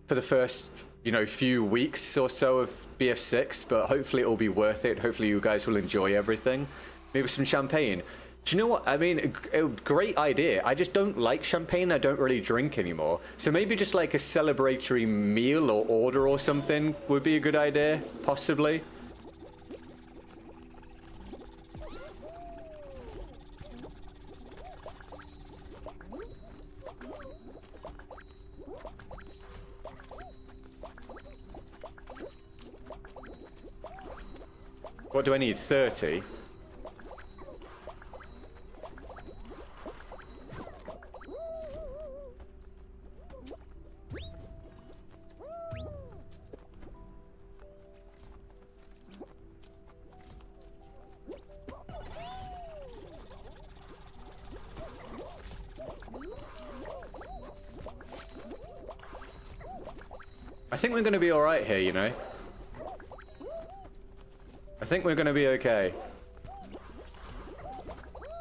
For the first, you know, few weeks or so of BF6, but hopefully it'll be worth it. Hopefully you guys will enjoy everything. Maybe some champagne. Do you know what? I mean, a great idea. I just don't like champagne. I don't really drink anymore. So maybe just like a celebratory meal or order or something would be a good idea, possibly. What do I need? 30? I think we're going to be all right here, you know. I think we're going to be okay.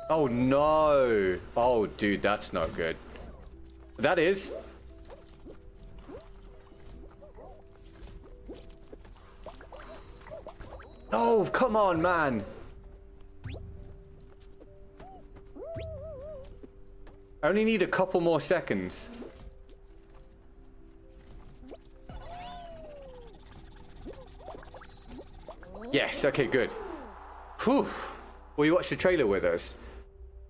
Oh, no. Oh, dude, that's not good. That is. Oh, come on, man. I only need a couple more seconds. Yes, okay, good. Whew. Will you watch the trailer with us?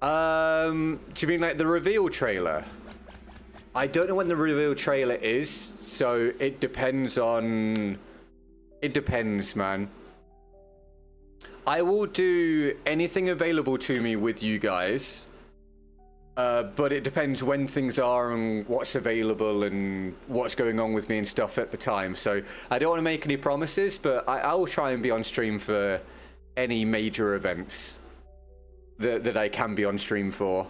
Do you mean like the reveal trailer? I don't know when the reveal trailer is, so it depends on... It depends, man. I will do anything available to me with you guys. But it depends when things are and what's available and what's going on with me and stuff at the time. So I don't want to make any promises, but I'll try and be on stream for any major events that I can be on stream for.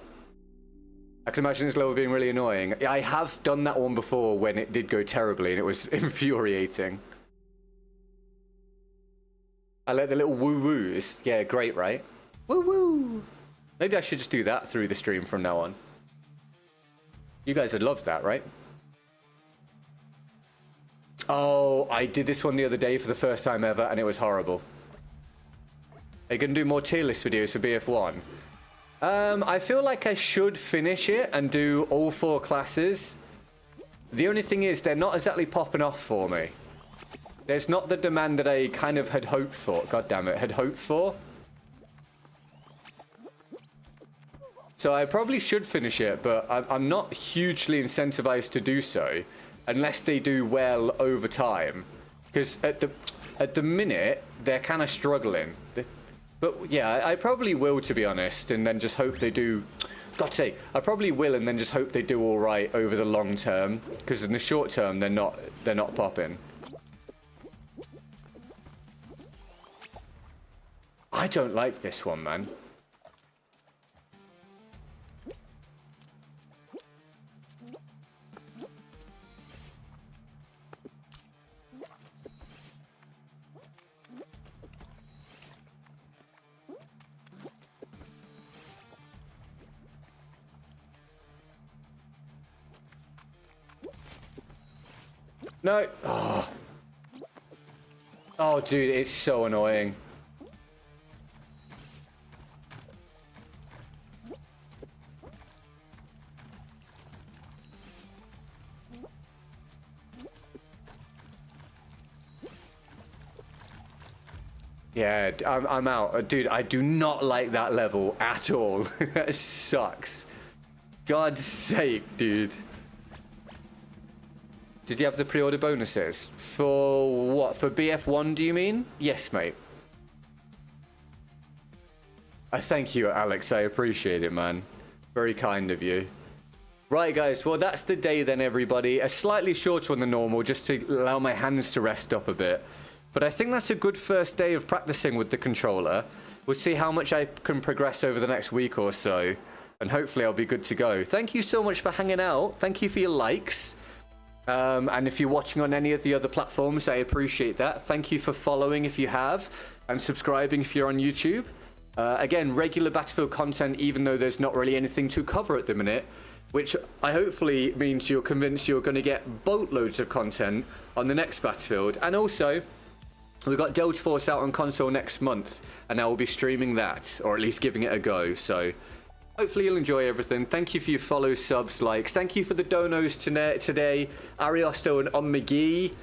I can imagine this level being really annoying. I have done that one before when it did go terribly and it was infuriating. I like the little woo-woos. Yeah, great, right? Woo-woo! Maybe I should just do that through the stream from now on. You guys would love that, right? Oh, I did this one the other day for the first time ever, and it was horrible. Are you going to do more tier list videos for BF1? I feel like I should finish it and do all 4 classes. The only thing is, they're not exactly popping off for me. There's not the demand that I kind of had hoped for. God damn it, had hoped for. So I probably should finish it, but I'm not hugely incentivized to do so unless they do well over time. Because at the minute, they're kind of struggling. But yeah, I probably will, to be honest, and then just hope they do... God's sake, I probably will and then just hope they do all right over the long term. Because in the short term, they're not popping. I don't like this one, man. No. Oh. Oh, dude, it's so annoying. Yeah, I'm out. Dude, I do not like that level at all. That sucks. God's sake, dude. Did you have the pre-order bonuses? For what? For BF1, do you mean? Yes, mate. Thank you, Alex. I appreciate it, man. Very kind of you. Right, guys. Well, that's the day then, everybody. A slightly shorter one than normal, just to allow my hands to rest up a bit. But I think that's a good first day of practicing with the controller. We'll see how much I can progress over the next week or so. And hopefully I'll be good to go. Thank you so much for hanging out. Thank you for your likes. And if you're watching on any of the other platforms, I appreciate that. Thank you for following if you have. And subscribing if you're on YouTube. Again, regular Battlefield content, even though there's not really anything to cover at the minute. Which I hopefully means you're convinced you're going to get boatloads of content on the next Battlefield. And also, we've got Delta Force out on console next month, and I will be streaming that, or at least giving it a go. So hopefully you'll enjoy everything. Thank you for your follows, subs, likes. Thank you for the donos today. Ariosto and On McGee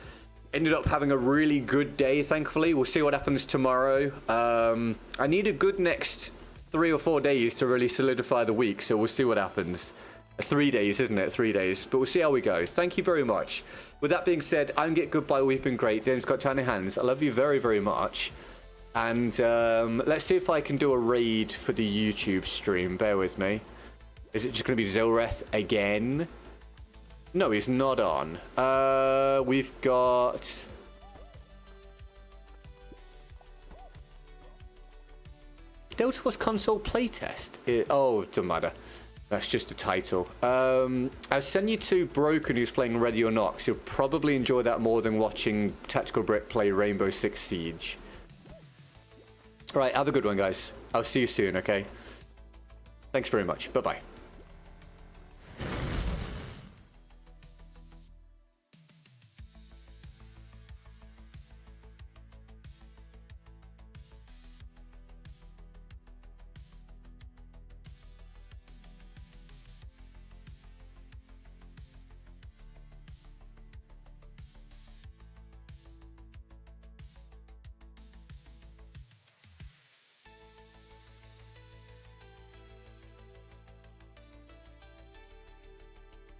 ended up having a really good day, thankfully. We'll see what happens tomorrow. I need a good next 3 or 4 days to really solidify the week, so we'll see what happens. 3 days, isn't it? 3 days. But we'll see how we go. Thank you very much. With that being said, I'm GetGoodGuy. We've been great. James got tiny hands. I love you very, very much. And let's see if I can do a raid for the YouTube stream. Bear with me. Is it just going to be Zilreth again? No, he's not on. We've got... Delta Force console playtest. Oh, it doesn't matter. That's just a title. I'll send you to Broken, who's playing Ready or Not, 'cause you'll probably enjoy that more than watching Tactical Brick play Rainbow Six Siege. All right, have a good one, guys. I'll see you soon, okay? Thanks very much. Bye-bye.